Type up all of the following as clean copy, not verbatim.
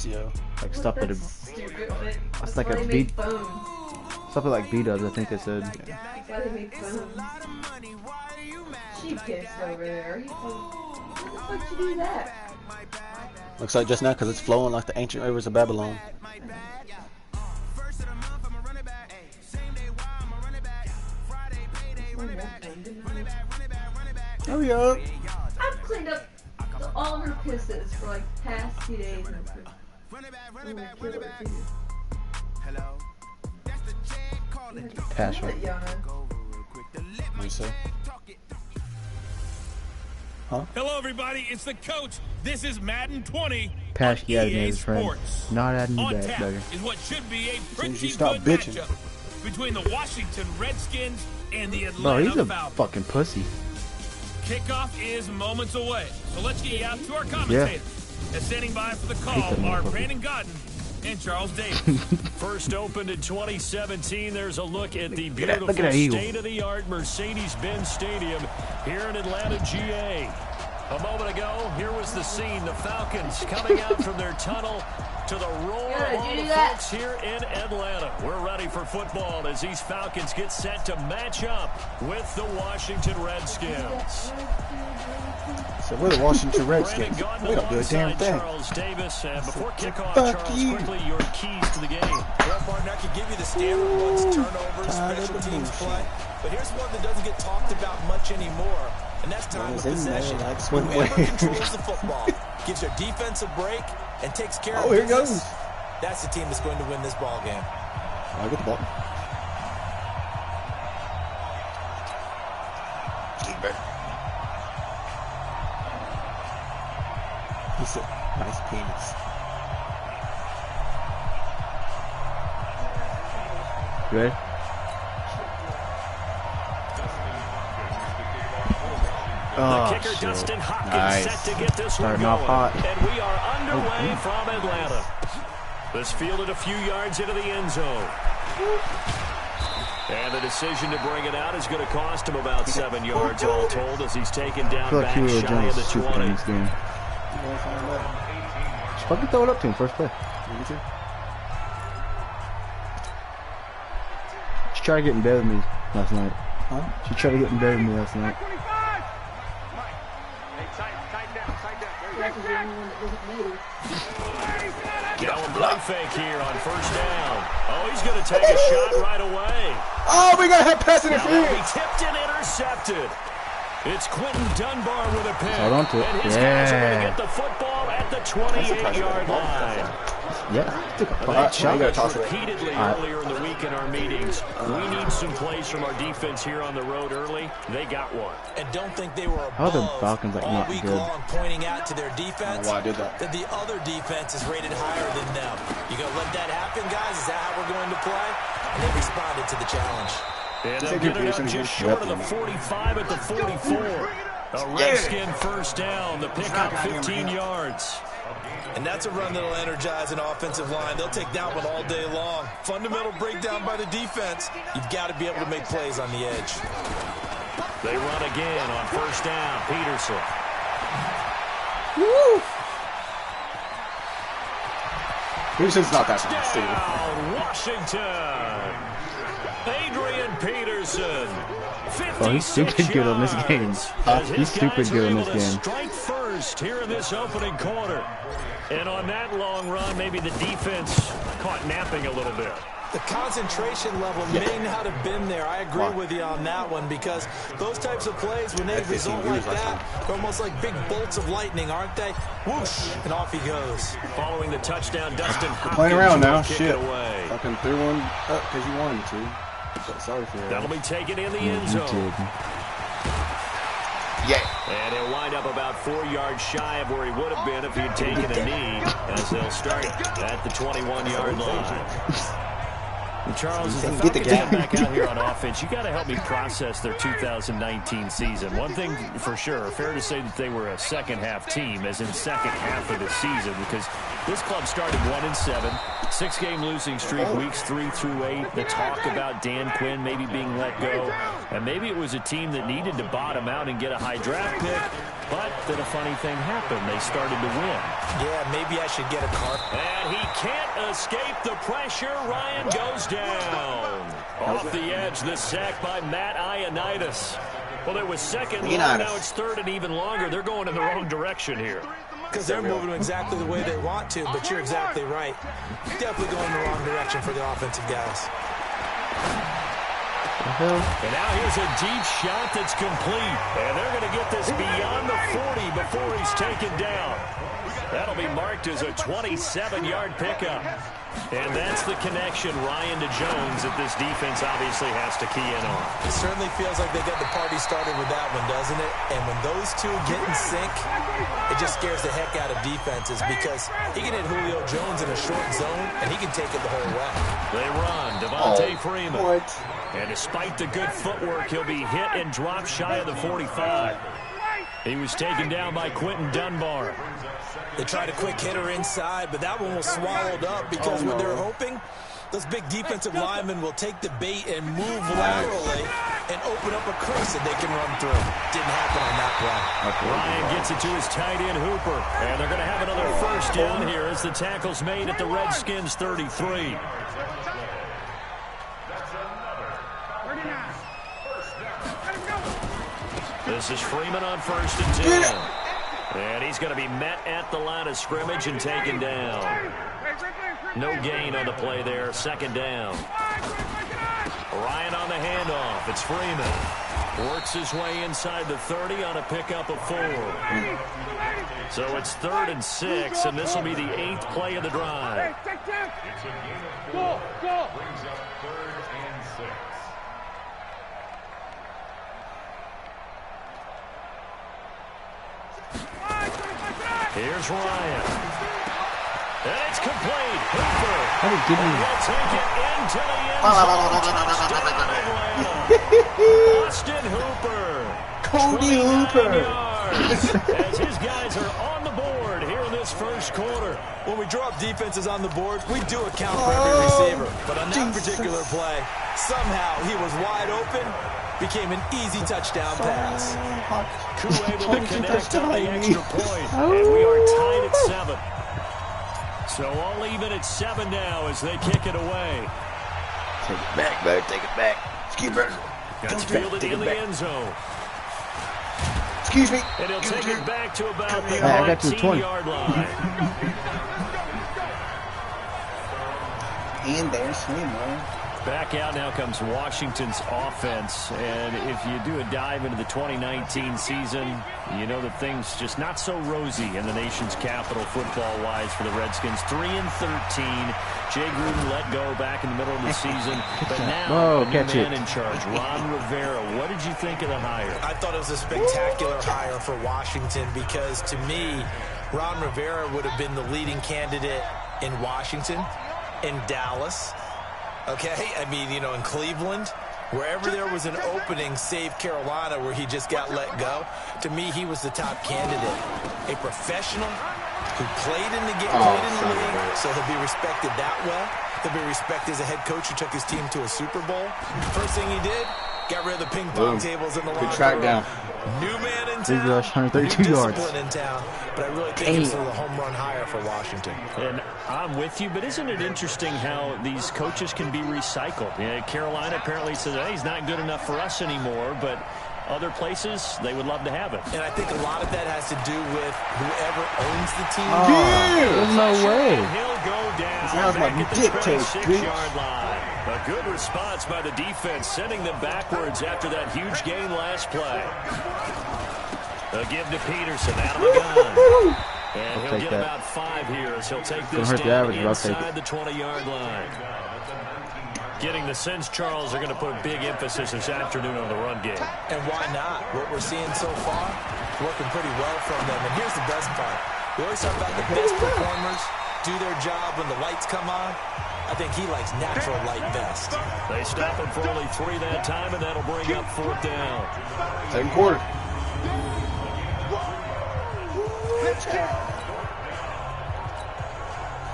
yo. Like stuff with a. It's like a beat. Stuff like B does, I think they said. That's why they make phones. She pissed over there. Why the fuck you do that? Looks like just now because it's flowing like the ancient rivers of Babylon. Hurry up. I've cleaned up all of her pisses for like the past 2 days. Pass right. What you say? Huh? Hello, everybody. It's the coach. This is Madden 20. Pass, yeah, EA his friend. Sports. Not adding you On back, tap better. is what should be a pretty you stop good bitching. matchup between the Washington Redskins and the Bro, Atlanta he's a Falcons. fucking pussy. Kickoff is moments away, so let's get you out to our commentators. And standing by for the call are Brandon Godden and Charles Davis. First opened in 2017. There's a look at the beautiful look at that eagle. state-of-the-art Mercedes-Benz Stadium here in Atlanta, GA. A moment ago, here was the scene. The Falcons coming out from their tunnel to the roar of all the folks here in Atlanta. We're ready for football as these Falcons get set to match up with the Washington Redskins. So we're the Washington Redskins. We don't do a damn thing. Charles Davis, before kickoff, Charles, quickly your keys to the game. Well, partner, I could give you the standard ones, turnovers, special teams play. But here's one that doesn't get talked about much anymore, and that's time of possession. Whoever controls the football, gives their defense a break, and takes care of business. Here goes. That's the team that's going to win this ball game. I'll get the ball. He said, nice penis. You ready? The kicker, Dustin Hopkins, set to get this one going. And we are underway from Atlanta. This fielded a few yards into the end zone. And the decision to bring it out is going to cost him about 7 yards all told as he's taken down back shy of the 20. Just fucking throw it up to him first play. She tried to get in bed with me last night. Huh? She tried to get in bed with me last night. Going play fake here on first down. Oh, he's going to take a shot right away. Oh, we got to have pass interference. Now be tipped and intercepted. It's Quentin Dunbar with a pick. Hold on to it. And his guys are going to get the football at the 28-yard line. Yeah, took a That shot. challenge repeatedly earlier in the week in our meetings. We need some plays from our defense here on the road early. They got one. And don't think they were How are the above Falcons like all not week good? long, pointing out to their defense why I did that. the other defense is rated higher than them. You gonna let that happen, guys? Is that how we're going to play? And they responded to the challenge. And they'll get it up just short of the 45 at the 44. A Redskin first down. The pickup 15 yards. And that's a run that'll energize an offensive line. They'll take that one all day long. Fundamental breakdown by the defense. You've got to be able to make plays on the edge. They run again on first down. Peterson. Woo! Peterson's not that fast, dude. Washington. Adrian Peterson. Oh, he's stupid good on this game. He's stupid good on this game. Strike first here in this opening quarter. And on that long run, maybe the defense caught napping a little bit. The concentration level may not have been there. I agree with you on that one because those types of plays, when they result like that, they're almost like big bolts of lightning, aren't they? Whoosh, and off he goes. Following the touchdown, Dustin Hopkins Playing around now, kick shit. it away. Fucking threw one up because you wanted to. Sorry for that. That'll be taken in the end zone. Yeah. And he'll wind up about 4 yards shy of where he would have been if he'd taken a knee, as they'll start at the 21-yard line. Charles, as the Falcons come back out here on offense, you got to help me process their 2019 season. One thing for sure, fair to say that they were a second-half team, as in second half of the season, because this club started 1-7, 6-game losing streak, weeks 3 through 8. The talk about Dan Quinn maybe being let go, and maybe it was a team that needed to bottom out and get a high draft pick, but then a funny thing happened. They started to win. Yeah, maybe I should get a card. And he can't escape the pressure. Ryan goes down. Off the edge, the sack by Matt Ioannidis. Well, it was second long, now it's third and even longer. They're going in the wrong direction here. Because they're moving exactly the way they want to, but you're exactly right. Definitely going in the wrong direction for the offensive guys. And now here's a deep shot that's complete. And they're going to get this beyond the 40 before he's taken down. That'll be marked as a 27-yard pickup. And that's the connection, Ryan to Jones, that this defense obviously has to key in on. It certainly feels like they got the party started with that one, doesn't it? And when those two get in sync, it just scares the heck out of defenses because he can hit Julio Jones in a short zone, and he can take it the whole way. They run. Devontae Freeman. What? And despite the good footwork, he'll be hit and dropped shy of the 45. He was taken down by Quentin Dunbar. They tried a quick hitter inside, but that one was swallowed up because when they're hoping, those big defensive linemen will take the bait and move laterally and open up a crease that they can run through. Didn't happen on that play. Ryan gets it to his tight end, Hooper. And they're going to have another first down here as the tackle's made at the Redskins' 33. This is Freeman on 1st and 10. And he's going to be met at the line of scrimmage and taken down. No gain on the play there. Second down. Ryan on the handoff. It's Freeman. Works his way inside the 30 on a pickup of 4. So it's 3rd and 6, and this will be the 8th play of the drive. Go, go. Here's Ryan. And it's complete. Hooper. He'll take it into the end zone. Austin Hooper. Cody Hooper. As his guys are on the board here in this first quarter. When we drop defenses on the board, we do account for every receiver. But on that particular play, somehow he was wide open. Became an easy touchdown pass. Koo able to connect on the extra point. And we are tied at 7. So all even at 7 now as they kick it away. Take it back, baby. Take it back. Excuse me. Got fielded in the end zone. Excuse me. And he'll take it back to about the 19-yard line. And there's Freeman. Back out now comes Washington's offense, and if you do a dive into the 2019 season, you know that things just not so rosy in the nation's capital football-wise for the Redskins. 3-13. Jay Gruden let go back in the middle of the season, but now a new man in charge, Ron Rivera. What did you think of the hire? I thought it was a spectacular hire for Washington because, to me, Ron Rivera would have been the leading candidate in Washington, in Dallas. Okay, I mean, you know, in Cleveland, wherever there was an opening, save Carolina, where he just got let go, to me, he was the top candidate. A professional who played in the game, played in the league, so he'll be respected that well. He'll be respected as a head coach who took his team to a Super Bowl. First thing he did, got rid of the ping pong tables in the locker room. Good track down. New man in town. 132 yards. In town, but I really think it's a home run hire for Washington. And I'm with you, but isn't it interesting how these coaches can be recycled? Carolina apparently says, hey, he's not good enough for us anymore, but other places, they would love to have it. And I think a lot of that has to do with whoever owns the team. There's no way. He'll go down Sounds back like at the dictate, 26-yard line. A good response by the defense, sending them backwards after that huge gain last play. A give to Peterson out of the gun. And he'll get about 5 here as he'll take this down inside the 20-yard line. Getting the sense, Charles, are going to put a big emphasis this afternoon on the run game. And why not? What we're seeing so far, working pretty well from them. And here's the best part. We always talk about the best performers do their job when the lights come on. I think he likes natural light best. They stop him for only 3 that time, and that'll bring up 4th down. Second quarter.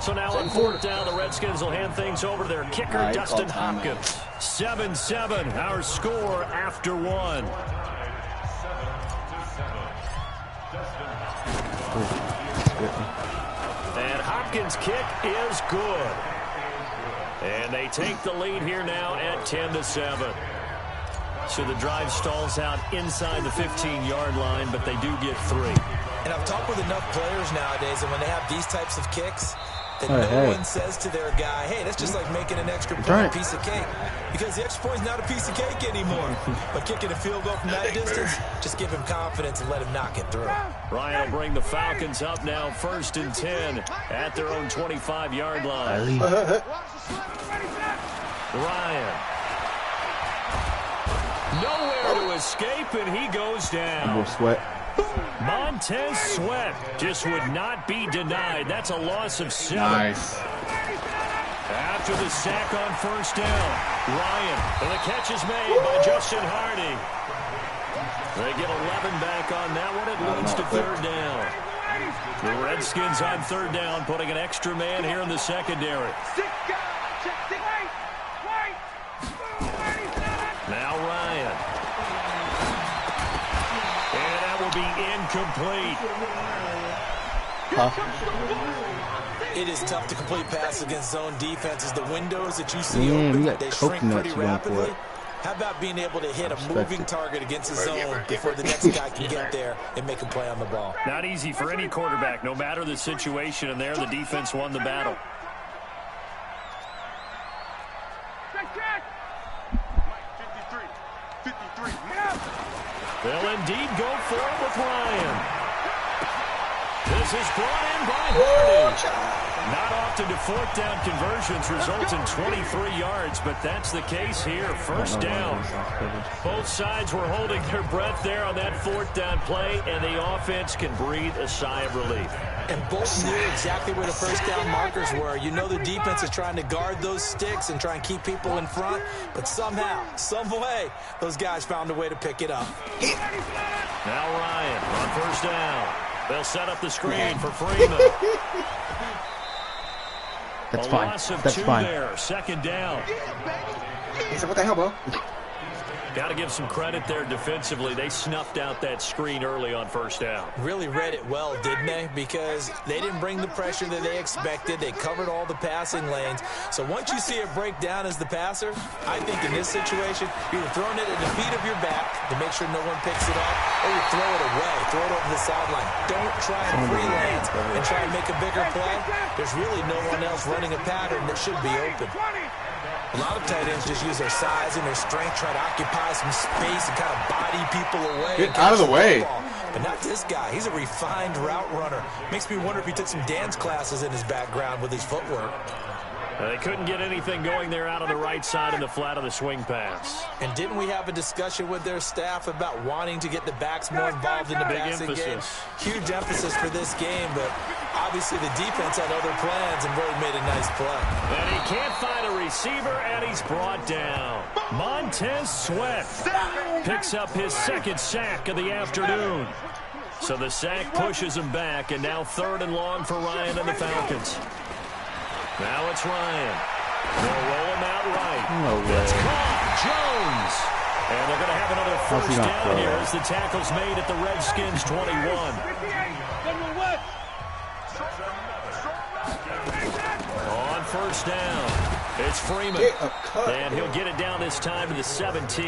So now on 4th down, the Redskins will hand things over to their kicker, Dustin Hopkins. 7-7, our score after 1. And Hopkins' kick is good. And they take the lead here now at 10-7. So the drive stalls out inside the 15-yard line, but they do get 3. And I've talked with enough players nowadays, and when they have these types of kicks, that no one says to their guy, hey, that's just like making an extra point, piece of cake. Because the extra point is not a piece of cake anymore. But kicking a field goal from that distance, just give him confidence and let him knock it through. Ryan will bring the Falcons up now 1st and 10 at their own 25-yard line. Ryan. Nowhere to escape, and he goes down. Sweat. Montez Sweat just would not be denied. That's a loss of 7. Nice. After the sack on 1st down, Ryan, and the catch is made by Justin Hardy. They get 11 back on that one. It leads to 3rd down. The Redskins on 3rd down, putting an extra man here in the secondary. Now Ryan. And that will be incomplete. It is tough to complete passes against zone defenses. The windows that you see open, they shrink pretty rapidly. How about being able to hit a moving target against a zone before the next guy can get there and make a play on the ball? Not easy for any quarterback, no matter the situation, and there the defense won the battle. They'll indeed go for it with Ryan. This is brought in by Hardy. Not often do 4th down conversions result in 23 yards, but that's the case here. 1st down. Both sides were holding their breath there on that 4th down play, and the offense can breathe a sigh of relief. And both knew exactly where the 1st down markers were. You know the defense is trying to guard those sticks and try and keep people in front, but somehow, some way, those guys found a way to pick it up. Now Ryan on 1st down. They'll set up the screen for Freeman. That's fine. That's fine. There. 2nd down. He said, what the hell, bro? Got to give some credit there defensively. They snuffed out that screen early on 1st down. Really read it well, didn't they? Because they didn't bring the pressure that they expected. They covered all the passing lanes. So once you see it break down as the passer, I think in this situation, you're throwing it at the feet of your back to make sure no one picks it up, or you throw it away, throw it over the sideline. Don't try and freelance and try and make a bigger play. There's really no one else running a pattern that should be open. A lot of tight ends just use their size and their strength, try to occupy some space and kind of body people away. Get out of the way. But not this guy. He's a refined route runner. Makes me wonder if he took some dance classes in his background with his footwork. They couldn't get anything going there out on the right side in the flat of the swing pass. And didn't we have a discussion with their staff about wanting to get the backs more involved in the passing game? Huge emphasis for this game, but obviously the defense had other plans and really made a nice play. And he can't find a receiver, and he's brought down. Montez Sweat picks up his 2nd sack of the afternoon. So the sack pushes him back, and now 3rd and long for Ryan and the Falcons. Now it's Ryan. They'll roll him out right. No way. It's caught. Jones. And they're going to have another 1st down here as the tackle's made at the Redskins 21. On 1st down, it's Freeman. And he'll get it down this time to the 17.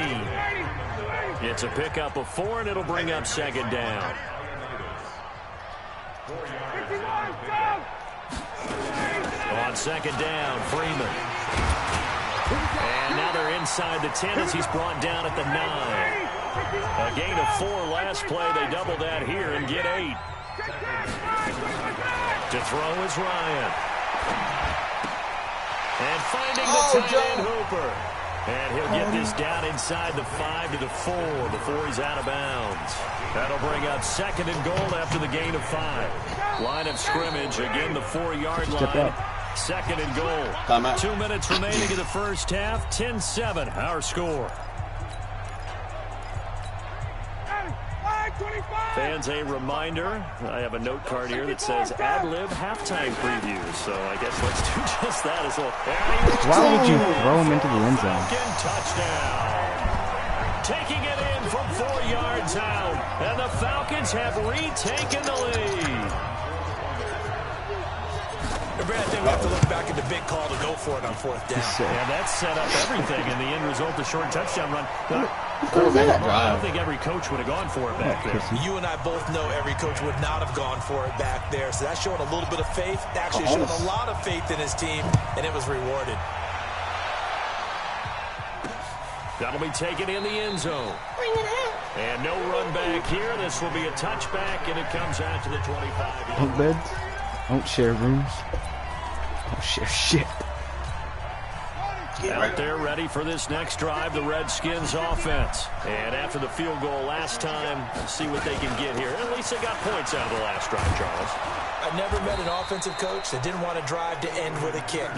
It's a pickup of 4, and it'll bring up 2nd down. On 2nd down, Freeman. And now they're inside the 10 as he's brought down at the 9. A gain of 4 last play. They double that here and get 8. To throw is Ryan. And finding the tight end Hooper. And he'll get this down inside the 5 to the 4 before he's out of bounds. That'll bring up 2nd and goal after the gain of 5. Line of scrimmage, again the 4-yard line. Second and goal. 2 minutes remaining in the first half. 10-7, our score. Fans, a reminder, I have a note card here that says ad-lib halftime preview, so I guess let's do just that as well. Why would you throw him into the end zone? Touchdown. Taking it in from 4 yards out, and the Falcons have retaken the lead. Brad, then we have to look back at the big call to go for it on 4th down. Yeah, that set up everything, and the end result, the short touchdown run. I don't think every coach would have gone for it back there. You and I both know every coach would not have gone for it back there, so that's showing a little bit of faith. Actually showing a lot of faith in his team, and it was rewarded. That'll be taken in the end zone. And no run back here. This will be a touchback, and it comes out to the 25. Bunk beds. Don't share rooms. Don't share shit. Out there ready for this next drive, the Redskins offense. And after the field goal last time, let's see what they can get here. At least they got points out of the last drive, Charles. I've never met an offensive coach that didn't want to drive to end with a kick.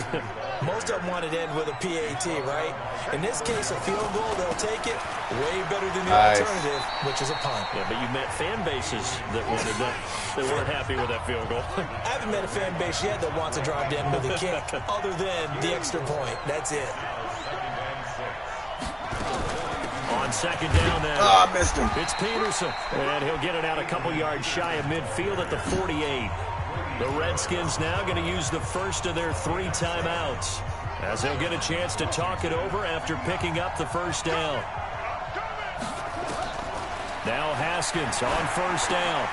Most of them wanted to end with a PAT, right? In this case, a field goal, they'll take it. Way better than the alternative, which is a punt. Yeah, but you met fan bases that wanted that. They weren't happy with that field goal. I haven't met a fan base yet that wants to drive to end with a kick, other than the extra point. That's it. On second down now. Oh, I missed him. It's Peterson. And he'll get it out a couple yards shy of midfield at the 48. The Redskins now going to use the first of their 3 timeouts, as they'll get a chance to talk it over after picking up the first down. Now Haskins on first down.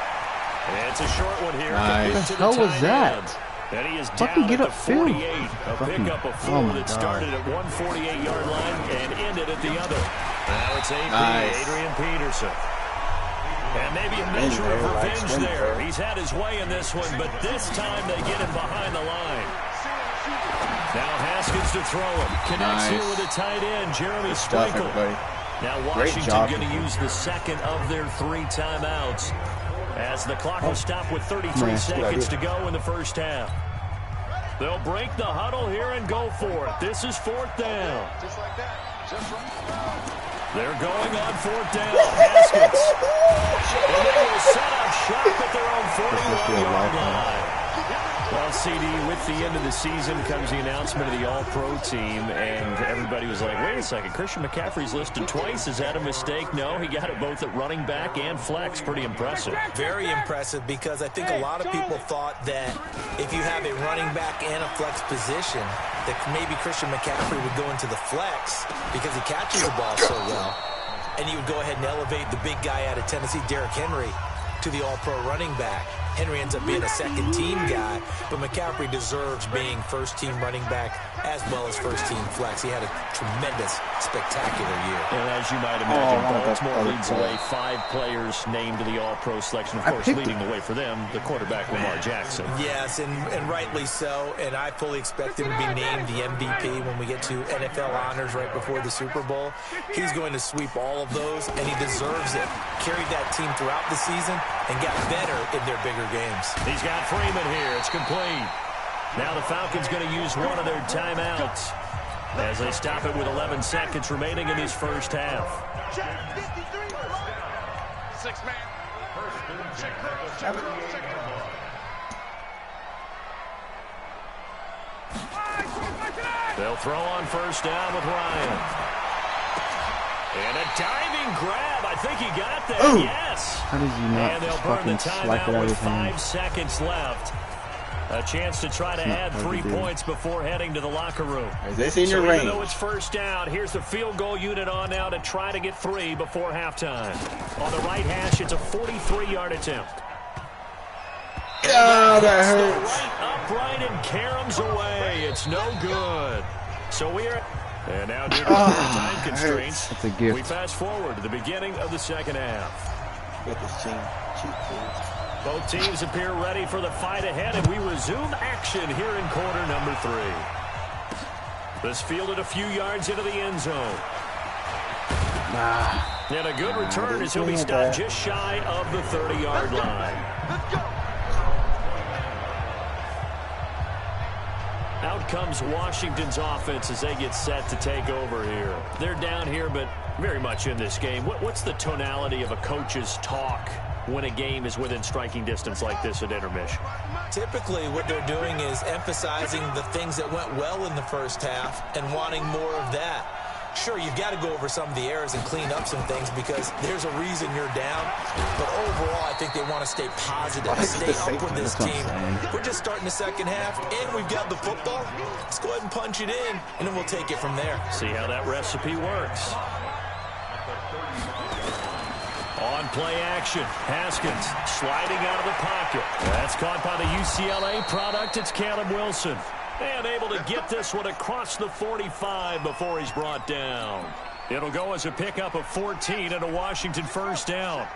It's a short one here. What the hell was that? And he is Fucking down get at the upfield. 48. A pickup of 4 that started at one 48-yard line and ended at the other. Now it's Adrian Peterson. And maybe a measure of revenge there. He's had his way in this one, but this time they get him behind the line. Now Haskins to throw him. Connects here with a tight end, Jeremy Sprinkle. Now Washington going to use the second of their 3 timeouts, as the clock will stop with 33 seconds to go in the first half. They'll break the huddle here and go for it. This is 4th down. Just like that. Just from the start. They're going on 4th down. Haskins. And they will set up shop at their own 41-yard line. Well, CD, with the end of the season comes the announcement of the All-Pro team, and everybody was like, wait a second, Christian McCaffrey's listed twice. Is that a mistake? No, he got it both at running back and flex. Pretty impressive. Very impressive, because I think a lot of people thought that if you have a running back and a flex position, that maybe Christian McCaffrey would go into the flex because he catches the ball so well, and he would go ahead and elevate the big guy out of Tennessee, Derrick Henry, to the All-Pro running back. Henry ends up being a second-team guy, but McCaffrey deserves being first-team running back as well as first-team flex. He had a tremendous, spectacular year. And as you might imagine, Baltimore leads the way. 5 players named to the All-Pro selection. Of course, leading the way for them, the quarterback, Lamar Jackson. Yes, and rightly so. And I fully expect him to be named the MVP when we get to NFL honors right before the Super Bowl. He's going to sweep all of those, and he deserves it. Carried that team throughout the season and got better in their bigger games. He's got Freeman here. It's complete. Now the Falcons going to use one of their timeouts as they stop it with 11 seconds remaining in this first half. 6-man. They'll throw on first down with Ryan. And a diving grab. I think he got that. Ooh. Yes. How did you not and they'll just burn the fucking slap it timeout out with of his 5 hand? seconds left. A chance to try to add 3 points before heading to the locker room. Is this in your so range? Even though it's first down, here's the field goal unit on now to try to get 3 before halftime. On the right hash, it's a 43-yard attempt. Oh, that hurts. Right upright and caroms away. It's no good. So we're... And now due to time constraints, That's a gift. we fast forward to the beginning of the second half. Get this team cheap, please. Both teams appear ready for the fight ahead, and we resume action here in quarter number 3. This fielded a few yards into the end zone. And a good return as he'll be stopped just shy of the 30-yard line. Out comes Washington's offense as they get set to take over here. They're down here, but very much in this game. What's the tonality of a coach's talk when a game is within striking distance like this at intermission? Typically, what they're doing is emphasizing the things that went well in the first half and wanting more of that. Sure, you've got to go over some of the errors and clean up some things because there's a reason you're down. But overall, I think they want to stay positive, stay up with this team. We're just starting the second half, and we've got the football. Let's go ahead and punch it in, and then we'll take it from there. See how that recipe works. On play action, Haskins sliding out of the pocket. That's caught by the UCLA product. It's Caleb Wilson. And able to get this one across the 45 before he's brought down. It'll go as a pickup of 14 and a Washington first down.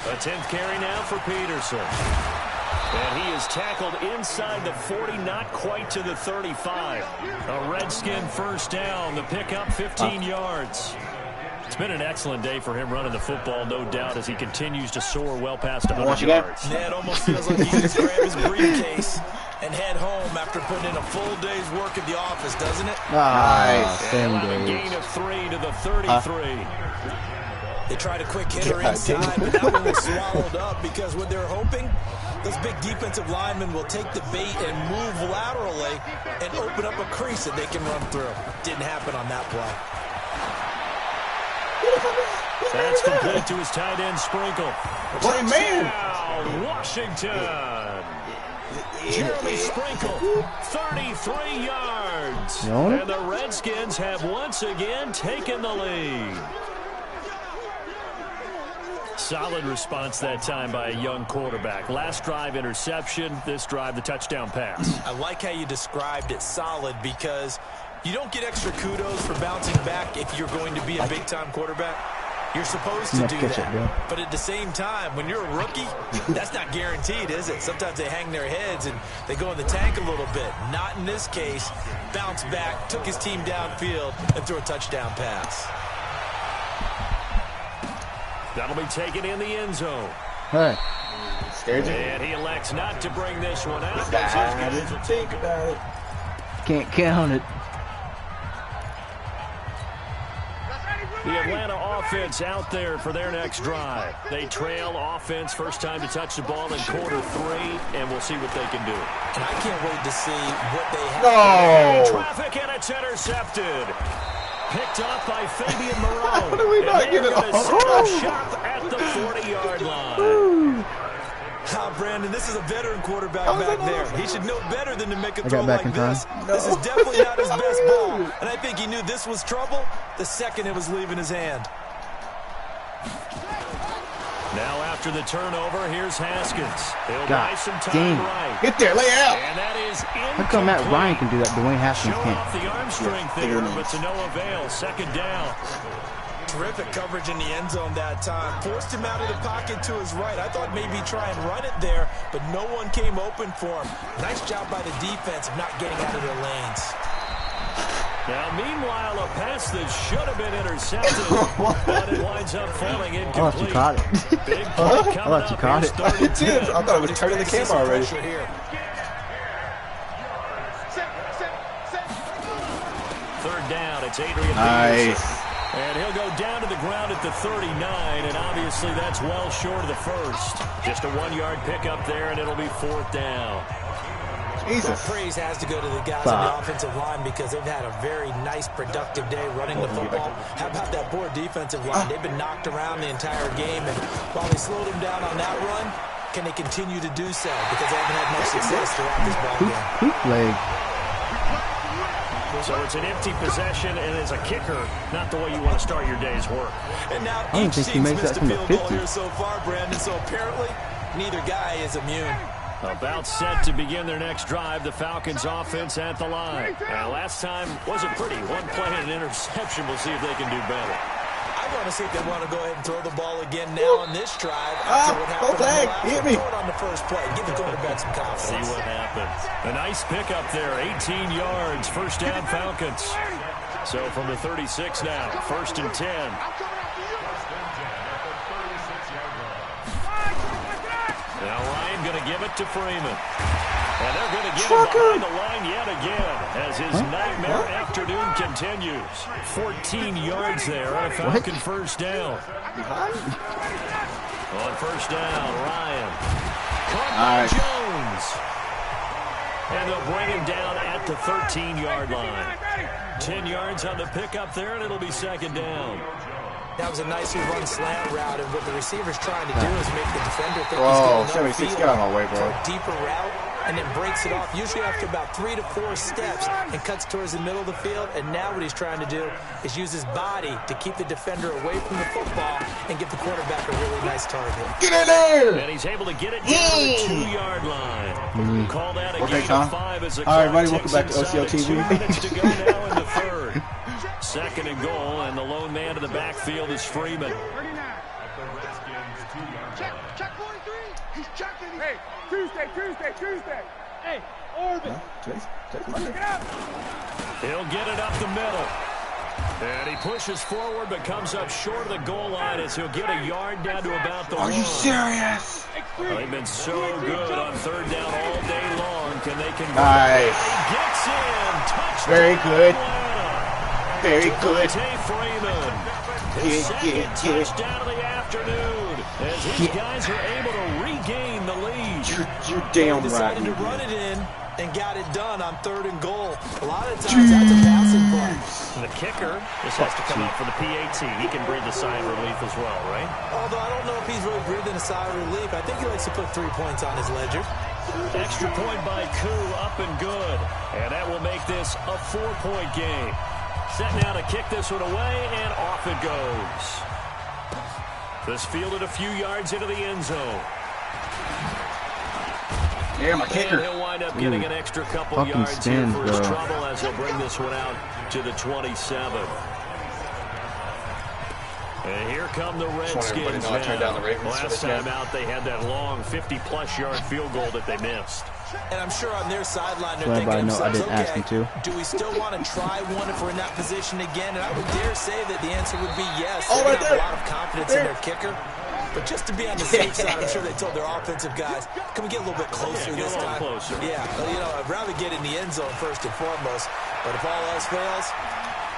A 10th carry now for Peterson. And he is tackled inside the 40, not quite to the 35. A Redskin first down. The pickup 15 yards. It's been an excellent day for him running the football, no doubt, as he continues to soar well past 100 yards. Yeah, it almost feels like he can just grab his briefcase and head home after putting in a full day's work at the office, doesn't it? Nice. A gain of 3 to the 33. They tried a quick hitter inside, but that one was swallowed up because what they're hoping, those big defensive linemen will take the bait and move laterally and open up a crease that they can run through. Didn't happen on that play. That's complete to his tight end, Sprinkle. What a man! Washington. Jeremy Sprinkle, 33 yards. And the Redskins have once again taken the lead. Solid response that time by a young quarterback. Last drive, interception. This drive, the touchdown pass. I like how you described it, solid, because you don't get extra kudos for bouncing back if you're going to be a big-time quarterback. You're supposed to do that. But at the same time, when you're a rookie, that's not guaranteed, is it? Sometimes they hang their heads and they go in the tank a little bit. Not in this case. Bounced back, took his team downfield, and threw a touchdown pass. That'll be taken in the end zone. Hey. Scared you? And he elects not to bring this one out. I didn't think about it. Can't count it. The Atlanta offense out there for their next drive. They trail offense, first time to touch the ball in quarter 3, and we'll see what they can do. And I can't wait to see what they have. No! Traffic, and it's intercepted. Picked off by Fabian Moreau. How do we not get it off? Shop at the 40-yard line. Brandon, this is a veteran quarterback back there. He should know better than to make a throw like this. This is definitely not his best ball. And I think he knew this was trouble the second it was leaving his hand. Now after the turnover, here's Haskins. He'll buy some time right. Get there, lay out. And that is incomplete. How come Matt Ryan can do that? Dwayne Haskins Showing can't. off the arm strength there, but to no avail. Second down. Terrific coverage in the end zone that time. Forced him out of the pocket to his right. I thought maybe try and run it there, but no one came open for him. Nice job by the defense of not getting out of their lanes. Now, meanwhile, a pass that should have been intercepted, but it winds up falling incomplete. I thought you caught it. Big play coming I thought you caught it. I thought it was turning the camera already. Third down, it's Adrian Nice. Peterson. And he'll go down to the ground at the 39, and obviously that's well short of the first. Just a 1-yard pickup there, and it'll be fourth down. Jesus. Praise has to go to the guys on the offensive line because they've had a very nice, productive day running the football. How about that poor defensive line? They've been knocked around the entire game, and while they slowed them down on that run, can they continue to do so? Because they haven't had much success throughout this ball game. Poop leg. So it's an empty possession, and as a kicker, not the way you want to start your day's work. And now I don't each think he team's makes missed that a from the field goal 50. here so far, Brandon. So apparently, neither guy is immune. About set to begin their next drive, the Falcons offense at the line. Last time wasn't pretty. One play and an interception. We'll see if they can do better. I want to see if they want to go ahead and throw the ball again now on this drive. After what happened hit me. Throw it on the first play. Give the quarterback some confidence. See what happens. A nice pickup there, 18 yards. First down, Falcons. So from the 36 now, first and 10. Now Ryan going to give it to Freeman. And they're going to get him behind the line yet again as his nightmare afternoon continues. 14 yards there on a Falcon first down. On first down, Ryan. Caught by Jones. And they'll bring him down at the 13-yard line. 10 yards on the pickup there, and it'll be second down. That was a nicely run slant route, and what the receiver's trying to do is make the defender think he's going 76, get out of my way, bro. For a deeper route, and then breaks it off, usually after about 3 to 4 steps, and cuts towards the middle of the field. And now what he's trying to do is use his body to keep the defender away from the football and give the quarterback a really nice target. Get in there! And he's able to get it down to the 2-yard line. Call that a gain of 5 as the all right, buddy, clock welcome back to ticks OCO inside TV. 2 minutes to go now in the third. Second and goal, and the lone man in the backfield is Freeman. Check 43. He's checking. Hey, Tuesday. Hey, Orbit. Get out. He'll get it up the middle. And he pushes forward, but comes up short of the goal line as he'll get a yard down to about the 1. Are you serious? Well, they've been so good on third down all day long. Can they convert? Nice. He gets in. Touchdown. Very good. Very good. Freeman. His second touchdown of the afternoon as his guys are able to regain the lead. You're damn right. Decided to run it in and got it done on 3rd and goal. A lot of times that's a passing play. And the kicker, this has to come out for the PAT. He can breathe a sigh of relief as well, right? Although I don't know if he's really breathing a sigh of relief. I think he likes to put 3 points on his ledger. Extra point by Koo, up and good. And that will make this a 4-point game. Set now to kick this one away, and off it goes. This fielded a few yards into the end zone. Yeah, my kicker. And he'll wind up getting an extra couple yards here for his trouble as he'll bring this one out to the 27. And here come the Redskins now. Last time out, they had that long 50-plus yard field goal that they missed. And I'm sure on their sideline they're thinking themselves, okay, do we still want to try one if we're in that position again? And I would dare say that the answer would be yes. They have a lot of confidence in their kicker. But just to be on the safe side, I'm sure they told their offensive guys, can we get a little bit closer this time? Closer. Yeah, you know, I'd rather get in the end zone first and foremost. But if all else fails,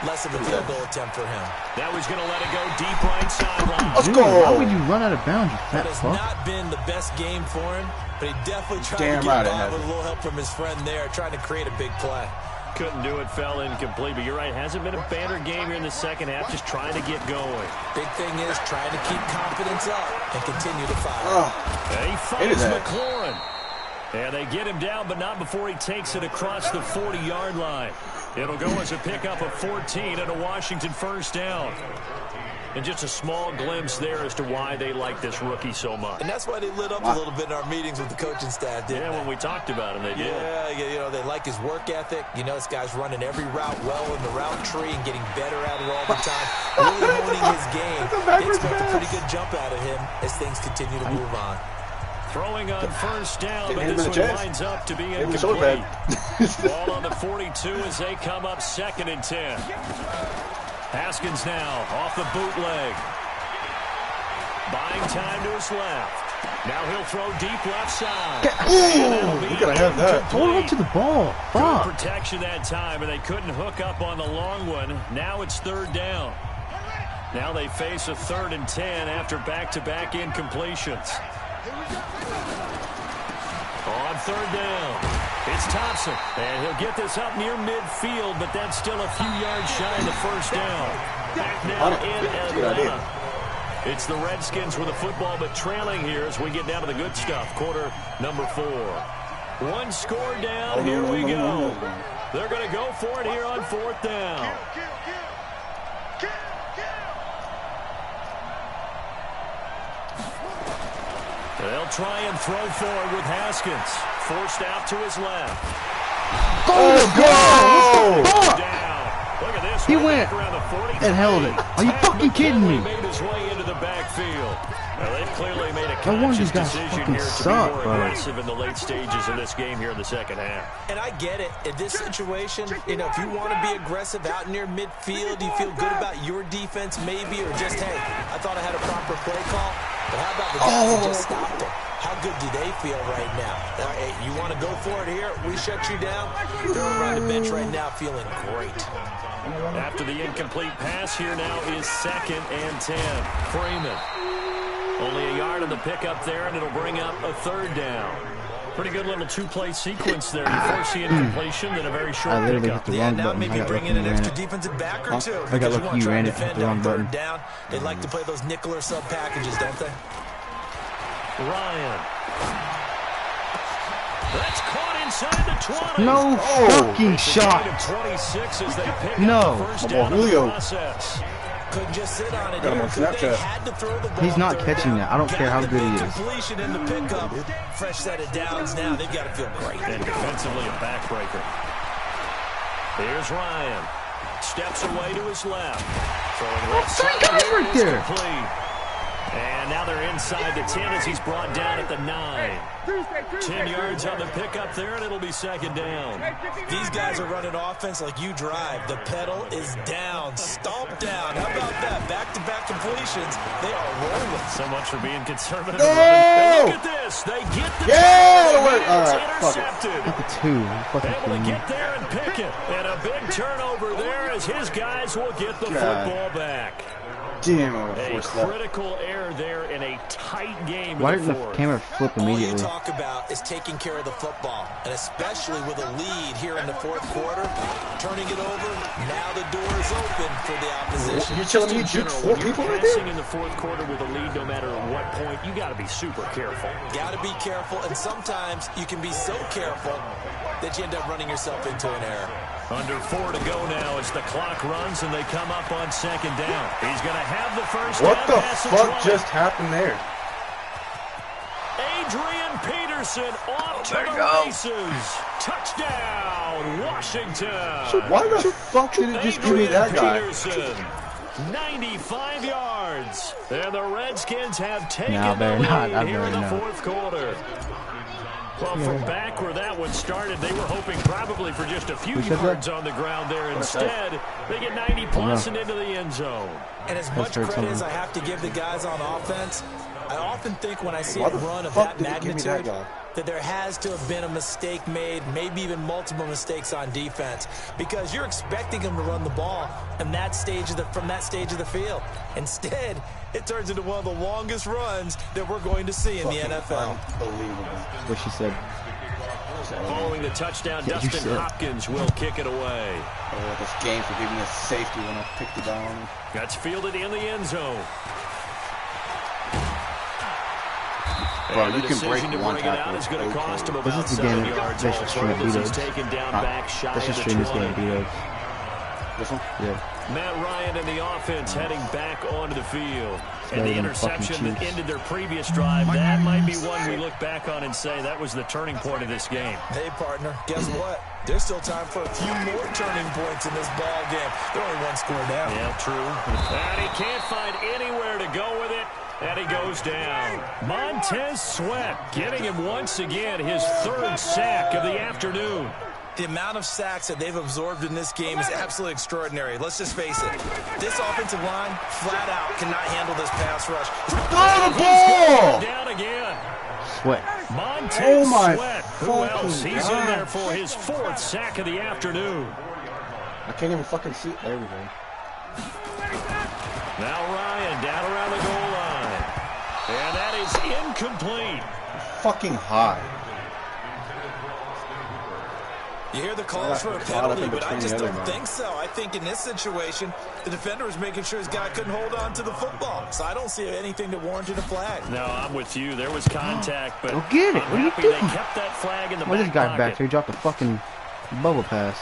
less of a field goal attempt for him. Now he's going to let it go deep right sideline. Let's go. How would you run out of bounds, you fat It's fuck? not been the best game for him, but he definitely tried to get by with a little help from his friend there, trying to create a big play. Couldn't do it, fell incomplete, but you're right, hasn't been a banner game here in the second half, just trying to get going. Big thing is trying to keep confidence up and continue to fire. He finds McLaurin. And they get him down, but not before he takes it across the 40-yard line. It'll go as a pickup of 14 and a Washington first down. And just a small glimpse there as to why they like this rookie so much. And that's why they lit up a little bit in our meetings with the coaching staff, didn't they? When we talked about him, they did. Yeah, you know, they like his work ethic. You know, this guy's running every route well in the route tree and getting better at it all the time. Really honing his game. They expect a pretty good jump out of him as things continue to move on. Throwing on first down, but this one winds up to be incomplete. Ball on the 42 as they come up 2nd and 10. Haskins now off the bootleg. Buying time to his left. Now he'll throw deep left side. You gotta have that. Hold on to the ball. Fuck. Good protection that time, and they couldn't hook up on the long one. Now it's 3rd down. Now they face a 3rd and 10 after back-to-back incompletions. On 3rd down, it's Thompson, and he'll get this up near midfield, but that's still a few yards shy of the first down. Back now in Atlanta. It's the Redskins with the football, but trailing here as we get down to the good stuff. Quarter number 4. 1 score down, here we go. They're going to go for it here on 4th down. They'll try and throw forward with Haskins. Forced out to his left. Let's go! Look at this. He went and held it. Are you fucking kidding me? Made his way into the backfield. Well, they've clearly made a No wonder conscious these guys decision fucking here to suck, be more bro. aggressive in the late stages of this game here in the second half. And I get it. In this situation, you know, if you want to be aggressive out near midfield, you feel good about your defense maybe, or just, hey, I thought I had a proper play call. But how about the guys that just stopped him? How good do they feel right now? Hey, you want to go for it here? We shut you down? They're around the bench right now feeling great. After the incomplete pass, here now is 2nd and 10. Freeman. Only a yard on the pickup there, and it'll bring up a 3rd down. Pretty good little 2-play sequence there. You force the incompletion, then a very short I literally pickup. hit the wrong button. Maybe bring in an extra defensive back or two. I got lucky you ran it hit the wrong button. Down. They like to play those nickel or sub packages, don't they? Ryan. That's caught inside the 20. No fucking shot. 26 as they pick No. up the first down of the Julio. process. Couldn't just sit on it. Got him on Snapchat. Had to throw the ball. He's not catching that. I don't care how good he is. Completion in the pickup. Fresh set of downs now. They've got to feel great. And defensively a backbreaker. Here's Ryan. Steps away to his left. Throwing left side. Guys right there. Complete. And now they're inside the 10 as he's brought down at the 9. 10 yards on the pickup there, and it'll be 2nd down. These guys are running offense like you drive. The pedal is down. Stomp down. How about that? Back-to-back completions. They are rolling. So much for being conservative. No! And look at this. They get the Yeah! and All it's right, fuck it. intercepted. Look at 2. Fucking Able to kidding me. get there and pick it. And a big turnover there as his guys will get the football back. Damn, I A forced that. critical error there in a tight game. Why in didn't the fourth. camera flip All you immediately? talk about is taking care of the football, and especially with a lead here in the 4th quarter, turning it over. Now the door is open for the opposition. You're telling me you General, juked 4 when you're people right passing there? in the 4th quarter with a lead, no matter at what point, you got to be super careful. Got to be careful, and sometimes you can be so careful that you end up running yourself into an error. Under 4 to go now as the clock runs and they come up on 2nd down. He's going to have the first What down. the pass at fuck 20. just happened there? Adrian Peterson off to the races. Touchdown, Washington. Why the fuck did it just give me that guy? Peterson, 95 yards. And the Redskins have taken No, the better lead not. I here in the better not. 4th quarter. Well, from back where that one started, they were hoping probably for just a few Who said yards that? on the ground there. Instead, they get 90-plus and into the end zone. And as much credit as I have to give the guys on offense, I often think when I see Why a the run of fuck that did it give me that magnitude, guy? that there has to have been a mistake made, maybe even multiple mistakes on defense, because you're expecting them to run the ball from that stage of the field. Instead, it turns into one of the longest runs that we're going to see in the NFL. Unbelievable. What she said. Following the touchdown, Yeah, you Dustin said. Hopkins will kick it away. Oh, this game for giving us safety when I picked the guy on. That's fielded in the end zone. Bro, And you the can break decision to one bring it out tackle. is going to cost him This about is the game 7 yards. they should all stream told as he's B-Dubs. taken down back shy They should of the stream this 20. game B-Dubs. This one? Yeah. Matt Ryan and the offense heading back onto the field. And better the than the interception fucking that Chiefs. ended their previous drive, that might be one we look back on and say that was the turning point of this game. Hey, partner, guess what? There's still time for a few more turning points in this ball game. They're only one score down. Yeah, true. And he can't find anywhere to go with it, and he goes down. Montez Sweat getting him once again his 3rd sack of the afternoon. The amount of sacks that they've absorbed in this game is absolutely extraordinary. Let's just face it. This offensive line, flat out, cannot handle this pass rush. Throw the ball! Down again. Sweat. Montez Oh my Sweat. Who fucking else? He's in God. there for his 4th sack of the afternoon. I can't even fucking see. There we go. Now Ryan down around the goal line. And that is incomplete. Fucking high. You hear the calls for a Caught up penalty, in but I between just the other don't guy. think so. I think in this situation, the defender was making sure his guy couldn't hold on to the football. So I don't see anything that warranted a flag. No, I'm with you. There was contact, but Go get it. I'm What are you happy doing? they kept that flag in the Why back this guy pocket. back there? He dropped a fucking bubble pass.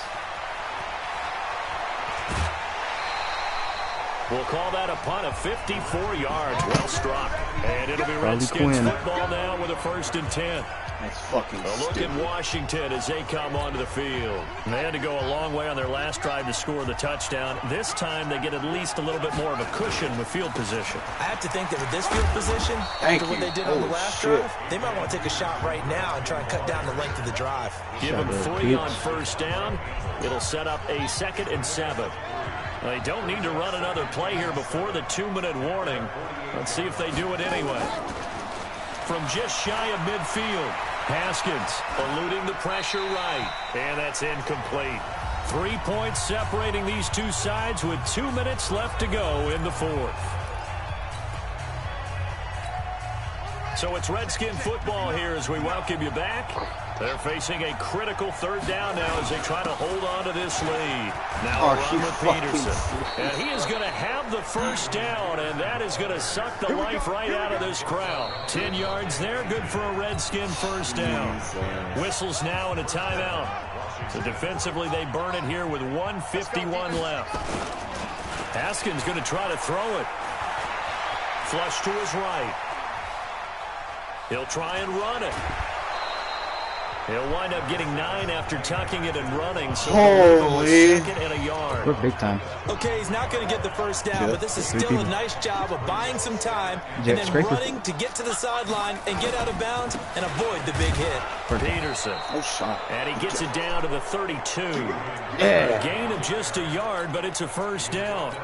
We'll call that a punt of 54 yards. Well struck. And it'll be Riley Redskins Quinn. football now with a 1st and 10. That's fucking A look stupid. at Washington as they come onto the field. They had to go a long way on their last drive to score the touchdown. This time they get at least a little bit more of a cushion with field position. I have to think that with this field position, Thank after what you. they did on the Holy last shit. drive, they might want to take a shot right now and try and cut down the length of the drive. Give them Shot 3 it. on 1st down. It'll set up a 2nd and 7. They don't need to run another play here before the 2-minute warning. Let's see if they do it anyway. from just shy of midfield. Haskins eluding the pressure right, and that's incomplete. 3 points separating these two sides with 2 minutes left to go in the fourth. So it's Redskin football here as we welcome you back. They're facing a critical third down now as they try to hold on to this lead. Now a run with Peterson. And he is going to have the first down, and that is going to suck the life right out of this crowd. 10 yards there, good for a Redskin first down. Whistles now and a timeout. So defensively, they burn it here with 1:51 left. Haskins going to try to throw it. Flush to his right. He'll try and run it. He'll wind up getting 9 after tucking it and running. So holy. Second and a yard. We're big time. Okay, he's not going to get the first down, but this is still a nice job of buying some time and then running to get to the sideline and get out of bounds and avoid the big hit. Peterson. And he gets it down to the 32. Yeah. A gain of just a yard, but it's a first down.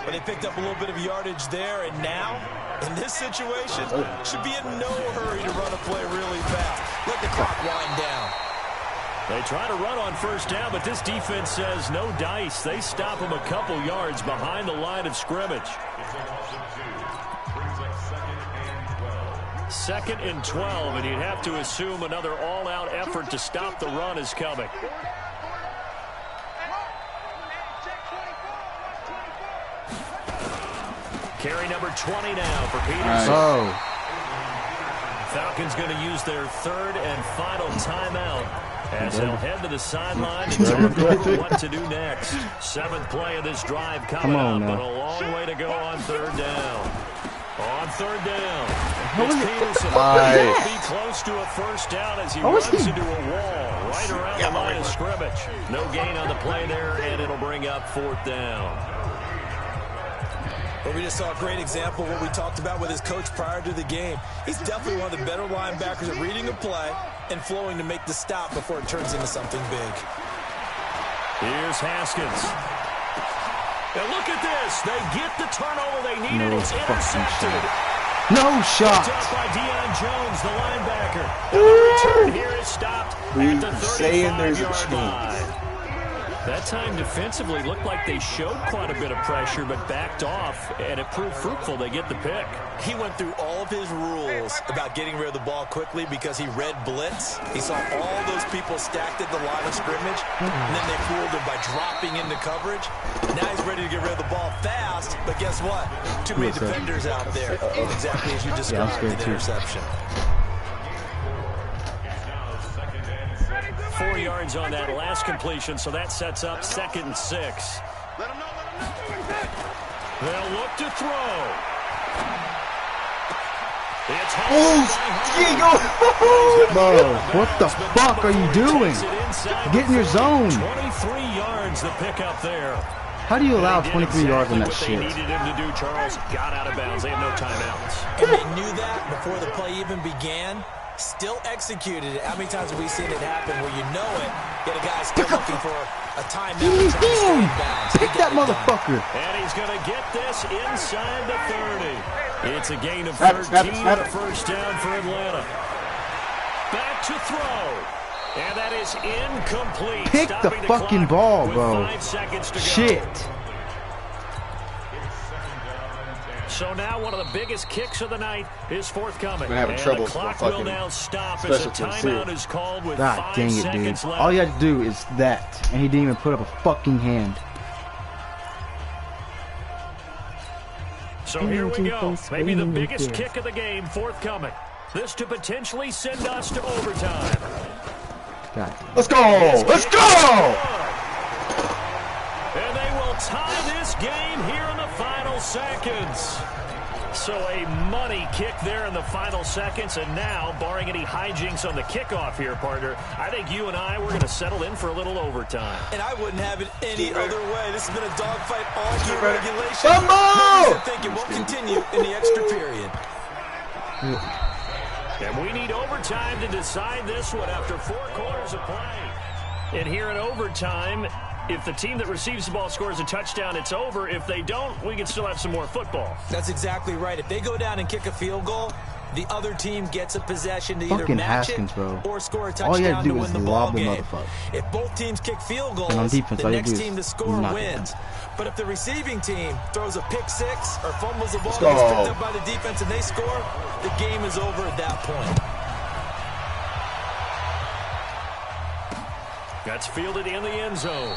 But they picked up a little bit of yardage there, and now, in this situation, should be in no hurry to run a play really fast. Let the clock wind down. They try to run on first down, but this defense says no dice. They stop him a couple yards behind the line of scrimmage. 2nd and 12, and you'd have to assume another all-out effort to stop the run is coming. Carry number 20 now for Peterson. Oh. Falcons going to use their third and final timeout as they'll head to the sideline and talk about what to do next. 7th play of this drive coming up, but a long way to go on third down. On third down, it's Peterson. He'll be close to a first down as he runs into a wall right around the line of scrimmage. No gain on the play there, and it'll bring up 4th down. But we just saw a great example of what we talked about with his coach prior to the game. He's definitely one of the better linebackers at reading a play and flowing to make the stop before it turns into something big. Here's Haskins. And look at this. They get the turnover they needed. It's intercepted. No shot. Picked up by Deion Jones, the linebacker. And the return here is stopped at the 35-yard line. That time defensively looked like they showed quite a bit of pressure but backed off, and it proved fruitful. They get the pick. He went through all of his rules about getting rid of the ball quickly because he read blitz. He saw all those people stacked at the line of scrimmage, and then they fooled him by dropping into coverage. Now he's ready to get rid of the ball fast, but guess what? Too many defenders out there, exactly as you described the interception. 4 yards on that last completion, so that sets up 2nd and 6. They'll look to throw. It's Bro, what the fuck are you doing? Get in your zone. 23 yards the pickup there. How do you allow 23 yards on that shit? They needed him to do. Charles got out of bounds. They have no timeouts. And they knew that before the play even began. Still executed it. How many times have we seen it happen where you know it, yet a guy's still looking for a timeout? Pick that motherfucker. And he's going to get this inside the 30. It's a gain of 13, first down for Atlanta. Back to throw. And that is incomplete. Pick the fucking ball, bro. 5 seconds to go. Shit. So now one of the biggest kicks of the night is forthcoming. We're having trouble. The clock will now stop as a timeout is called with 5 seconds left. All you had to do is that, and he didn't even put up a fucking hand. So here we go. Maybe the biggest kick of the game forthcoming. This to potentially send us to overtime. Let's go! Let's go! And they will tie this game here in the final seconds. So a money kick there in the final seconds, and now, barring any hijinks on the kickoff here, partner, I think you and I, we're going to settle in for a little overtime. And I wouldn't have it any other way. This has been a dogfight all through regulation. Come on! I think it will continue in the extra period. And we need overtime to decide this one after 4 quarters of play. And here in overtime, if the team that receives the ball scores a touchdown, it's over. If they don't, we can still have some more football. That's exactly right. If they go down and kick a field goal, the other team gets a possession to either match it or score a all you touchdown have to do to is win the lob ball the game. motherfucker. If both teams kick field goals, And on defense, the all you next do is team to score knock it wins. down. But if the receiving team throws a pick six or fumbles the ball, go. gets picked up by the defense, and they score, the game is over at that point. That's fielded in the end zone.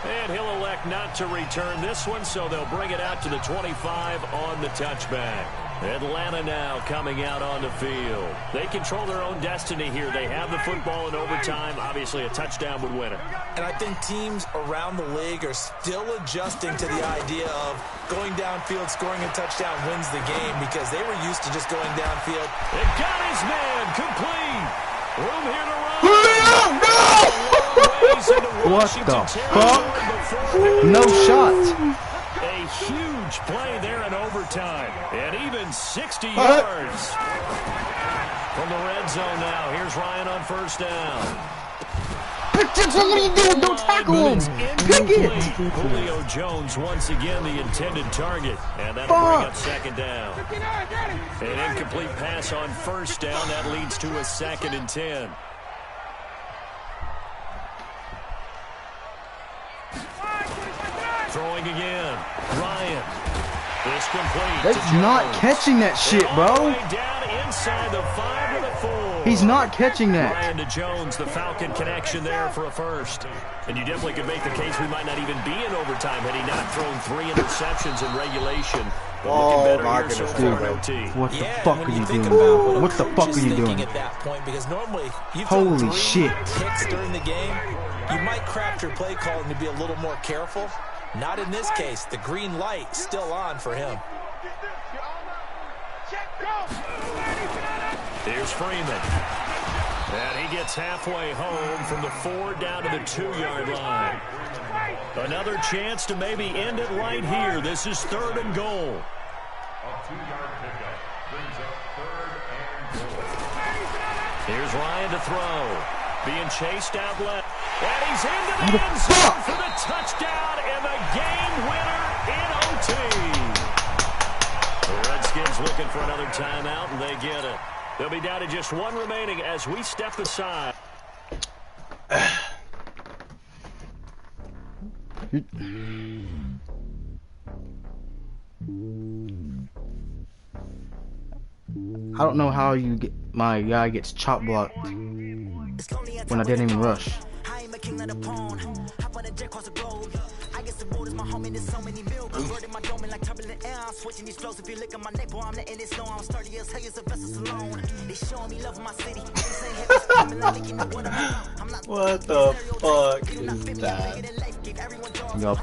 And he'll elect not to return this one, so they'll bring it out to the 25 on the touchback. Atlanta now coming out on the field. They control their own destiny here. They have the football in overtime. Obviously, a touchdown would win it. And I think teams around the league are still adjusting to the idea of going downfield, scoring a touchdown wins the game, because they were used to just going downfield. It got his man complete. Room here to run. What the fuck? No shot. A huge play there in overtime. And even 60 yards. From the red zone now. Here's Ryan on first down. What are you doing? Don't tackle him. Pick it. Julio Jones once again the intended target. And that'll bring up second down. An incomplete pass on first down. That leads to a 2nd and 10. Throwing again. Ryan. It's complete. That's not catching that shit, bro. Down inside the 5 to the 4. He's not catching that. Ryan to Jones, the Falcon connection there for a first. And you definitely could make the case we might not even be in overtime had he not thrown 3 interceptions in regulation. But looking better here so far in OT. What the fuck are you doing? What the fuck are you doing? At that point, because normally you've Holy thrown 3 shit. picks during the game, you might craft your play calling to be a little more careful. Not in this case. The green light still on for him. Here's Freeman. And he gets halfway home from the 4 down to the 2-yard line. Another chance to maybe end it right here. This is 3rd and goal. Here's Ryan to throw. Being chased out left. And he's into the end zone for the touchdown and the game winner in OT. The Redskins looking for another timeout, and they get it. They'll be down to just 1 remaining as we step aside. I don't know how you get my guy gets chop blocked when I didn't even rush. What the fuck is that? Yup.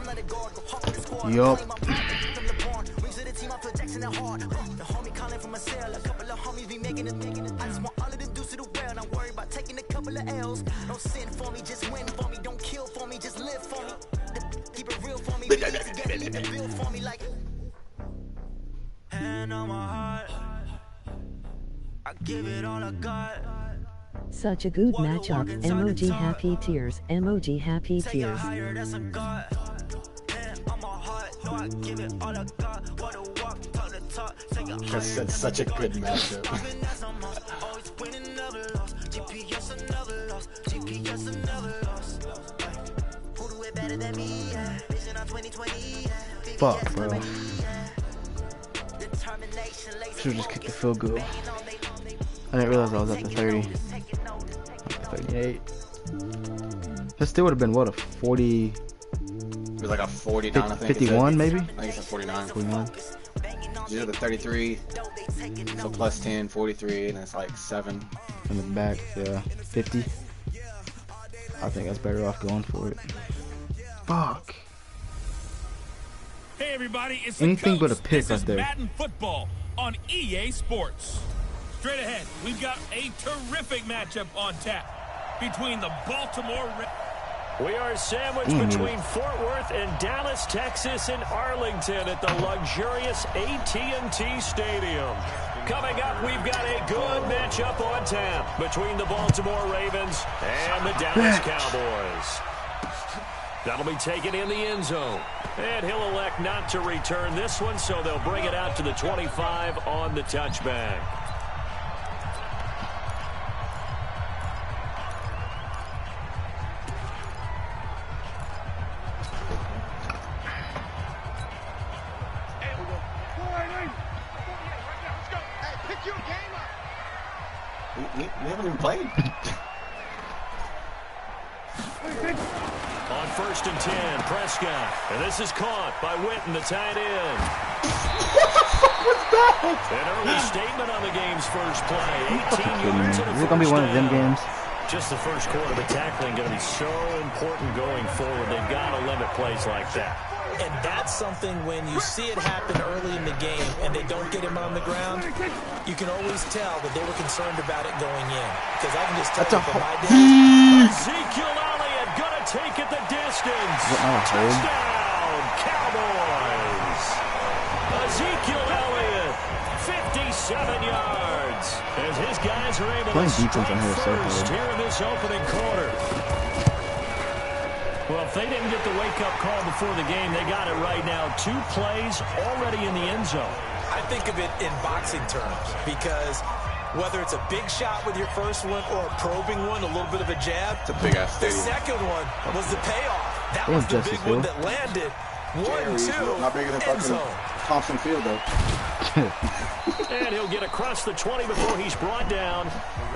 Such a good matchup. Emoji happy tears. Emoji happy tears. That's such a good matchup. Fuck, bro. Should've just kicked the field goal. I didn't realize I was at the 30. 38. That still would have been what, a 40? It was like a 49, I think. 51 maybe? I think it's a 49. 49. You do the 33, so plus 10, 43, and it's like 7. In the back, yeah. 50. I think that's better off going for it. Fuck. Hey everybody, it's anything the but a pick right there. Madden football on EA Sports. Straight ahead, we've got a terrific matchup on tap between the Baltimore Ravens. We are sandwiched between Fort Worth and Dallas, Texas, and Arlington at the luxurious AT&T Stadium. Coming up, we've got a good matchup on tap between the Baltimore Ravens and the Dallas Cowboys. That'll be taken in the end zone. And he'll elect not to return this one, so they'll bring it out to the 25 on the touchback. We haven't even played. On 1st and 10, Prescott. And this is caught by Witten, the tight end. What's that? An early statement on the game's first play. 18 yards and a Is it going to be one of them games? Just the first quarter, but tackling going to be so important going forward. They've got to limit plays like that. And that's something when you see it happen early in the game and they don't get him on the ground, you can always tell that they were concerned about it going in. Because I can just tell you from my days. Ezekiel Elliott going to take it the distance. Touchdown, Cowboys. Ezekiel Elliott, 57 yards. As his guys are able to strike first here in this opening quarter. Well, if they didn't get the wake-up call before the game, they got it right now. 2 plays already in the end zone. I think of it in boxing terms because whether it's a big shot with your first one or a probing one, a little bit of a jab, it's a big-ass stadium. The second one was the payoff. That was the big one that landed. 1-2, not bigger than fucking Thompson Field, though. And he'll get across the 20 before he's brought down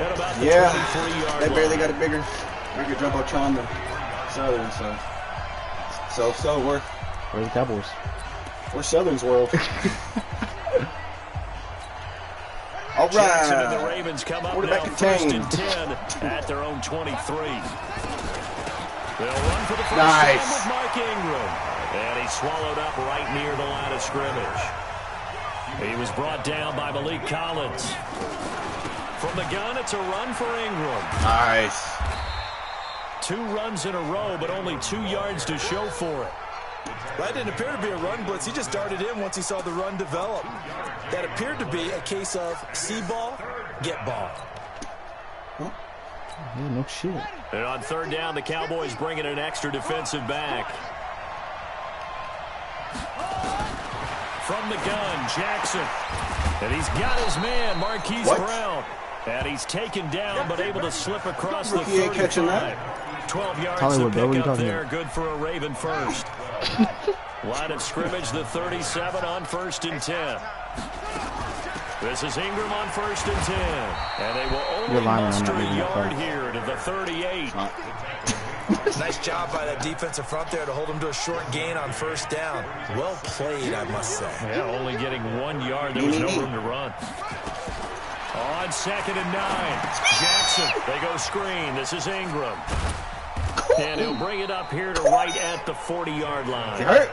at about the 23-yard line. They barely got a bigger jumbotron than Southern, so we're the Cowboys. We're Southern's world. All Jackson right. and the Ravens come up now 1st and 10 at their own 23. They'll run for the first time with Mark Ingram. And he's swallowed up right near the line of scrimmage. He was brought down by Malik Collins. From the gun, it's a run for Ingram. Nice. 2 runs in a row, but only 2 yards to show for it. That didn't appear to be a run blitz. He just darted in once he saw the run develop. That appeared to be a case of see ball, get ball. Oh, no shit. And on 3rd down, the Cowboys bring in an extra defensive back. From the gun, Jackson. And he's got his man, Marquise Brown. And he's taken down, but able to slip across the 35. 12 yards to pick up there. Good for a Raven first. Line of scrimmage, the 37 on 1st and 10. This is Ingram on 1st and 10. And they will only muster a yard here to the 38. Nice job by that defensive front there to hold him to a short gain on 1st down. Well played, I must say. Yeah, only getting 1 yard. There was no room to run. On 2nd and 9, Jackson, they go screen. This is Ingram. And he'll bring it up here to right at the 40-yard line.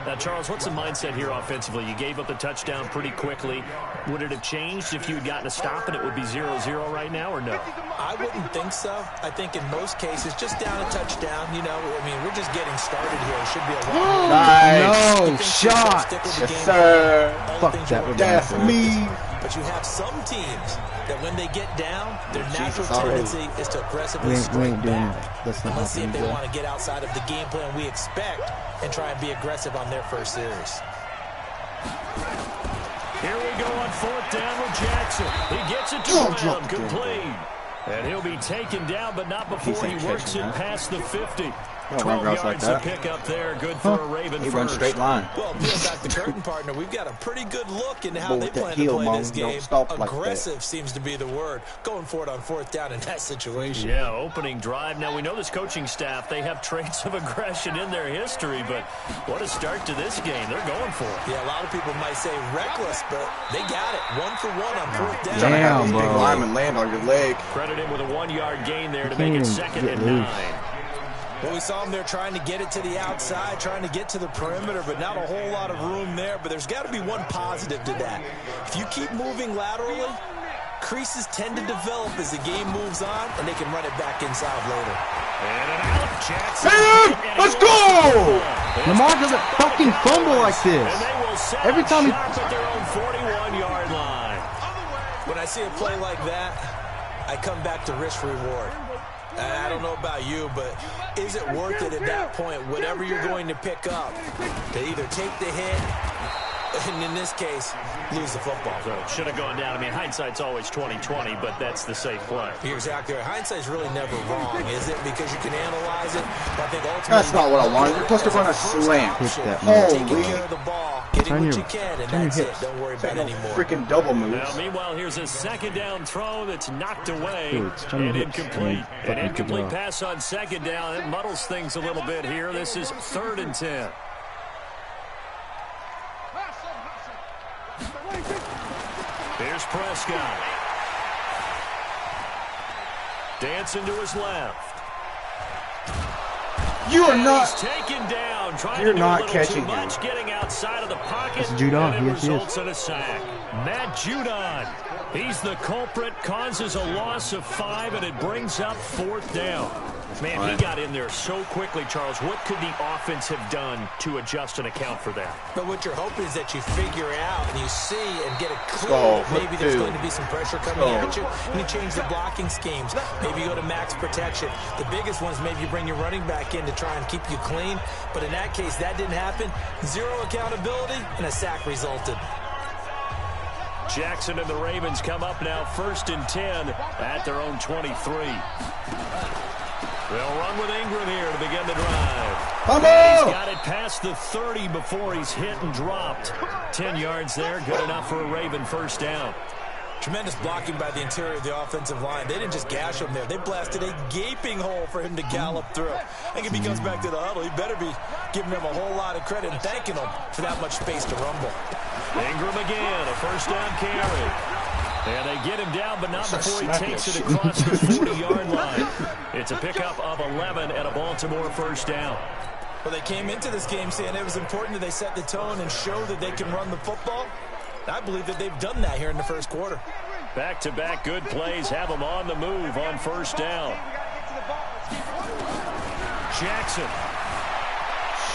Now, Charles, what's the mindset here offensively? You gave up the touchdown pretty quickly. Would it have changed if you had gotten a stop and it would be 0-0 right now, or no? I wouldn't think so. I think in most cases, just down a touchdown, you know, I mean, we're just getting started here. It should be a long No shot. Yes, sir. Fuck that. That's me. But you have some teams that when they get down, their natural tendency is to aggressively strike back. And let's see if they want to get outside of the game plan we expect and try and be aggressive on their first series. Here we go on 4th down with Jackson. He gets it to Brown, complete. And he'll be taken down, but not before he works it past the 50. 12 yards to pick up there. Good for a Raven first. He runs straight line. Well, peeling back the curtain, partner, we've got a pretty good look into how they plan to play this game. Aggressive seems to be the word. Going for it on 4th down in that situation. Yeah, opening drive. Now, we know this coaching staff, they have traits of aggression in their history, but what a start to this game. They're going for it. Yeah, a lot of people might say reckless, but they got it. 1 for 1 on 4th down. Damn, bro. Big lineman land on your leg. Credit him with a 1-yard gain there to make it 2nd and 9. Well, we saw him there trying to get it to the outside, trying to get to the perimeter, but not a whole lot of room there. But there's got to be one positive to that. If you keep moving laterally, creases tend to develop as the game moves on, and they can run it back inside later. And an out, Jackson. Hey, let's go! Lamar doesn't fucking fumble like this. And they will set Every time he... at their own 41-yard line. When I see a play like that, I come back to risk reward. I don't know about you, but is it worth it at that point, whatever you're going to pick up, to either take the hit, and in this case, lose the football? So it should have gone down. I mean, hindsight's always 20/20, but that's the safe play. You're exactly right. Hindsight's really never wrong, is it? Because you can analyze it. But I think ultimately that's not what I wanted. You're supposed to run a slant. taking care of the ball Getting what you can, and that's it. Don't worry about it anymore. Freaking double moves. Now, meanwhile, here's a second down throw that's knocked away and incomplete. An incomplete pass on second down. It muddles things a little bit here. This is 3rd and 10. Here's Prescott. Dancing to his left. You are not taken down. You're not catching him. Getting outside of the pocket. It's Judon. And it Yes, results in a sack. Matt Judon. He's the culprit. Causes a loss of 5, and it brings up 4th down. Man, he got in there so quickly, Charles. What could the offense have done to adjust and account for that? But what you're hoping is that you figure it out and you see and get a clue. Maybe there's going to be some pressure coming at you, and you change the blocking schemes. Maybe you go to max protection. The biggest one is maybe you bring your running back in to try and keep you clean. But in that case, that didn't happen. 0 accountability, and a sack resulted. Jackson and the Ravens come up now 1st and 10 at their own 23. They'll run with Ingram here to begin the drive. He's got it past the 30 before he's hit and dropped. 10 yards there, good enough for a Raven first down. Tremendous blocking by the interior of the offensive line. They didn't just gash him there. They blasted a gaping hole for him to gallop through. I think if he comes back to the huddle, he better be giving them a whole lot of credit and thanking them for that much space to rumble. Ingram again, a first down carry. And they get him down, but not before he takes it across the 40-yard line. It's a pickup of 11 and a Baltimore first down. Well, they came into this game saying it was important that they set the tone and show that they can run the football. I believe that they've done that here in the first quarter. Back-to-back good plays have them on the move on first down. Jackson.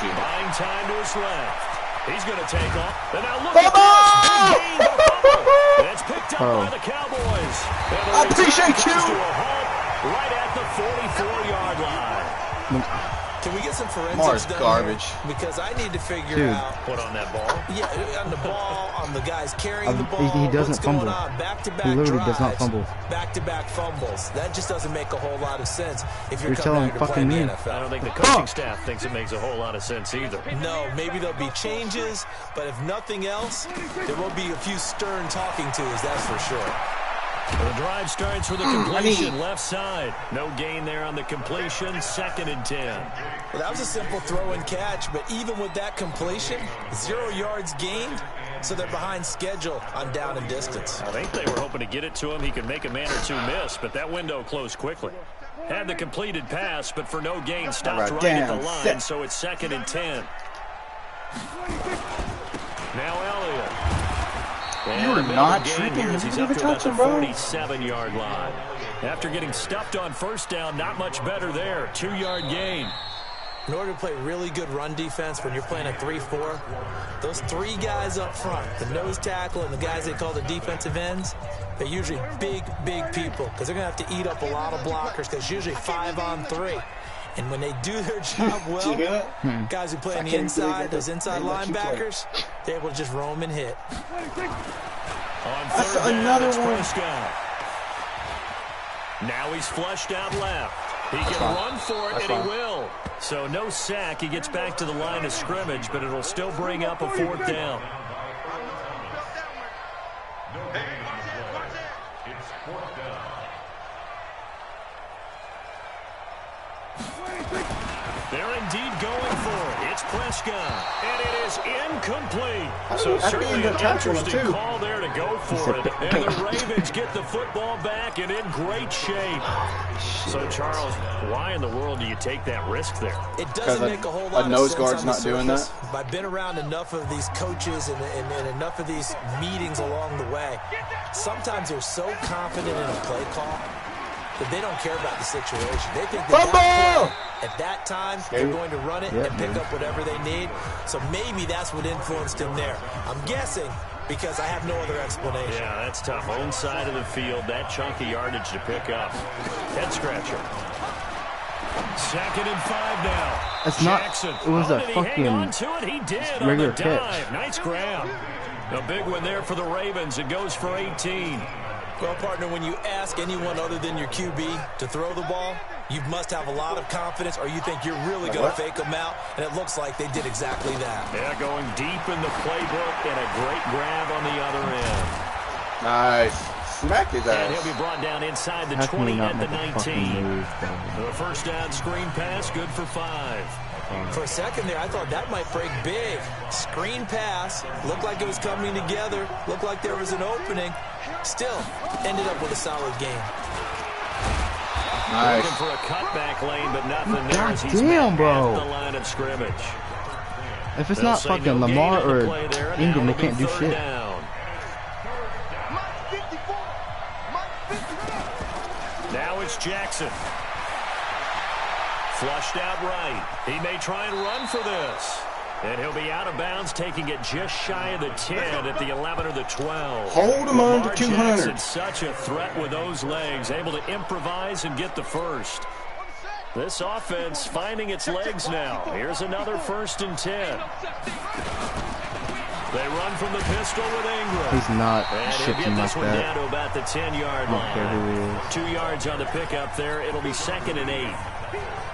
Buying time to his left. He's going to take off. And now look at this. Big gain, and it's picked up by the Cowboys. I appreciate you. Right at the 44-yard line. Can we get some forensics done garbage here? Because I need to figure out what on that ball. Yeah, on the ball, on the guys carrying the ball. He doesn't fumble. Back-to-back he literally drives, does not fumble. Back-to-back fumbles. That just doesn't make a whole lot of sense if you're telling coming out to play in the NFL. I don't think the coaching staff thinks it makes a whole lot of sense either. No, maybe there'll be changes, but if nothing else, there will be a few stern talking tos, that's for sure. The drive starts with a completion left side. No gain there on the completion. 2nd and 10. Well, that was a simple throw and catch, but even with that completion, 0 yards gained, so they're behind schedule on down and distance. I think they were hoping to get it to him. He could make a man or two miss, but that window closed quickly. Had the completed pass, but for no gain, stopped right at the line, so it's 2nd and 10. Now Elliott. You are not tripping. He's up to about the 47-yard line. After getting stuffed on first down, not much better there. 2-yard gain. In order to play really good run defense when you're playing a 3-4, those 3 guys up front, the nose tackle and the guys they call the defensive ends, they're usually big, big people because they're going to have to eat up a lot of blockers because it's usually 5-on-3. And when they do their job well, guys who play on the inside, those inside linebackers, they're able to just roam and hit. That's another one. Now he's flushed out left. He can run for it, and he will. So no sack. He gets back to the line of scrimmage, but it'll still bring up a 4th down. They're indeed going for it. It's Prescott, and it is incomplete. So certainly an interesting call there to go for it. And the Ravens get the football back and in great shape. So, Charles, why in the world do you take that risk there? It doesn't make a whole lot of sense. A nose guard's not doing that? I've been around enough of these coaches and enough of these meetings along the way. Sometimes they're so confident in a play call that they don't care about the situation. They think that at that time, they're going to run it and pick up whatever they need. So maybe that's what influenced him there. I'm guessing because I have no other explanation. Yeah, that's tough. Own side of the field, that chunk of yardage to pick up. Head scratcher. 2nd and 5 now. It's not. Jackson. It was a hang on to it? He did on the dive. Catch. Nice grab. A big one there for the Ravens. It goes for 18. Well, partner, when you ask anyone other than your QB to throw the ball, you must have a lot of confidence, or you think you're really going to fake them out, and it looks like they did exactly that. Yeah, going deep in the playbook and a great grab on the other end. Nice. Smack his ass. And he'll be brought down inside the 20 at the 19. The first down screen pass, good for 5. For a second there, I thought that might break big. Screen pass, looked like it was coming together, looked like there was an opening. Still, ended up with a solid game. Nice. Looking for a cutback lane, but nothing there as he's bro. at the line of scrimmage. If it's not fucking Lamar or Ingram, they can't do shit. Now it's Jackson. Flushed out right. He may try and run for this. And he'll be out of bounds, taking it just shy of the 10 at the 11 or the 12. Hold him under 200. Jackson's such a threat with those legs, able to improvise and get the first. This offense finding its legs now. Here's another 1st and 10. They run from the pistol with Ingram. He's not And shifting he'll get like this one that. down to about the 10-yard line. I don't care who he is. 2 yards on the pickup there. It'll be 2nd and 8.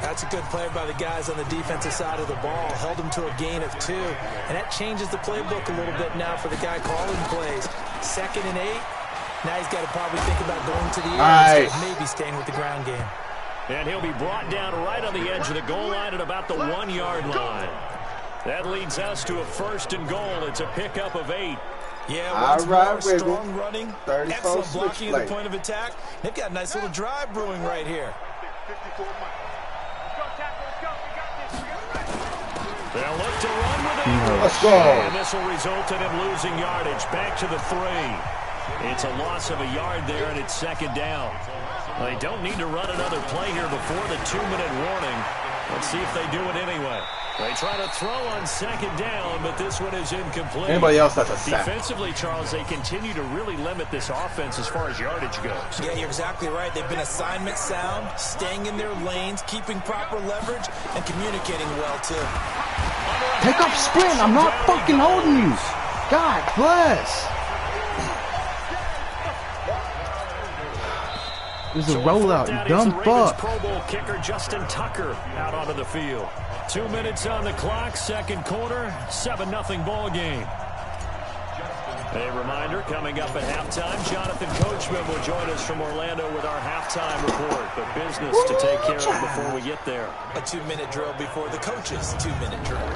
That's a good play by the guys on the defensive side of the ball. Held them to a gain of 2. And that changes the playbook a little bit now for the guy calling plays. 2nd and 8. Now he's got to probably think about going to the air instead of maybe staying with the ground game. And he'll be brought down right on the edge of the goal line at about the 1-yard line. That leads us to a 1st and goal. It's a pickup of 8. Yeah, strong running, excellent blocking at the point of attack. They've got a nice little drive brewing right here. They'll look to run with it. Let's go. And this will result in him losing yardage. Back to the 3. It's a loss of a yard there, and it's 2nd down. They don't need to run another play here before the 2-minute warning. Let's see if they do it anyway. They try to throw on 2nd down, but this one is incomplete. Anybody else that's a sack. Defensively, Charles, they continue to really limit this offense as far as yardage goes. Yeah, you're exactly right. They've been assignment sound, staying in their lanes, keeping proper leverage, and communicating well, too. Take off sprint. I'm not fucking holding you. God bless. There's a rollout, you dumb fuck. Pro Bowl kicker Justin Tucker out onto the field. 2 minutes on the clock, 2nd quarter, 7-0 ball game. A reminder, coming up at halftime, Jonathan Coachman will join us from Orlando with our halftime report. But business to take care of before we get there. A 2-minute drill before the coach's 2-minute drill.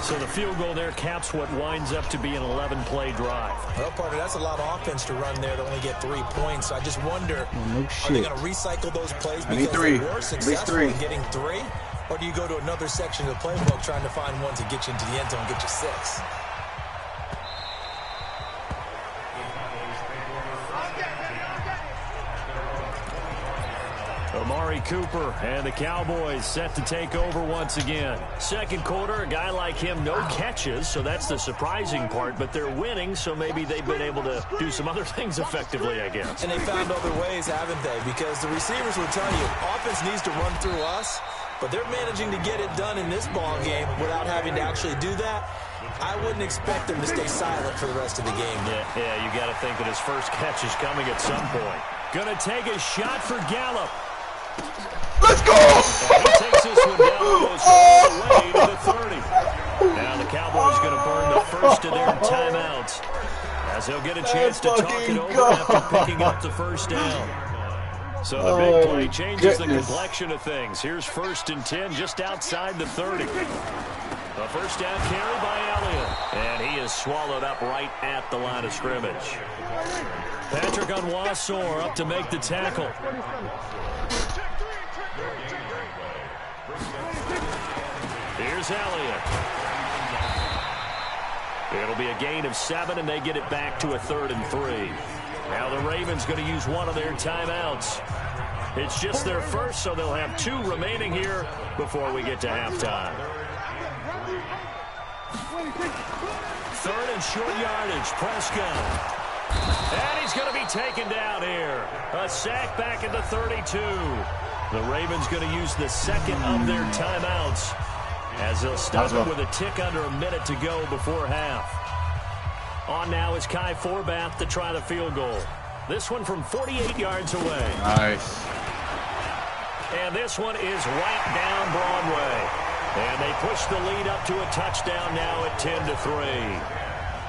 So the field goal there caps what winds up to be an 11-play drive. Well, partner, that's a lot of offense to run there to only get 3 points. So I just wonder, are they going to recycle those plays because they were successful in getting 3? Or do you go to another section of the playbook trying to find one to get you into the end zone and get you 6? Amari Cooper and the Cowboys set to take over once again. 2nd quarter, a guy like him, no catches, so that's the surprising part. But they're winning, so maybe they've been able to do some other things effectively, I guess. And they found other ways, haven't they? Because the receivers will tell you, offense needs to run through us, but they're managing to get it done in this ball game without having to actually do that. I wouldn't expect them to stay silent for the rest of the game. Yeah, you got to think that his first catch is coming at some point. Gonna take a shot for Gallup. Let's go! He takes this one down almost all the way to the 30. Now the Cowboys going to burn the first of their timeouts as they'll get a chance to talk it over after picking up the 1st down. So the big play changes the complexion of things. Here's 1st and 10 just outside the 30. A 1st down carry by Elliott, and he is swallowed up right at the line of scrimmage. Patrick Onwuasor up to make the tackle. Here's Elliott. It'll be a gain of 7, and they get it back to a 3rd and 3. Now the Ravens going to use one of their timeouts. It's just their first, so they'll have 2 remaining here before we get to halftime. 3rd and short yardage, Prescott. And he's going to be taken down here. A sack back at the 32. The Ravens going to use the 2nd of their timeouts as they'll stop it with a tick under a minute to go before half. On now is Kai Forbath to try the field goal. This one from 48 yards away. Nice. And this one is right down Broadway. And they push the lead up to a touchdown now at 10-3.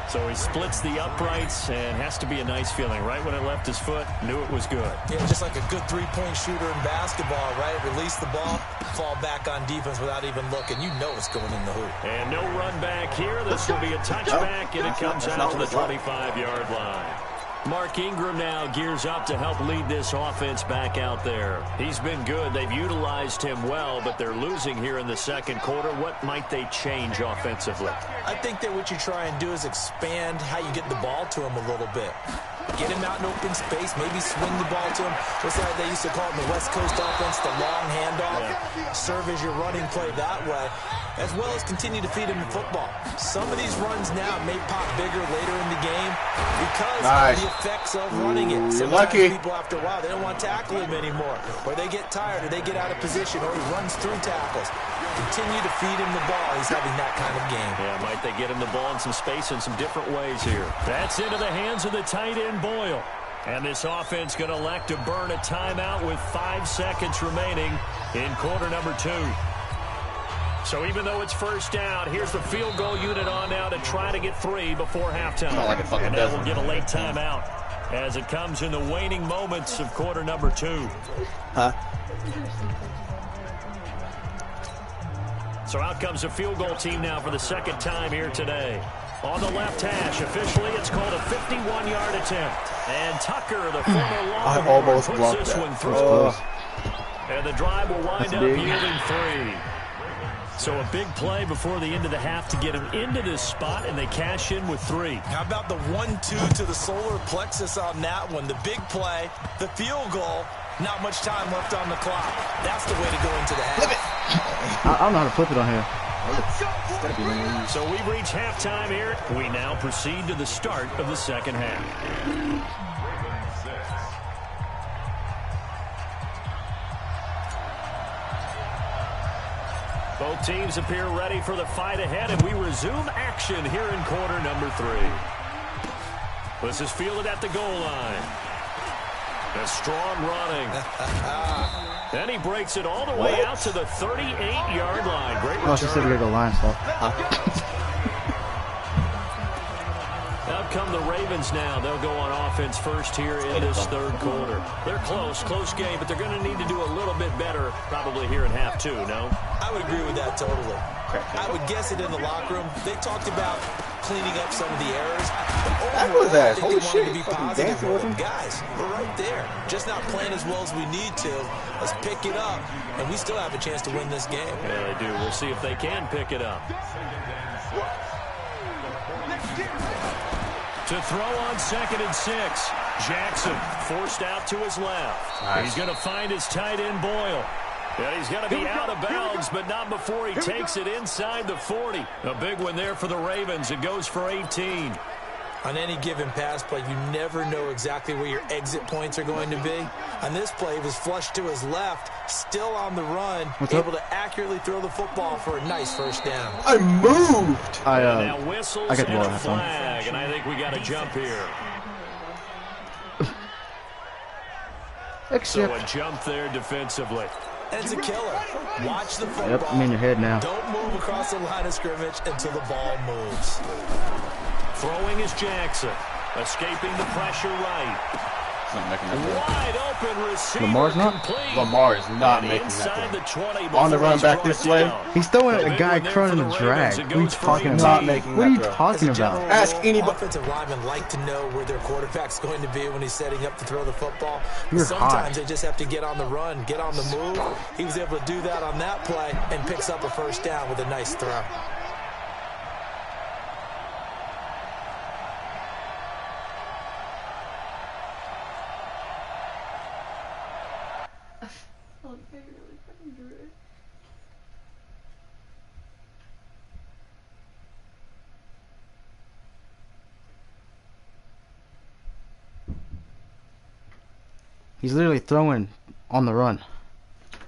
So he splits the uprights, and has to be a nice feeling. Right when it left his foot, knew it was good. Yeah, just like a good three-point shooter in basketball, right? Release the ball, fall back on defense without even looking. You know it's going in the hoop. And no run back here. This will be a touchback, and it comes out to the 25-yard line. Mark Ingram now gears up to help lead this offense back out there. He's been good. They've utilized him well, but they're losing here in the second quarter. What might they change offensively? I think that what you try and do is expand how you get the ball to him a little bit. Get him out in open space, maybe swing the ball to him. What's that they used to call it in the West Coast offense, the long handoff? Yeah. Serve as your running play that way, as well as continue to feed him the football. Some of these runs now may pop bigger later in the game because of the effects of running it. Sometimes people, after a while, they don't want to tackle him anymore, or they get tired, or they get out of position, or he runs through tackles. Continue to feed him the ball. He's having that kind of game. Yeah, might they get him the ball in some space in some different ways here. That's into the hands of the tight end, Boyle. And this offense going to elect to burn a timeout with 5 seconds remaining in quarter number 2. So even though it's first down, here's the field goal unit on now to try to get 3 before halftime. And that will get a late timeout as it comes in the waning moments of quarter number 2. So out comes the field goal team now for the second time here today. On the left hash, officially it's called a 51-yard attempt. And Tucker, the former Longhorn, puts this one through. And the drive will wind up yielding 3. So a big play before the end of the half to get him into this spot, and they cash in with 3. How about the 1-2 to the solar plexus on that one? The big play, the field goal, not much time left on the clock. That's the way to go into the half. I don't know how to flip it on here. So we reach halftime here. We now proceed to the start of the second half. Both teams appear ready for the fight ahead, and we resume action here in quarter number 3. This is fielded at the goal line. A strong running. Then he breaks it all the way out to the 38-yard line. Great return. Oh, she said we got the line, so. Out come the Ravens now. They'll go on offense first here in this third quarter. They're close game, but they're going to need to do a little bit better probably here in half 2, no? I would agree with that totally. I would guess it in the locker room. They talked about cleaning up some of the errors. That was that. Holy shit. To be dancing with him. Guys, we're right there. Just not playing as well as we need to. Let's pick it up, and we still have a chance to win this game. Yeah, they do. We'll see if they can pick it up. To throw on 2nd and 6. Jackson forced out to his left. Nice. He's going to find his tight end, Boyle. Yeah, he's going to be out of bounds, but not before he takes it inside the 40. A big one there for the Ravens. It goes for 18. On any given pass play, you never know exactly where your exit points are going to be. On this play, he was flushed to his left, still on the run, able to accurately throw the football for a nice first down. I moved! Now whistles and a flag, and I think we got a jump here. So a jump there defensively. And it's a killer. Watch the football. Yep, I'm in your head now. Don't move across the line of scrimmage until the ball moves. Throwing is Jackson. Escaping the pressure right. Wide open receiver. Lamar's not? Complete. Lamar is not making that throw. On the run back this way. He's throwing a guy running a drag. What are you talking about? What are you talking about? Ask anybody. Offensive linemen like to know where their quarterback's going to be when he's setting up to throw the football. Sometimes they just have to get on the run, get on the move. He was able to do that on that play and picks up a first down with a nice throw. He's literally throwing on the run.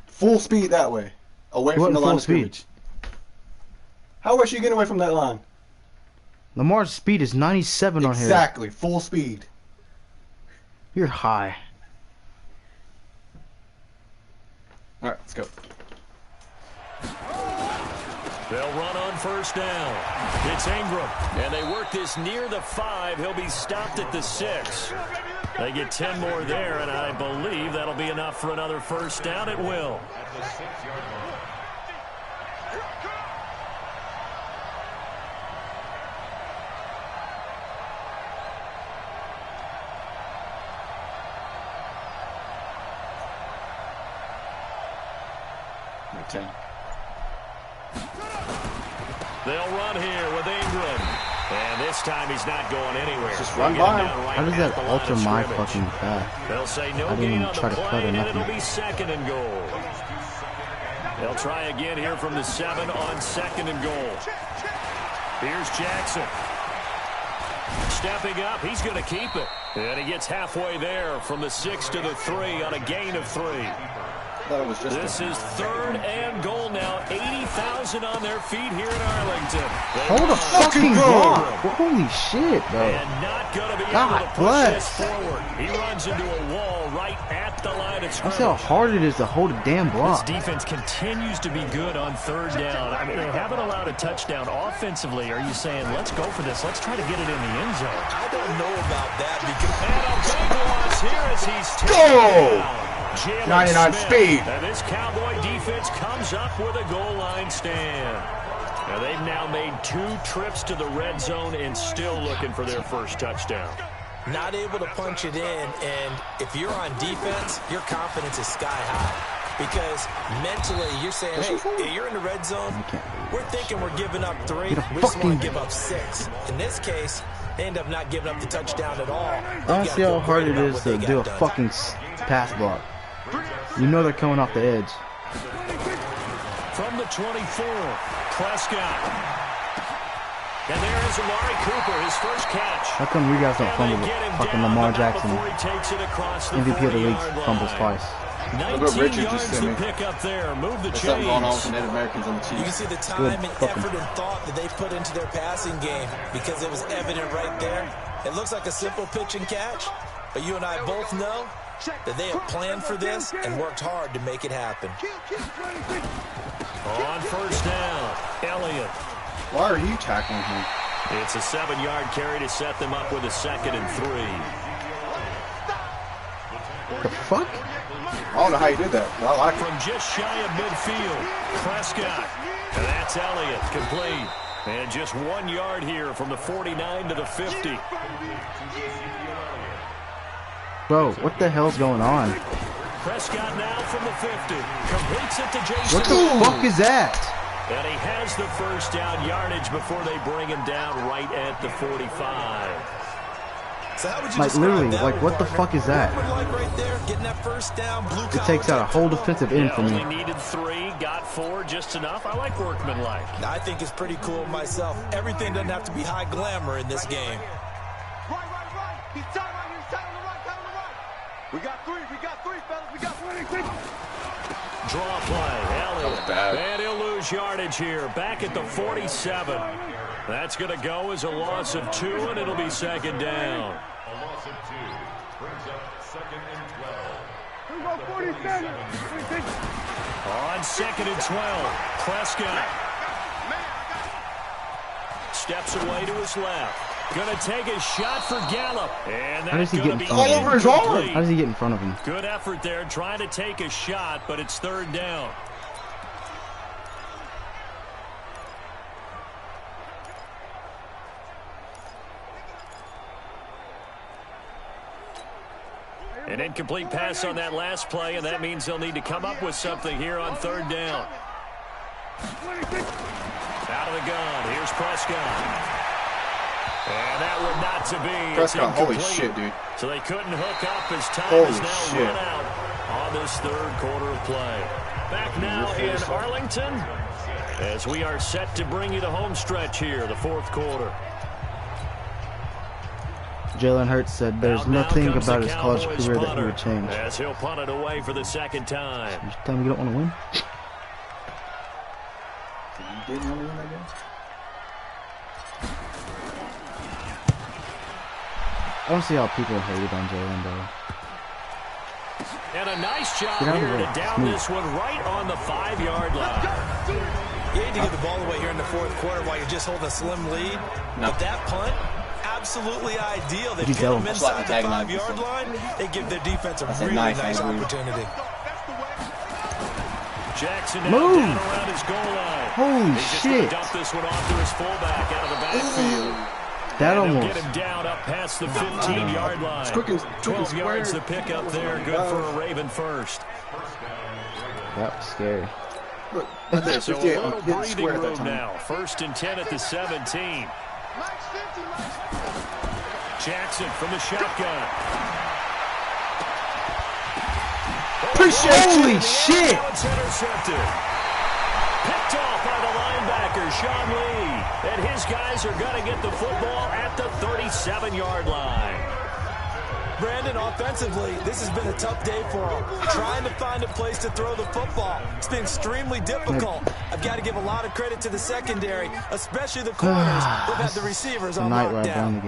Full speed that way. Away from the line of scrimmage. How was she getting away from that line? Lamar's speed is 97 on here. Exactly. Full speed. You're high. Alright, let's go. They'll run on first down. It's Ingram, and they work this near the 5. He'll be stopped at the 6. They get 10 more there, and I believe that'll be enough for another first down. It will. They'll run here with Ingram. And this time he's not going anywhere. Just run by. How does that alter my fucking path? They'll say no I didn't gain even on try the to play, cut or and nothing. it'll be 2nd and goal. They'll try again here from the 7 on 2nd and goal. Here's Jackson. Stepping up, he's going to keep it. And he gets halfway there from the 6 to the 3 on a gain of 3. This is 3rd and goal now. 80,000 on their feet here in Arlington. Hold a fucking block. Holy shit, bro. And not going to be able to push this forward. He runs into a wall right at the line of scrimmage. See how hard it is to hold a damn block. This defense continues to be good on 3rd down. I mean, they haven't allowed a touchdown offensively. Are you saying, let's go for this? Let's try to get it in the end zone. I don't know about that because... And a big loss here as he's Go! down. 99 speed. And this Cowboy defense comes up with a goal line stand. Now they've now made 2 trips to the red zone and still looking for their first touchdown. Not able to punch it in, and if you're on defense, your confidence is sky high. Because mentally, you're saying, hey, you're in the red zone. We're thinking we're giving up 3. We just want to give up 6. In this case, they end up not giving up the touchdown at all. I don't see how hard it is to do a fucking pass block. You know they're coming off the edge. From the 24, Prescott. And there is Amari Cooper, his first catch. How come you guys don't fumble it? Fucking Lamar Jackson, MVP of the league, fumbles twice. 19 yards to pick up there. Move the chains. There's something going on with the Native Americans on the team. You can see the time and effort and thought that they put into their passing game because it was evident right there. It looks like a simple pitch and catch, but you and I both know that they have planned for this and worked hard to make it happen. On first down, Elliott. Why are you tackling him? It's a 7-yard carry to set them up with a 2nd and 3. What the fuck? I don't know how you did that. I like it. From just shy of midfield, Prescott. And that's Elliott, complete. And just 1 yard here from the 49 to the 50. Bro, what the hell's going on? Prescott now from the 50. Completes it to Jason. What the fuck is that? And he has the first down yardage before they bring him down right at the 45. So how would you like literally, like what the fuck is that? Like right there, getting that first down, it takes out a whole defensive end for me. Only needed 3, got 4, just enough. I like workmanlike. I think it's pretty cool myself. Everything doesn't have to be high glamour in this game. Right. He's tight right here. He's tight on the right. We got 3, fellas. We got 3. Draw play, Elliott. Bad. And he'll lose yardage here, back at the 47. That's going to go as a loss of 2, and it'll be 2nd down. A loss of 2 brings up 2nd and 12. We go 47. On 2nd and 12, Prescott steps away to his left. Going to take a shot for Gallup. And how does he get in front all over his arm? How does he get in front of him? Good effort there, trying to take a shot, but it's 3rd down. An incomplete pass on that last play, and that means they'll need to come up with something here on 3rd down. Out of the gun, here's Prescott. And that would not to be. Prescott, holy shit, dude. So they couldn't hook up as time is now shit. run out on this 3rd quarter of play. Back now in Arlington as we are set to bring you the home stretch here, the 4th quarter. Jalen Hurts said there's nothing about his college career that he would change. As he'll punt it away for the 2nd time. You tell me you don't want to win? You didn't want to win that game? I don't see how people hated on Jalen though. And a nice job here to down this one right on the 5-yard line. You hate to give the ball away here in the fourth quarter while you're just holding a slim lead. No. But that punt, absolutely ideal. They pin them inside the 5-yard line. They give their defense a really nice opportunity. Jackson now down around his goal line. Holy shit. Dump this one off to his fullback out of the backfield. That almost get him down up past the 15-yard line. 12 yards to pick up there. Good for a Raven first. That was scary. So a little breathing room now. 1st and 10 at the 17. Jackson from the shotgun. Holy shit! It's intercepted. Picked off by the linebacker, Sean Lee. And his guys are going to get the football at the 37-yard line. Brandon, offensively, this has been a tough day for them. Trying to find a place to throw the football. It's been extremely difficult. I've got to give a lot of credit to the secondary, especially the corners. They've had the receivers on lockdown.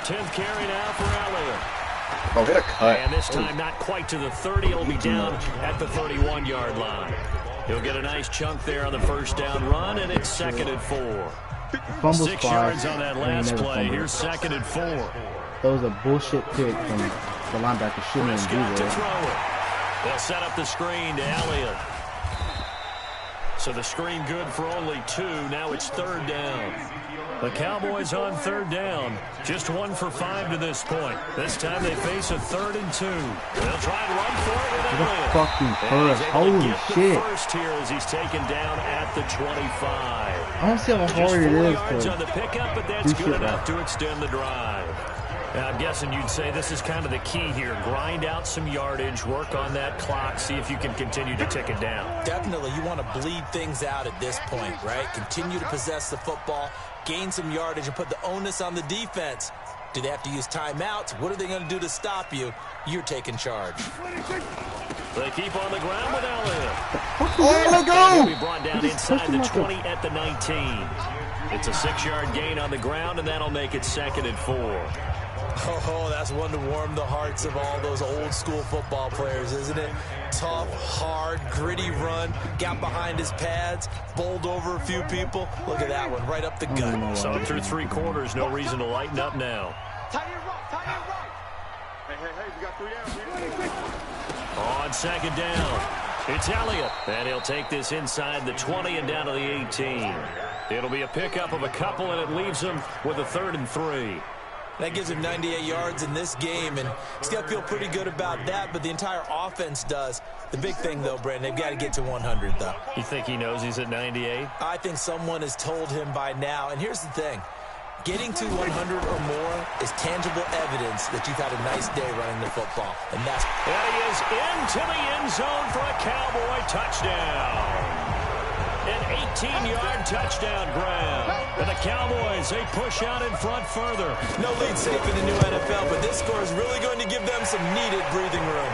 10th carry now for Elliott. Oh, hit a cut. And this time not quite to the 30. It'll be down at the 31-yard line. He'll get a nice chunk there on the first down run, and it's 2nd and 4. 6 yards on that last play. Here's 2nd and 4. That was a bullshit pick from the linebacker. Shouldn't even do that. They'll set up the screen to Elliott. So the screen good for only 2. Now it's 3rd down. The Cowboys on 3rd down. Just 1 for 5 to this point. This time they face a 3rd and 2. They'll try and run for it with Elliott. Fucking first. Holy shit. First here as he's taken down at the 25. I don't see how hard it is to on the pickup, but that's good enough to extend the drive. Now, I'm guessing you'd say this is kind of the key here. Grind out some yardage, work on that clock, see if you can continue to tick it down. Definitely. You want to bleed things out at this point, right? Continue to possess the football, gain some yardage, and put the onus on the defense. Do they have to use timeouts? What are they going to do to stop you? You're taking charge. They keep on the ground with Elliott. Oh, let go! He'll be brought down inside the 20 at the 19. It's a 6-yard gain on the ground, and that'll make it 2nd and 4. Oh, that's one to warm the hearts of all those old-school football players, isn't it? Tough, hard, gritty run, got behind his pads, bowled over a few people. Look at that one, right up the gut. So through 3 quarters, no reason to lighten up now. Tie your rope, tie your rope. Hey, we got 3 downs here. On 2nd down, it's Elliott, and he'll take this inside the 20 and down to the 18. It'll be a pickup of a couple, and it leaves him with a 3rd and 3. That gives him 98 yards in this game, and he's got to feel pretty good about that, but the entire offense does. The big thing, though, Brandon, they've got to get to 100, though. You think he knows he's at 98? I think someone has told him by now, and here's the thing. Getting to 100 or more is tangible evidence that you've had a nice day running the football, and that's... And he is into the end zone for a Cowboy touchdown. An 18-yard touchdown grab. And the Cowboys, they push out in front further. No lead safe in the new NFL, but this score is really going to give them some needed breathing room.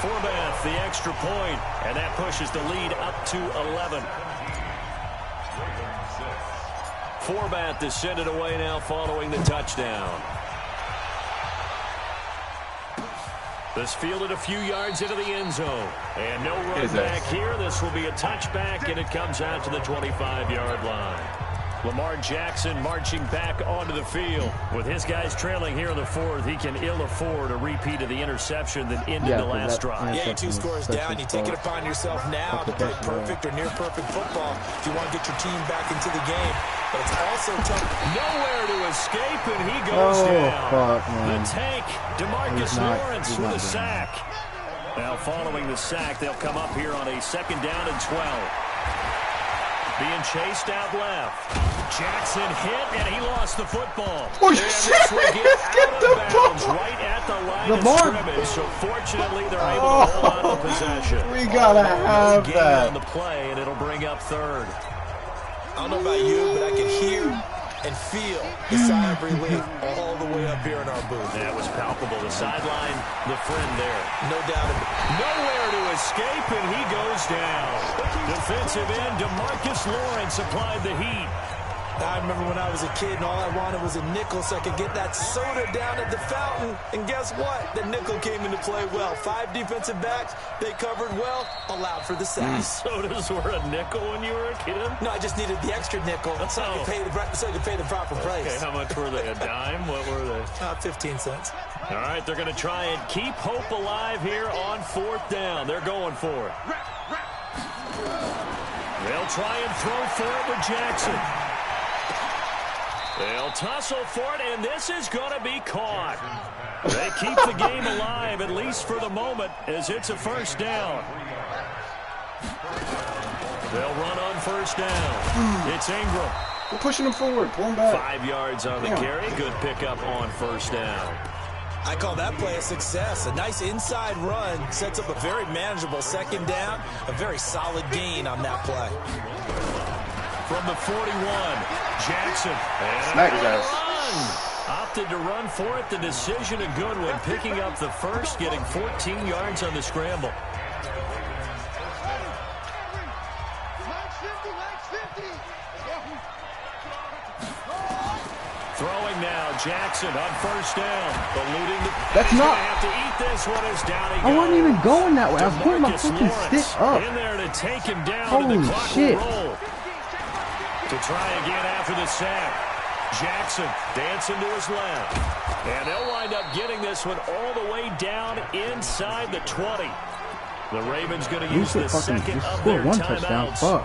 Forbath, the extra point, and that pushes the lead up to 11. Forbath is sent it away now following the touchdown. This fielded a few yards into the end zone. And no run back here. This will be a touchback, and it comes out to the 25-yard line. Lamar Jackson marching back onto the field. With his guys trailing here in the 4th, he can ill afford a repeat of the interception that ended the last drive. Yeah, you're 2 scores down. You take it upon yourself now to play perfect or near-perfect football if you want to get your team back into the game. But it's also tough. Nowhere to escape, and he goes down. The tank, DeMarcus Lawrence with a sack. Now following the sack, they'll come up here on a 2nd down and 12. Being chased out left. Jackson hit, and he lost the football. Oh, shit! Get the ball! Right at the line of scrimmage, so fortunately they're able to hold on to possession. We gotta have that. On the play, and it'll bring up 3rd. I don't know about you, but I can hear and feel the sigh of relief all the way up here in our booth. That was palpable. The sideline, the friend there. No doubt about it. Nowhere to escape, and he goes down. Defensive end DeMarcus Lawrence applied the heat. I remember when I was a kid and all I wanted was a nickel so I could get that soda down at the fountain. And guess what? The nickel came into play well. 5 defensive backs, they covered well, allowed for the sack. Sodas were a nickel when you were a kid? No, I just needed the extra nickel so I could pay the proper price. Okay, how much were they? A dime? What were they? 15 cents. All right, they're going to try and keep hope alive here on 4th down. They're going for it. They'll try and throw for it with Jackson. They'll tussle for it, and this is going to be caught. They keep the game alive, at least for the moment, as it's a 1st down. They'll run on 1st down. It's Ingram. We're pushing him forward. Pull him back. 5 yards on the carry. Good pickup on 1st down. I call that play a success. A nice inside run sets up a very manageable 2nd down. A very solid gain on that play. From the 41, Jackson. Smack his ass. Opted to run for it. The decision a good one. Picking up the 1st, getting 14 yards on the scramble. Throwing now, Jackson on 1st down. Eluding the... That's not... have to eat this one as down he goes. I wasn't even going that way. I was putting my fucking stick up. In there to take him down. Holy and the clock shit. will roll. To try again after the sack. Jackson dancing to his left. And they'll wind up getting this one all the way down inside the 20. The Ravens going to use the 2nd of their timeouts.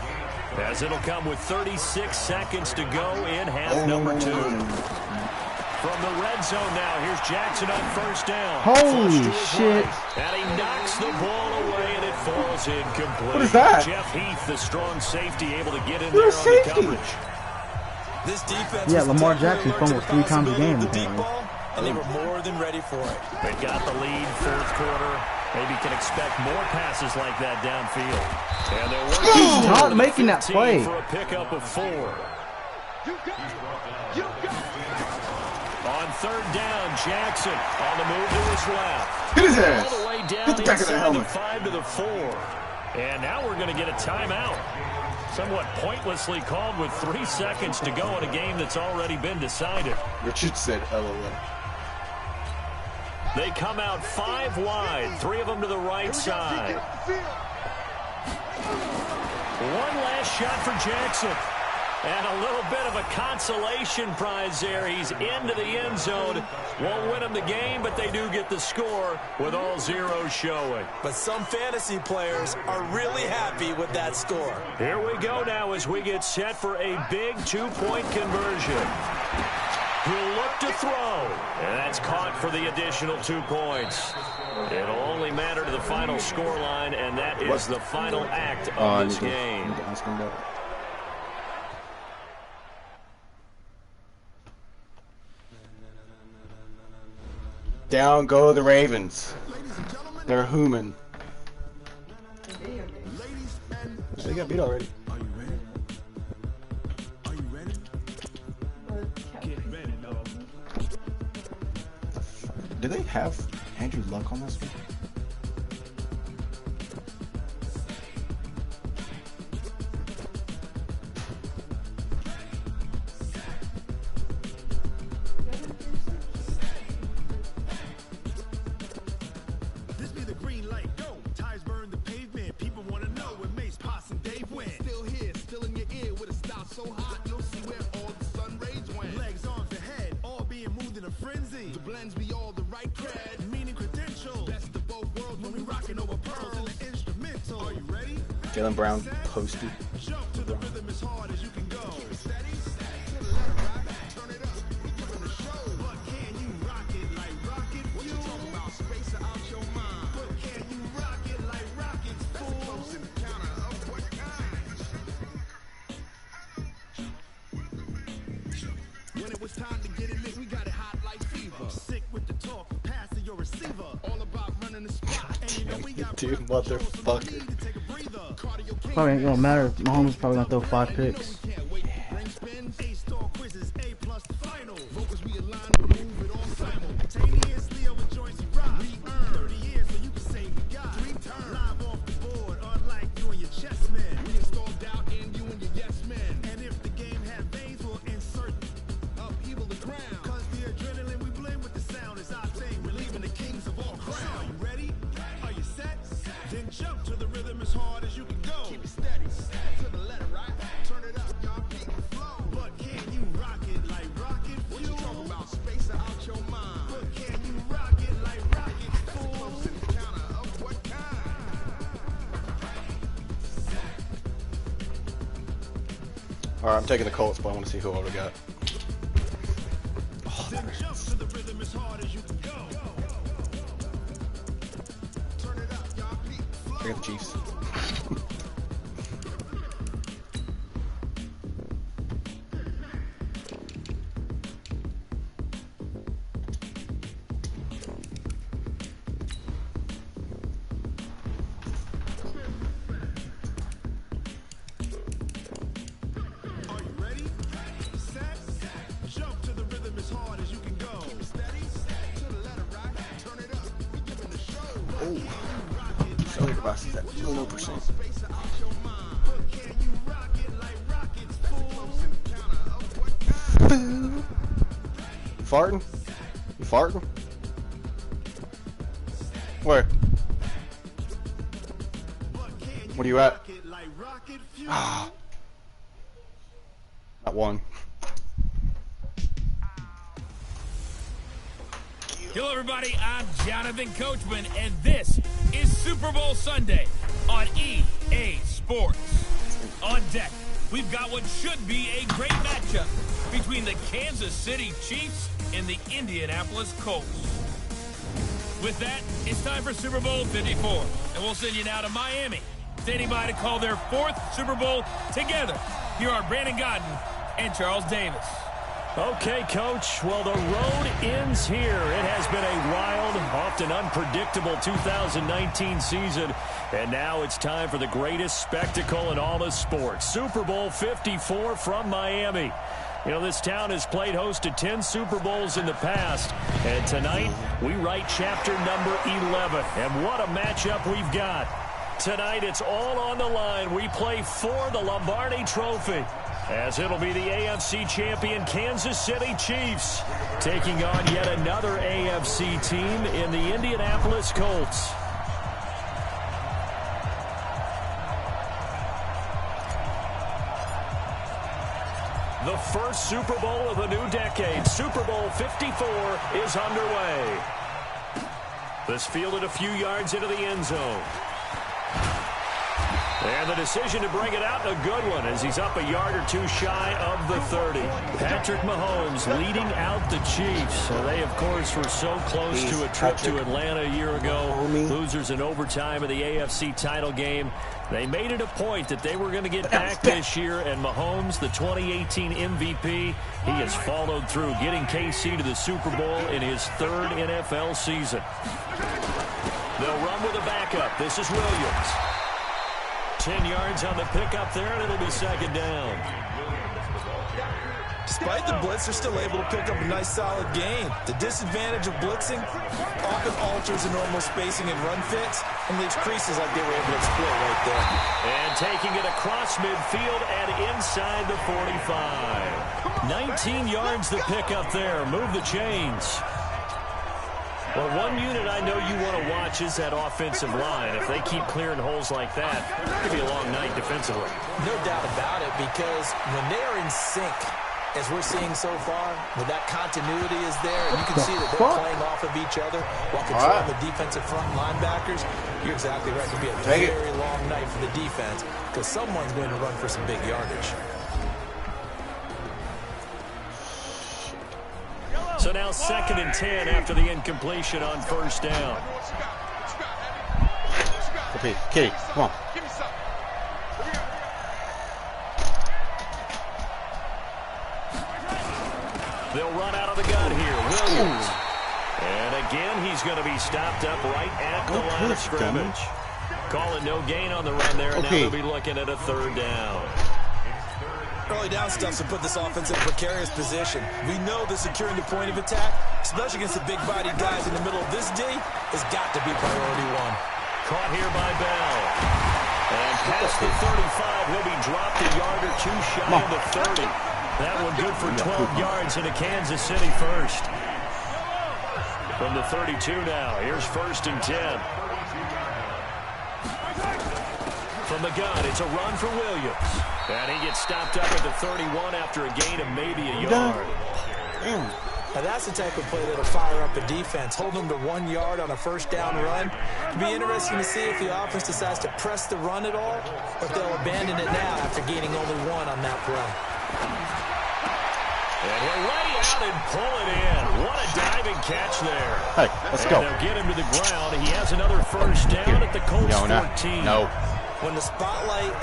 As it'll come with 36 seconds to go in half number 2. From the red zone now, here's Jackson on 1st down. Holy shit. Right. And he knocks the ball away, and it falls incomplete. What is that? Jeff Heath, the strong safety, able to get in there on the coverage. This defense Lamar Jackson fumbled 3 times a game. The deep ball, and they were more than ready for it. They've got the lead, 4th quarter. Maybe can expect more passes like that downfield. And they're working not making that play for a pickup of 4. On 3rd down, Jackson on the move to his left. Hit his ass. All the way down Hit the back of the inside helmet. the 5 to the 4. And now we're going to get a timeout. Somewhat pointlessly called with 3 seconds to go in a game that's already been decided. Richard said LOL. They come out 5 wide, 3 of them to the right side. One last shot for Jackson. And a little bit of a consolation prize there. He's into the end zone. Won't win him the game, but they do get the score with all zeros showing. But some fantasy players are really happy with that score. Here we go now as we get set for a big 2-point conversion. He'll look to throw, and that's caught for the additional 2 points. It'll only matter to the final scoreline, and that is the final act of this game. Down go the Ravens. They're human. They got beat already. Do they have Andrew Luck on this one? This be the green light, go. Tires burn the pavement. People want to know where Mace, Potts, and Dave went. Still here, still in your ear with a style so hot, you'll see where all the sun rays went. Legs, arms, and head, all being moved in a frenzy. The blends be all the right cred, meaning credentials. Best of both worlds when we rocking over pearls and the instrumental. Are you ready? Jalen Brown posted. Jump to the rhythm as hard as you can go. Steady. Turn it up. Giving the show. But can you rock it like rocket fuel? What you talking about? Space out your mind. But can you rock it like rockets, fool? Close encounter of what kind? When it was time to get it lit, we got it hot like fever. Sick with the talk, pass to your receiver. All about running the spot. And you know we got Dude, motherfucker. Probably ain't gonna matter. Mahomes probably gonna throw 5 picks. And if the game had veins, we'll Then jump to the rhythm as hard as you can go. Keep it steady, to the letter, right? Turn it up, y'all keep it flow. But can you rock it like rocket fuel? What you talking about? Space out your mind. But can you rock it like rocket fuel? Close encounter of what kind? All right, I'm taking the Colts, but I want to see who we got. Then jump to the rhythm as hard as you can go. Turn it up, y'all keep it flow. I got the Chiefs. At 200%. Farting? You farting? Where? What are you at? Ah. At one. Hello, everybody. I'm Jonathan Coachman, and this is Super Bowl Sunday on EA Sports. On deck, we've got what should be a great matchup between the Kansas City Chiefs and the Indianapolis Colts. With that, it's time for Super Bowl 54, and we'll send you now to Miami, standing by to call their 4th Super Bowl together. Here are Brandon Godden and Charles Davis. Okay, Coach. Well, the road ends here. It has been a wild, often unpredictable 2019 season. And now it's time for the greatest spectacle in all of sports. Super Bowl 54 from Miami. You know, this town has played host to 10 Super Bowls in the past. And tonight, we write chapter number 11. And what a matchup we've got. Tonight, it's all on the line. We play for the Lombardi Trophy, as it'll be the AFC champion Kansas City Chiefs taking on yet another AFC team in the Indianapolis Colts. The first Super Bowl of the new decade, Super Bowl 54, is underway. This fielded a few yards into the end zone. And the decision to bring it out, a good one, as he's up a yard or two shy of the 30. Patrick Mahomes leading out the Chiefs. So they, of course, were so close to a trip to Atlanta a year ago. Losers in overtime of the AFC title game. They made it a point that they were going to get back this year, and Mahomes, the 2018 MVP, he has followed through, getting KC to the Super Bowl in his 3rd NFL season. They'll run with a backup. This is Williams. 10 yards on the pickup there, and it'll be 2nd down. Despite the blitz, they're still able to pick up a nice, solid gain. The disadvantage of blitzing often alters the normal spacing and run fits and leaves creases like they were able to exploit right there. And taking it across midfield and inside the 45. 19 yards the pickup there. Move the chains. Well, one unit I know you want to watch is that offensive line. If they keep clearing holes like that, it could be a long night defensively. No doubt about it, because when they are in sync, as we're seeing so far, when that continuity is there, and you can see that they're playing off of each other while controlling the defensive front linebackers, you're exactly right. It could be a very long night for the defense, because someone's going to run for some big yardage. So now 2nd and 10 after the incompletion on 1st down. Okay, Kitty, come on. They'll run out of the gun here. Williams. And again, he's going to be stopped up right at the line of scrimmage. Calling no gain on the run there. And now they'll be looking at a 3rd down. Early down stuff to put this offense in a precarious position. We know that securing the point of attack, especially against the big-bodied guys in the middle of this D, has got to be priority 1. Caught here by Bell. And past the 35, he'll be dropped a yard or two shy of the 30. That one good for 12 yards into Kansas City first. From the 32 now, here's 1st and 10. From the gun, it's a run for Williams. And he gets stopped up at the 31 after a gain of maybe a yard. Damn. Now that's the type of play that'll fire up a defense. Hold them to 1 yard on a first down run. It'll be interesting to see if the offense decides to press the run at all, or if they'll abandon it now after gaining only 1 on that play. And he'll lay out and pull it in. What a diving catch there. Hey, let's go. They'll get him to the ground. He has another first down at the Colts 14. No. When the spotlight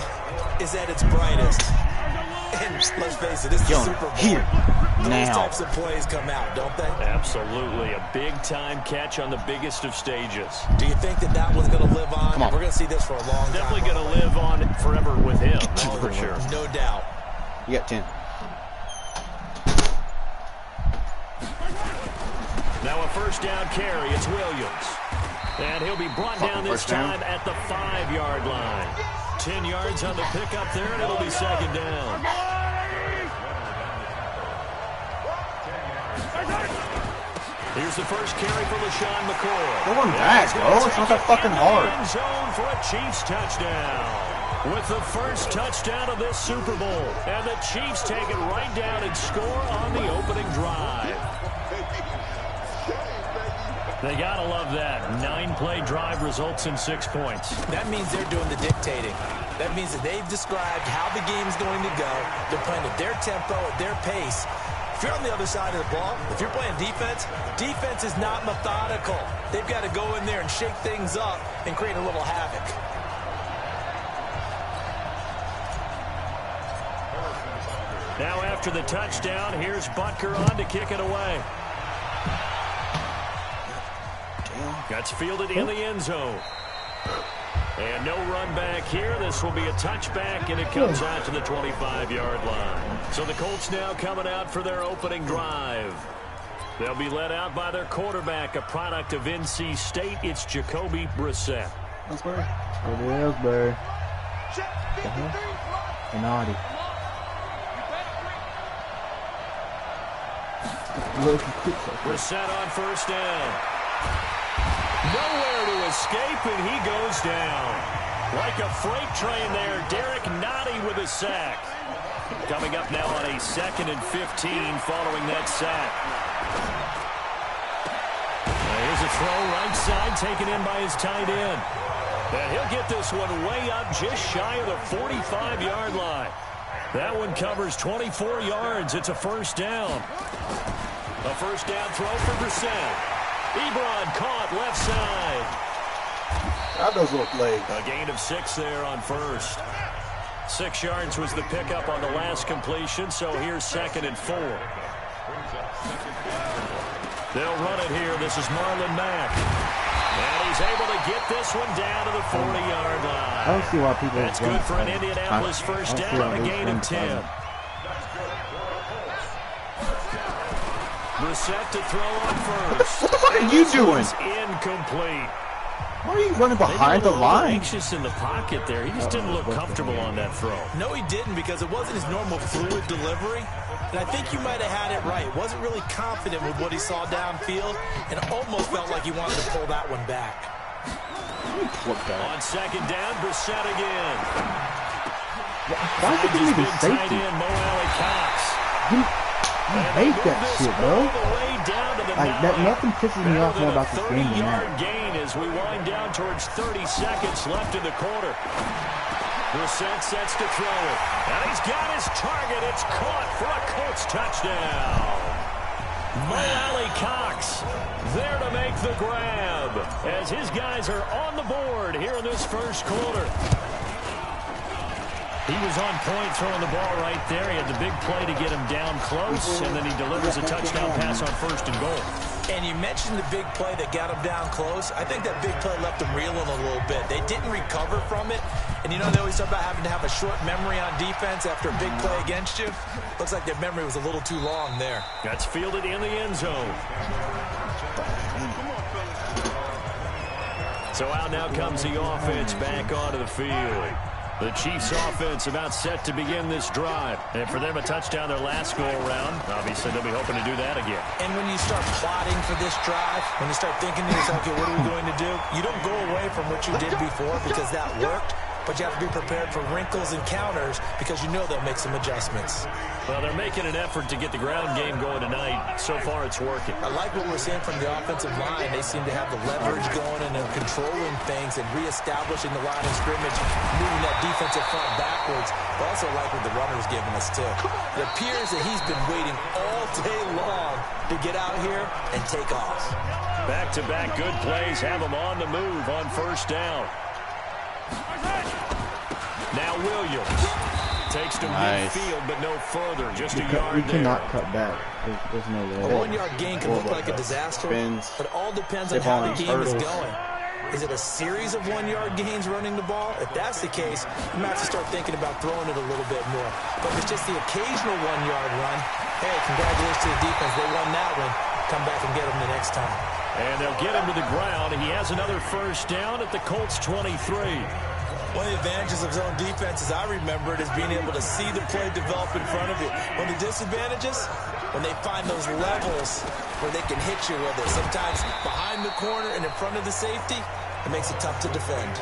is at its brightest, and let's face it, this is the Super Bowl. Here, Those now. types of plays come out, don't they? Absolutely. A big-time catch on the biggest of stages. Do you think that that one's going to live on? Come on. We're going to see this for a long time. Definitely going to live on forever with him. That's for sure. No doubt. You got 10. Now a first down carry. It's Williams. And he'll be brought down this time at the 5-yard line. 10 yards on the pickup there, and it'll be second down. Here's the first carry for LaShawn McCoy. Go on back, bro. It's not that fucking hard. End zone for a Chiefs touchdown. With the first touchdown of this Super Bowl. And the Chiefs take it right down and score on the opening drive. They gotta love that. 9-play drive results in 6 points. That means they're doing the dictating. That means that they've described how the game's going to go. They're playing at their tempo, at their pace. If you're on the other side of the ball, if you're playing defense, defense is not methodical. They've got to go in there and shake things up and create a little havoc. Now after the touchdown, here's Butker on to kick it away. That's fielded in the end zone. And no run back here. This will be a touchback, and it comes out to the 25-yard line. So the Colts now coming out for their opening drive. They'll be led out by their quarterback, a product of NC State. It's Jacoby Brissett. It is, Barry. Naughty. Brissett on first down. Nowhere to escape, and he goes down. Like a freight train there, Derek Nottie with a sack. Coming up now on a 2nd and 15 following that sack. Now here's a throw right side taken in by his tight end. And he'll get this one way up just shy of the 45-yard line. That one covers 24 yards. It's a first down. A first down throw for Brissett. Ebron caught left side. Grab those little legs. A gain of 6 there on first. 6 yards was the pickup on the last completion, so here's 2nd and 4. They'll run it here. This is Marlon Mack. And he's able to get this one down to the 40-yard line. I don't see why people... That's good for an Indianapolis first down on a gain of 10. Brissett to throw on first. What the fuck are you doing? Incomplete. Why are you running behind the line? Anxious in the pocket there. He just didn't look comfortable on that throw. No, he didn't, because it wasn't his normal fluid delivery. And I think you might have had it right. Wasn't really confident with what he saw downfield, and almost felt like he wanted to pull that one back. On second down, Brissett again. Why is it even safety? safety? Mo Alley Cox. I hate that shit, bro. Like, nothing pisses me off more about this game than that. Gain as we wind down towards 30 seconds left in the quarter. Brissett sets to throw it. And he's got his target. It's caught for a Colts touchdown. Mo Alley Cox there to make the grab as his guys are on the board here in this first quarter. He was on point throwing the ball right there. He had the big play to get him down close, and then he delivers a touchdown pass on 1st and goal. And you mentioned the big play that got him down close. I think that big play left him reeling a little bit. They didn't recover from it. And, you know, they always talk about having to have a short memory on defense after a big play against you. Looks like their memory was a little too long there. That's fielded in the end zone. So out now comes the offense back onto the field. The Chiefs offense about set to begin this drive. And for them, a touchdown their last go-around. Obviously, they'll be hoping to do that again. And when you start plotting for this drive, when you start thinking to yourself, okay, what are we going to do? You don't go away from what you did before because that worked. but you have to be prepared for wrinkles and counters because you know they'll make some adjustments. Well, they're making an effort to get the ground game going tonight. So far, it's working. I like what we're seeing from the offensive line. They seem to have the leverage going and they're controlling things and reestablishing the line of scrimmage, moving that defensive front backwards. But also like what the runner's giving us, too. It appears that he's been waiting all day long to get out here and take off. Back-to-back good plays have him on the move on first down. Now Williams takes to midfield, but no further. Just a yard we there. cannot cut back. There's no way. A 1 yard gain can look like a disaster, but it all depends on how the game is going. Is it a series of 1 yard gains running the ball? If that's the case, you might have to start thinking about throwing it a little bit more. But if it's just the occasional 1 yard run, hey, congratulations to the defense. They won that one. Come back and get them the next time. And they'll get him to the ground. He has another first down at the Colts 23. One of the advantages of zone defense, as I remember it, is being able to see the play develop in front of you. One of the disadvantages, when they find those levels where they can hit you with it, sometimes behind the corner and in front of the safety, it makes it tough to defend.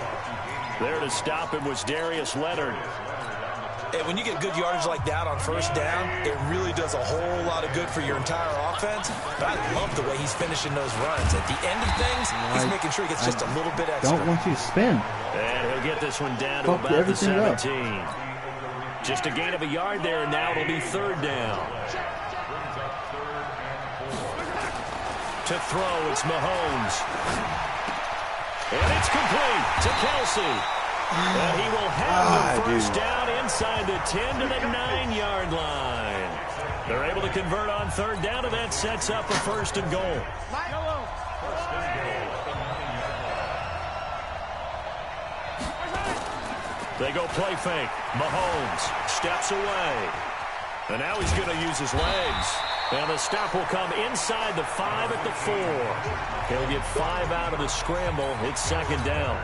There to stop him was Darius Leonard. And when you get good yardage like that on first down, it really does a whole lot of good for your entire offense. But I love the way he's finishing those runs. At the end of things, he's making sure he gets just a little bit extra. Don't want you to spin. And he'll get this one down to about the 17. Just a gain of a yard there, and now it'll be third down. To throw, it's Mahomes. And it's complete to Kelsey. And he will have the first down inside the 10 to the 9-yard line. They're able to convert on third down, and that sets up a first and goal. They go play fake. Mahomes steps away. And now he's going to use his legs. And the stop will come inside the 5 at the 4. He'll get 5 out of the scramble. It's second down.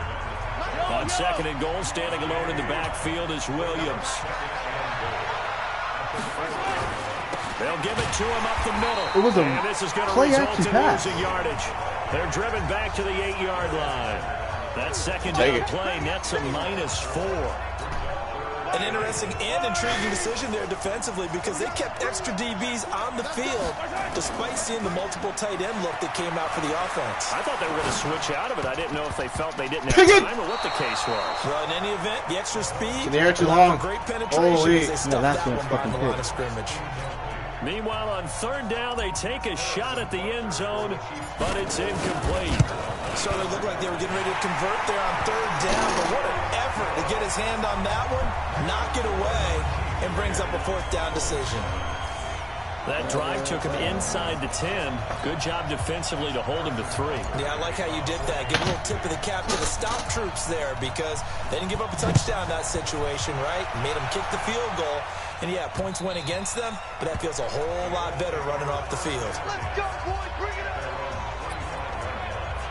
On second and goal, standing alone in the backfield is Williams. They'll give it to him up the middle. It was a and this is going to result in losing yardage. They're driven back to the 8-yard line. That second down play nets a -4. An interesting and intriguing decision there defensively because they kept extra DBs on the field despite seeing the multiple tight end look that came out for the offense. I thought they were going to switch out of it. I didn't know if they felt they didn't have time or what the case was. Well, in any event, the extra speed, the air too long. Great penetration as they stuffed that one behind the line of scrimmage. Meanwhile, on third down, they take a shot at the end zone, but it's incomplete. So it looked like they were getting ready to convert there on third down, but what an effort to get his hand on that one, knock it away, and brings up a fourth down decision. That drive took him inside the 10. Good job defensively to hold him to 3. Yeah, I like how you did that. Give a little tip of the cap to the stop troops there because they didn't give up a touchdown in that situation, right? Made them kick the field goal. And, yeah, points went against them, but that feels a whole lot better running off the field. Let's go, boys. Bring it up.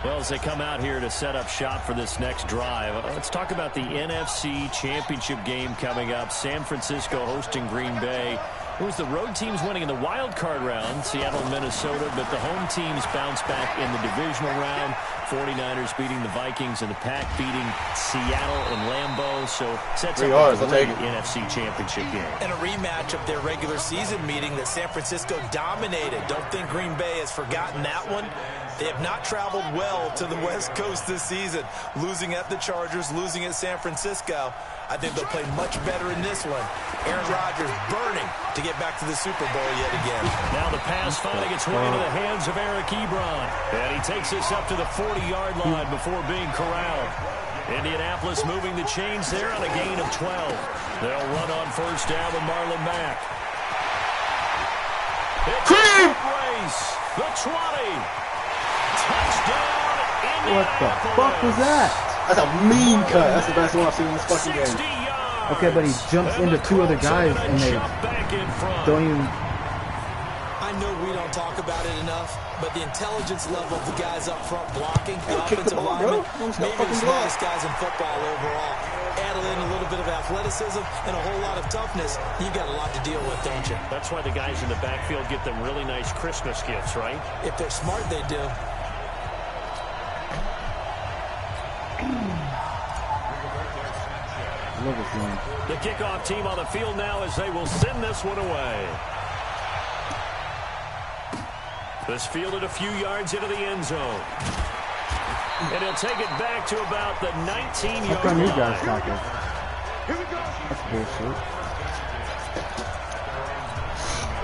Well, as they come out here to set up shop for this next drive, let's talk about the NFC Championship game coming up. San Francisco hosting Green Bay. It was the road teams winning in the wild card round, Seattle and Minnesota, but the home teams bounced back in the divisional round. 49ers beating the Vikings and the Pack beating Seattle and Lambeau. So sets up the NFC Championship game. And a rematch of their regular season meeting that San Francisco dominated. Don't think Green Bay has forgotten that one. They have not traveled well to the West Coast this season, losing at the Chargers, losing at San Francisco. I think they'll play much better in this one. Aaron Rodgers burning to get back to the Super Bowl yet again. Now the pass finding its way into the hands of Eric Ebron. And he takes us up to the 40-yard line before being corralled. Indianapolis moving the chains there on a gain of 12. They'll run on first down with Marlon Mack. It's a race. The 20. Touchdown, Indianapolis. What the fuck was that? That's a mean cut. That's the best one I've seen in this fucking game. Okay, but he jumps into 2 other guys and they don't even... I know we don't talk about it enough, but the intelligence level of the guys up front blocking, the offensive linemen, maybe the smartest guys in football overall. Add in a little bit of athleticism and a whole lot of toughness, you've got a lot to deal with, don't you? That's why the guys in the backfield get them really nice Christmas gifts, right? If they're smart, they do. I love this line. The kickoff team on the field now as they will send this one away. This fielded a few yards into the end zone. And he'll take it back to about the 19-yard line. How come you guys talking? That's bullshit.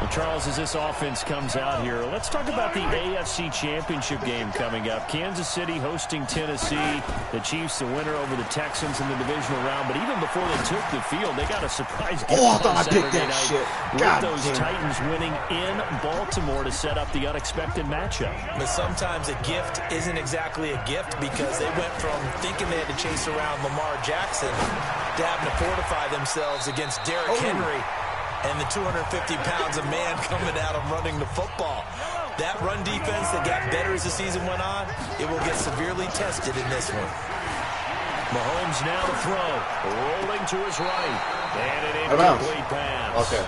Well, Charles, as this offense comes out here, let's talk about the AFC Championship game coming up. Kansas City hosting Tennessee. The Chiefs, the winner over the Texans in the divisional round. But even before they took the field, they got a surprise gift I thought I picked Saturday that night shit. with God those damn. Titans winning in Baltimore to set up the unexpected matchup. But sometimes a gift isn't exactly a gift because they went from thinking they had to chase around Lamar Jackson to having to fortify themselves against Derrick Henry and the 250 pounds of man coming at them running the football. That run defense that got better as the season went on, it will get severely tested in this one. Mahomes now to throw. Rolling to his right. And an incomplete pass. Okay.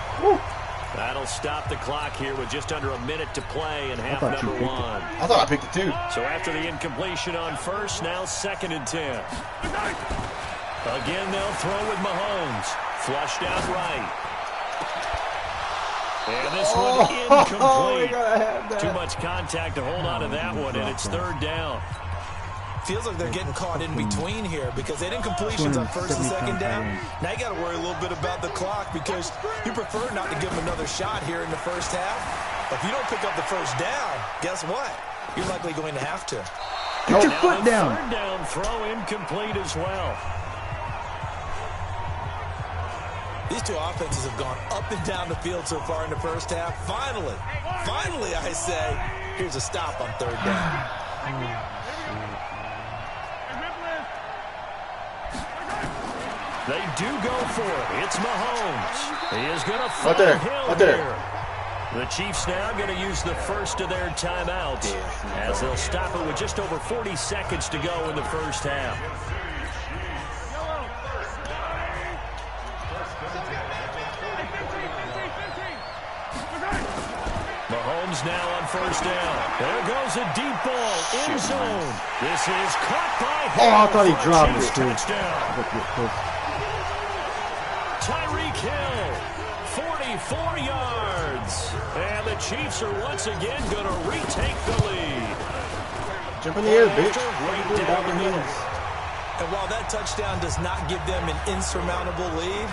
That'll stop the clock here with just under a minute to play in half number one. I thought I picked it too. So after the incompletion on first, now 2nd and 10. Again, they'll throw with Mahomes. Flushed out right. And this one incomplete. Too much contact to hold on to that one, and it's 3rd down. Feels like they're getting caught in between here because they didn't completions on 1st and 2nd down. Now you got to worry a little bit about the clock because you prefer not to give them another shot here in the first half. But if you don't pick up the 1st down, guess what? You're likely going to have to. Get your foot down. 3rd down throw incomplete as well. These two offenses have gone up and down the field so far in the first half. Finally, I say, here's a stop on 3rd down. They do go for it. It's Mahomes. He is going to Right there. Right there. Here. The Chiefs now going to use the first of their timeouts as they'll stop it with just over 40 seconds to go in the first half. Mahomes now on 1st down. There goes a deep ball in zone. This is caught by Hill. I thought he dropped it too. Touchdown. Tyreek Hill, 44 yards. And the Chiefs are once again going to retake the lead. Jump in the air, bitch. Right down the middle. And while that touchdown does not give them an insurmountable lead,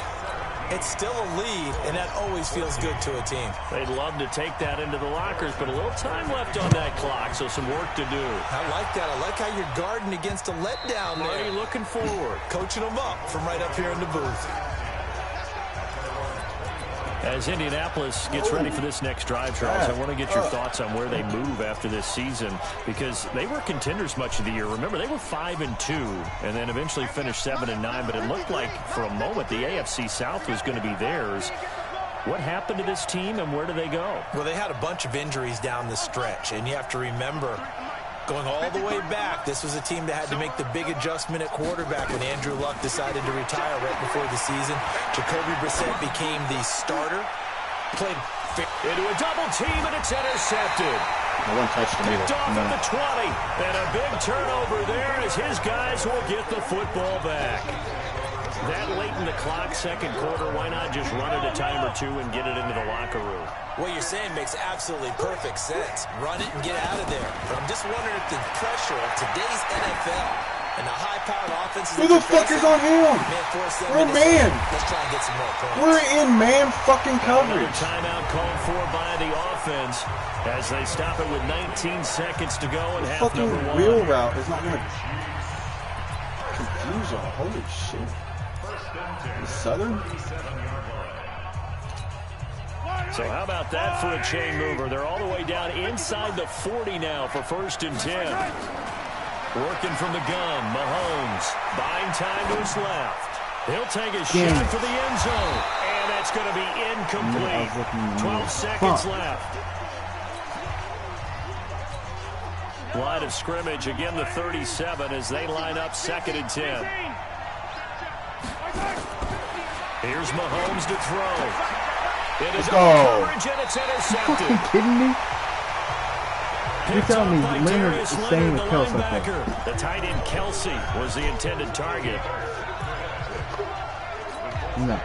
it's still a lead, and that always feels good to a team. They'd love to take that into the lockers, but a little time left on that clock, so some work to do. I like that. I like how you're guarding against a letdown there. Already looking forward. Coaching them up from right up here in the booth. As Indianapolis gets ready for this next drive, Charles, I want to get your thoughts on where they move after this season because they were contenders much of the year. Remember, they were 5-2 and then eventually finished 7-9, but it looked like for a moment the AFC South was going to be theirs. What happened to this team and where do they go? Well, they had a bunch of injuries down the stretch, and you have to remember, going all the way back, this was a team that had to make the big adjustment at quarterback when Andrew Luck decided to retire right before the season. Jacoby Brissett became the starter. Played into a double team, and it's intercepted. No one touched him either. Picked off at the 20, and a big turnover there as his guys will get the football back. That late in the clock, 2nd quarter, why not just run it a time or two and get it into the locker room? What you're saying makes absolutely perfect sense. Run it and get out of there. But I'm just wondering if the pressure of today's NFL and the high-powered offenses... Who the fuck is on him? We're man. Let's try and get some more points. We're in man fucking coverage. Another timeout called for by the offense as they stop it with 19 seconds to go in half number one. Wheel route is not going to confuse y'all. Holy shit. Southern? So how about that for a chain mover? They're all the way down inside the 40 now for 1st and 10. Working from the gun, Mahomes buying time to his left. He'll take a shot for the end zone, and that's going to be incomplete. 12 seconds left. Line of scrimmage, again the 37 as they line up 2nd and 10. Here's Mahomes to throw. It is coverage, and it's intercepted. Are you fucking kidding me? You're telling me Leonard is staying with Kelsey. The tight end Kelsey was the intended target. No.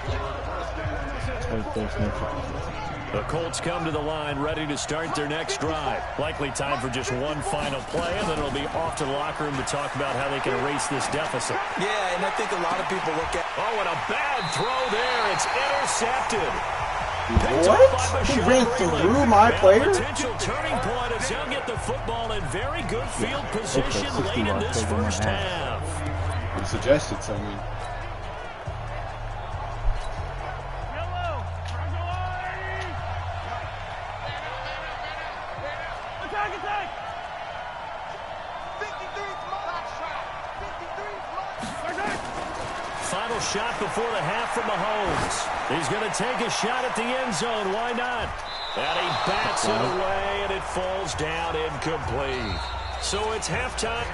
The Colts come to the line ready to start their next drive. Likely time for just one final play, and then it'll be off to the locker room to talk about how they can erase this deficit. Yeah, and I think a lot of people look at... Oh, and a bad throw there. It's intercepted. What? He ran through my player? Potential turning point as he'll get the football in very good field position late in this first half. You suggested something. Final shot before the half from Mahomes. He's going to take a shot at the end zone. Why not? And he bats it away, and it falls down incomplete. So it's halftime.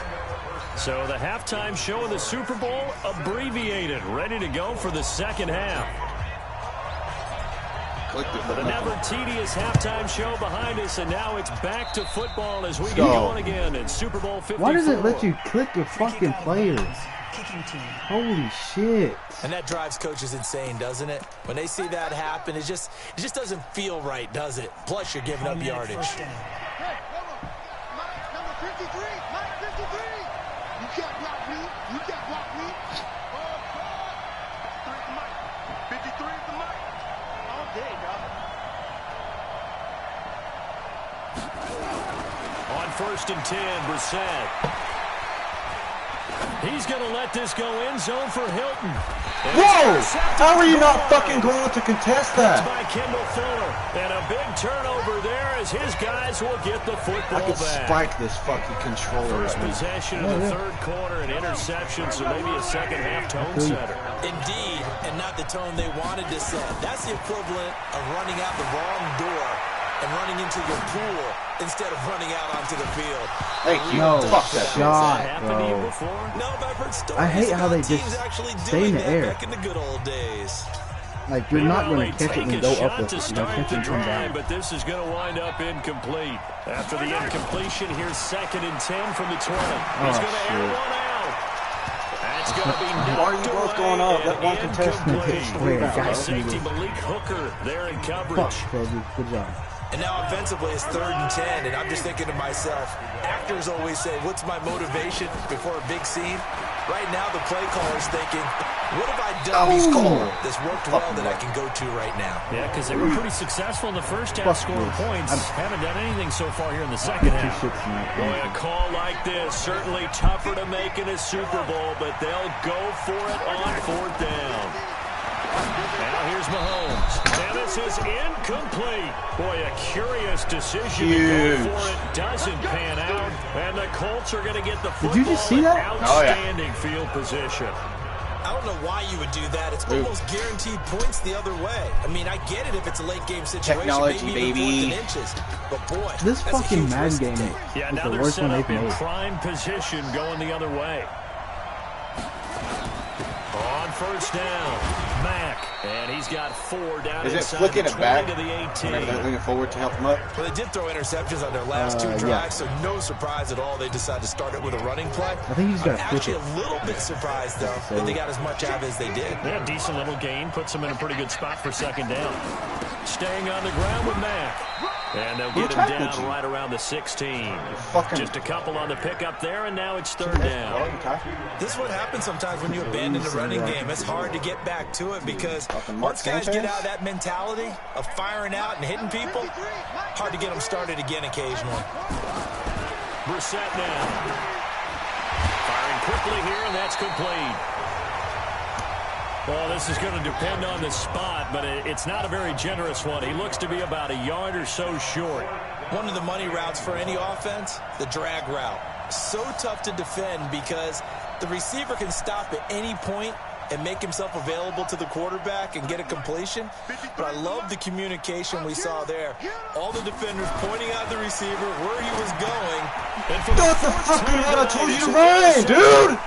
So the halftime show of the Super Bowl abbreviated, ready to go for the second half. The never tedious halftime show behind us, and now it's back to football as we get going again in Super Bowl 54. Why does it let you click your fucking players? Holy shit. And that drives coaches insane, doesn't it? When they see that happen, it just doesn't feel right, does it? Plus, you're giving up yardage. Hey, number 53, number 53. You can't block me. You can't block me. 53 is the mic. All day, dog. On 1st and 10, Brissett. He's going to let this go end zone for Hilton. Whoa! How are you not fucking going to contest that? By Kendall Fuller. And a big turnover there as his guys will get the football I could back. spike this fucking controller. First possession of the third quarter, an interception, so maybe a second half tone setter. Indeed, and not the tone they wanted to set. That's the equivalent of running out the wrong door and running into your pool instead of running out onto the field. Thank you. No fuck that. shot, Happened to you bro. before? No, but I've heard stories I hate how they about just teams actually stay in doing the that air. back in the good old days. Like, you're not going to catch it and go up with to it. start Catch it the and come drive, down. but this is going to wind up incomplete. After the incompletion, here's 2nd and 10 from the 20. He's going to air one out. That's going to be Why are you both going up? That one contestant hit straight incomplete. out. Safety Malik Hooker there in coverage. Fuck, Kobe. Good job. And now offensively it's 3rd and 10, and I'm just thinking to myself, actors always say, what's my motivation before a big scene? Right now the play caller's thinking, what have I done that's worked well that I can go to right now? Yeah, because they were pretty successful in the first half scoring points. Haven't done anything so far here in the second half. Boy, a call like this, certainly tougher to make in a Super Bowl, but they'll go for it on 4th down. Now here's Mahomes. And this is incomplete. Boy, a curious decision to go for it. Doesn't pan out. And the Colts are going to get the football. Did you just see that? Outstanding field position. I don't know why you would do that. It's almost guaranteed points the other way. I mean, I get it if it's a late game situation. Technology, maybe baby. 4th and inches. But boy, This fucking Madden game Yeah, is now the they're worst set one up they've in made. prime position going the other way. On 1st down, Mack, and he's got 4 down Is it inside flicking the it 20 back? to the 18. They're leaning forward to help him up. Well, they did throw interceptions on their last 2 drives, so no surprise at all they decided to start it with a running play. I think he's got to flip Actually, it. a little bit surprised, though, that they got as much out as they did. Yeah, decent little gain. Puts him in a pretty good spot for 2nd down. Staying on the ground with Mack. And they'll get him down right around the 16. Just a couple on the pickup there, and now it's 3rd down. This is what happens sometimes when you abandon the running game. It's hard to get back to it because once guys get out of that mentality of firing out and hitting people, hard to get them started again occasionally. Brissett now. Firing quickly here, and that's complete. Well, this is going to depend on the spot, but it's not a very generous one. He looks to be about a yard or so short. One of the money routes for any offense, the drag route. So tough to defend because the receiver can stop at any point and make himself available to the quarterback and get a completion. But I love the communication we saw there. All the defenders pointing out the receiver, where he was going. And from That's the fucking one I told you to run, dude!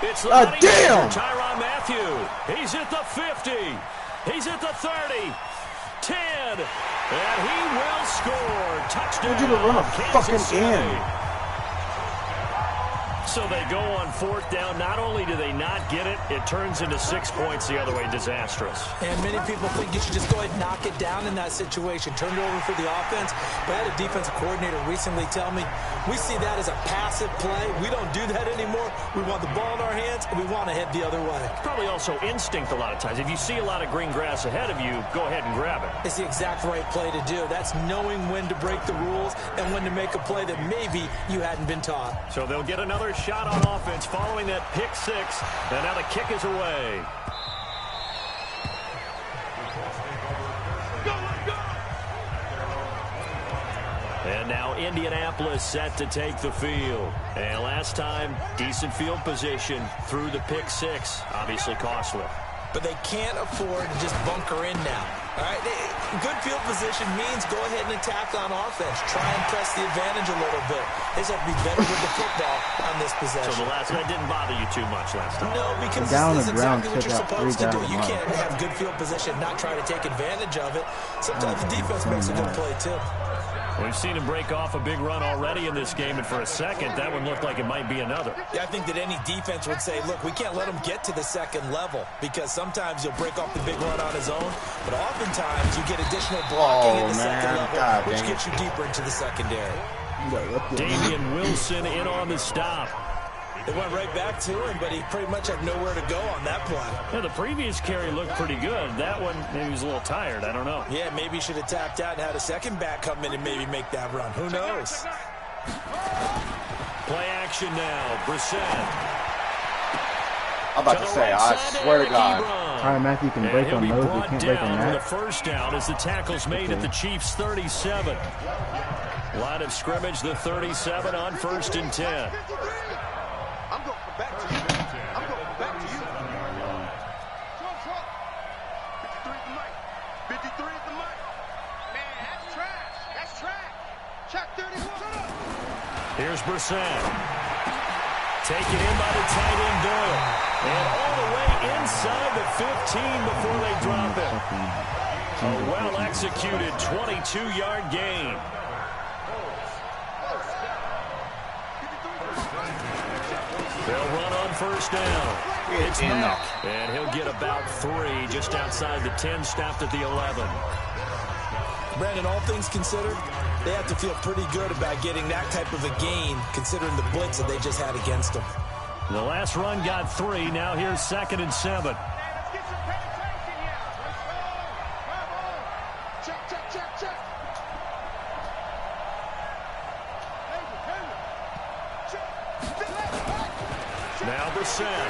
It's damn! Tyrann Mathieu. He's at the 50. He's at the 30. 10. And he will score. Touchdown. I told you to run a fucking in. So they go on 4th down. Not only do they not get it, it turns into 6 points the other way. Disastrous. And many people think you should just go ahead and knock it down in that situation. Turn it over for the offense. But I had a defensive coordinator recently tell me, we see that as a passive play. We don't do that anymore. We want the ball in our hands, and we want to head the other way. Probably also instinct a lot of times. If you see a lot of green grass ahead of you, go ahead and grab it. It's the exact right play to do. That's knowing when to break the rules and when to make a play that maybe you hadn't been taught. So they'll get another shot on offense following that pick 6. And now the kick is away. And now Indianapolis set to take the field. And last time, decent field position through the pick 6. Obviously costly. But they can't afford to just bunker in now. All right, good field position means go ahead and attack on offense. Try and press the advantage a little bit. They just have to be better with the football on this possession. So that didn't bother you too much last time? No, because this is exactly what you're supposed to do. You can't have good field position, not try to take advantage of it. Sometimes the defense makes a good play, too. We've seen him break off a big run already in this game, and for a second, that one looked like it might be another. Yeah, I think that any defense would say, look, we can't let him get to the second level, because sometimes he'll break off the big run on his own, but oftentimes you get additional blocking in the second level, which gets you deeper into the secondary. Damian Wilson in on the stop. They went right back to him, but he pretty much had nowhere to go on that play. Yeah, the previous carry looked pretty good. That one, maybe he was a little tired. I don't know. Yeah, maybe he should have tapped out and had a second back come in and maybe make that run. Who knows? Play action now. Brissett. I'm about to say, I swear to God. All right, Matthew, you can break on those. You can't break on that. The first down as the tackle's made at the Chiefs' 37. Line of scrimmage, the 37 on 1st and 10. I'm going back to you. I'm going back to you. 53 is the mic. 53 is the mic. Man, that's trash. That's trash. Check 31. Here's Brissett. Taken in by the tight end Doyle. And all the way inside the 15 before they drop it. A well-executed 22-yard gain. They'll run on 1st down. It's Mack, and he'll get about 3 just outside the 10, stopped at the 11. Brandon, all things considered, they have to feel pretty good about getting that type of a gain, considering the blitz that they just had against them. The last run got 3. Now here's 2nd and 7. Now Brissett.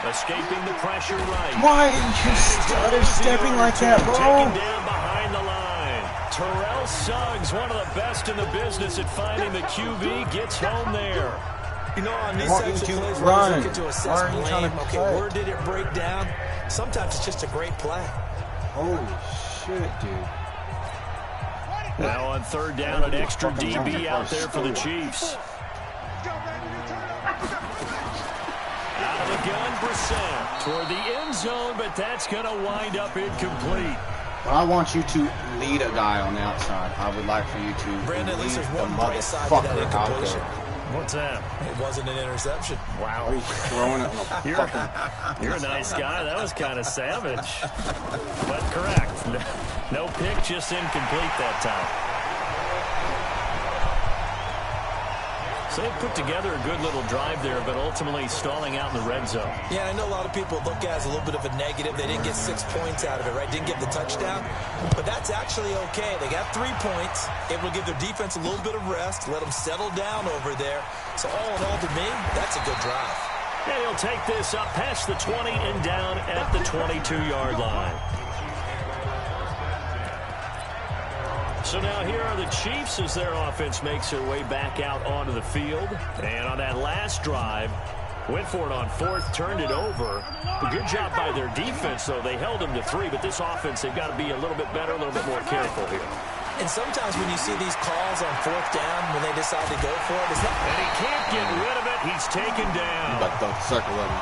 Escaping the pressure right. Why are you stutter stepping like that, bro? Taken down behind the line. Terrell Suggs, one of the best in the business at finding the QB, gets home there. You know, on these types of plays, we're looking to assess blame. Okay, where did it break down? Sometimes it's just a great play. Holy shit, dude. Now on 3rd down, an extra DB out there for the Chiefs. Out of the gun, Brissett toward the end zone, but that's going to wind up incomplete. I want you to lead a guy on the outside. I would like for you to Brandon, at least there's one bright side to that incompletion. What's that? It wasn't an interception. Wow. Throwing it you're a nice guy. That was kind of savage. But correct. No pick, just incomplete that time. So they put together a good little drive there, but ultimately stalling out in the red zone. Yeah, I know a lot of people look at it as a little bit of a negative. They didn't get 6 points out of it, right? Didn't get the touchdown. But that's actually okay. They got 3 points. Able to give their defense a little bit of rest, let them settle down over there. So all in all, to me, that's a good drive. And he'll take this up past the 20 and down at the 22-yard line. So now here are the Chiefs as their offense makes their way back out onto the field. And on that last drive, went for it on 4th, turned it over. A good job by their defense, though. They held them to 3, but this offense, they've got to be a little bit better, a little bit more careful here. And sometimes when you see these calls on 4th down, when they decide to go for it, it's not... And he can't get rid of it. He's taken down. But the circle of him.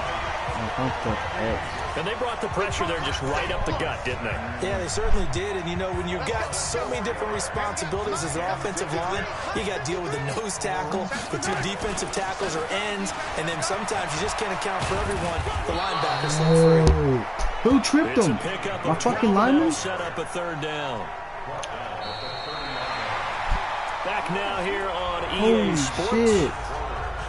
And they brought the pressure there just right up the gut, didn't they? Yeah, they certainly did. And, you know, when you've got so many different responsibilities as an offensive line, you got to deal with the nose tackle, the two defensive tackles or ends, and then sometimes you just can't account for everyone. The linebacker slipped free. Who tripped him? My fucking lineman? Set up a third down. Back now here on EA Sports. Shit.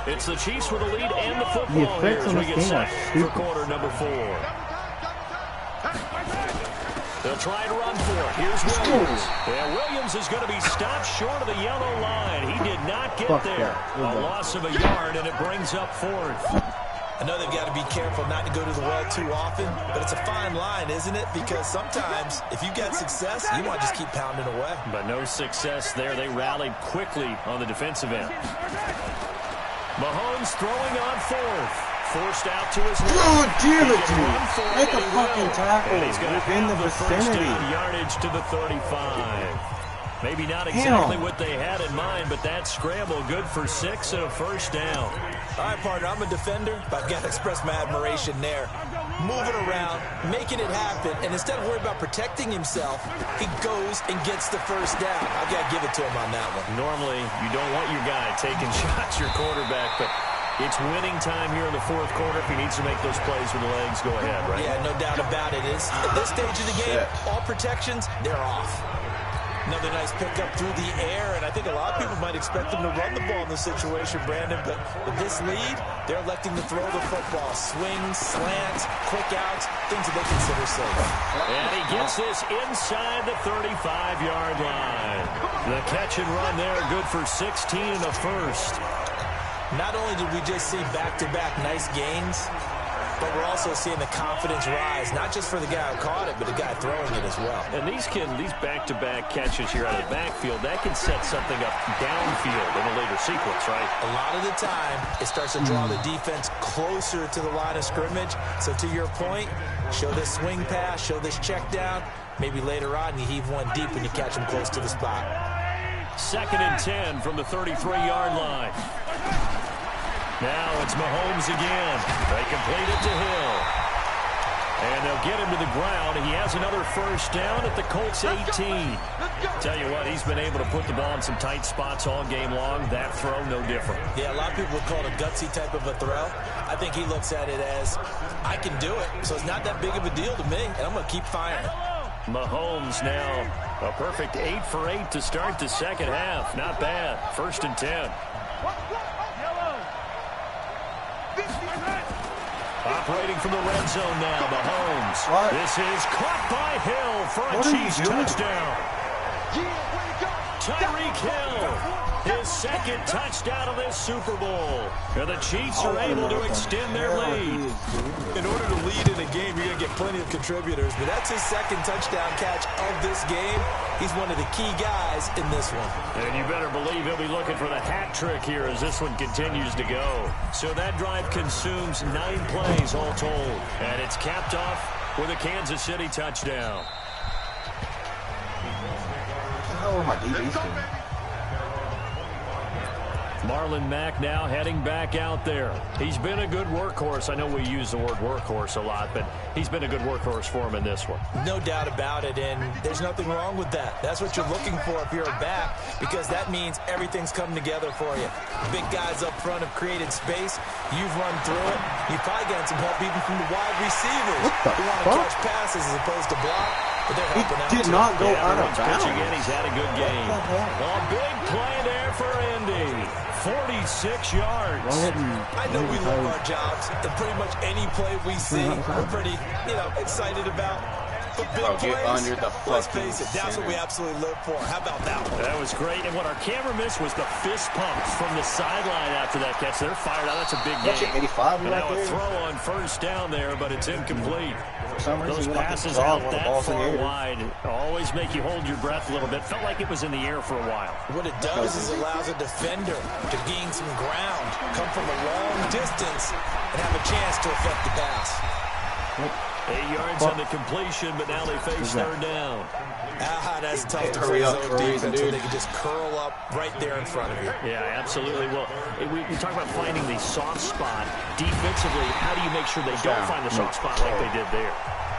It's the Chiefs with the lead and the football here as we get set for quarter number 4. They'll try to run for it. Here's Williams. Yeah, Williams is going to be stopped short of the yellow line. He did not get there. A loss of a yard, and it brings up 4th. I know they've got to be careful not to go to the well too often, but it's a fine line, isn't it? Because sometimes, if you get success, you want to just keep pounding away. But no success there. They rallied quickly on the defensive end. Mahomes throwing on 4th. Forced out to his left. God damn it, dude. Make a fucking tackle. And he's going to in the have the vicinity. first down yardage to the 35. Maybe not exactly what they had in mind, but that scramble good for 6 and a first down. All right, partner, I'm a defender, but I've got to express my admiration there. Moving around, making it happen, and instead of worrying about protecting himself, he goes and gets the first down. I've got to give it to him on that one. Normally, you don't want your guy taking shots, your quarterback, but it's winning time here in the 4th quarter. If he needs to make those plays with the legs, go ahead, right? Yeah, no doubt about it. At this stage of the game, all protections, they're off. Another nice pickup through the air, and I think a lot of people might expect them to run the ball in this situation, Brandon, but with this lead, they're electing to throw the football. Swings, slants, quick outs, things that they consider safe. And he gets this inside the 35-yard line. The catch and run there, good for 16 and a first. Not only did we just see back-to-back nice gains, but we're also seeing the confidence rise, not just for the guy who caught it, but the guy throwing it as well. And these back-to-back catches here out of the backfield, that can set something up downfield in a later sequence, right? A lot of the time, it starts to draw the defense closer to the line of scrimmage. So to your point, show this swing pass, show this check down. Maybe later on, you heave one deep and you catch them close to the spot. 2nd and 10 from the 33-yard line. Now it's Mahomes again. They complete it to Hill. And they'll get him to the ground. He has another first down at the Colts 18. Tell you what, he's been able to put the ball in some tight spots all game long. That throw, no different. Yeah, a lot of people would call it a gutsy type of a throw. I think he looks at it as, I can do it, so it's not that big of a deal to me, and I'm going to keep firing. Mahomes now a perfect 8 for 8 to start the second half. Not bad. 1st and 10. Operating from the red zone now, Mahomes. What? This is caught by Hill for a Chiefs touchdown. Tyreek Hill, his 2nd touchdown of this Super Bowl. And the Chiefs are able to extend their lead. In order to lead in a game, you're going to get plenty of contributors, but that's his 2nd touchdown catch of this game. He's one of the key guys in this one. And you better believe he'll be looking for the hat trick here as this one continues to go. So that drive consumes 9 plays all told. And it's capped off with a Kansas City touchdown. How are my DBs doing? Marlon Mack now heading back out there. He's been a good workhorse. I know we use the word workhorse a lot, but he's been a good workhorse for him in this one. No doubt about it, and there's nothing wrong with that. That's what you're looking for if you're a back, because that means everything's coming together for you. Big guys up front have created space. You've run through it. You've probably gotten some help even from the wide receivers who want to catch passes as opposed to block. But they're helping out. He did not go out of bounds. Again, he's had a good game. A big play there for Indy. 46 yards. I know we love our jobs, and pretty much any play we see, we're pretty, excited about. But big plays, let's face it, that's what we absolutely live for. How about that one? That was great, and what our camera missed was the fist pumps from the sideline after that catch. They're fired out. That's a big game. 85 and right now there. A throw on first down there, but it's incomplete. For some reason, those passes out that far wide always make you hold your breath a little bit. Felt like it was in the air for a while. What it does is it allows a defender to gain some ground, come from a long distance, and have a chance to affect the pass. 8 yards on the completion, but now they face third down. That's tough to play zone defense when they can just curl up right there in front of you. Yeah, absolutely. Well, we talk about finding the soft spot. Defensively, how do you make sure they don't find the soft spot like they did there?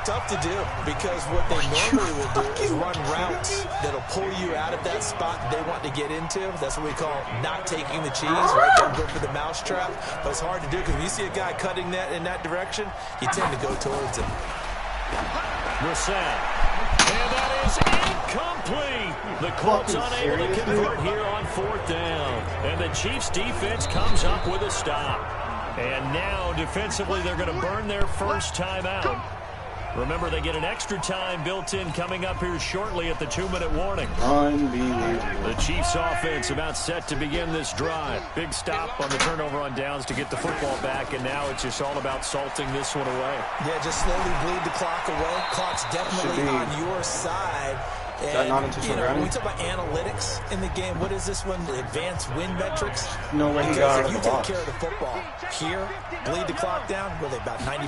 Tough to do, because what they normally will do is run routes that'll pull you out of that spot that they want to get into. That's what we call not taking the cheese, right? Don't go for the mousetrap. But it's hard to do because when you see a guy cutting that in that direction, you tend to go towards him. Brissett. And that is incomplete. The Colts unable to convert here on 4th down. And the Chiefs defense comes up with a stop. And now defensively they're going to burn their first time out. Remember, they get an extra time built in coming up here shortly at the 2-minute warning. Unbelievable. The Chiefs offense about set to begin this drive. Big stop on the turnover on downs to get the football back, and now it's just all about salting this one away. Yeah, just slowly bleed the clock away. Clock's definitely on your side. And, when we talk about analytics in the game, what is this one? The advanced win metrics? No way. Because if you take care of the football here, bleed the clock down, really about 95%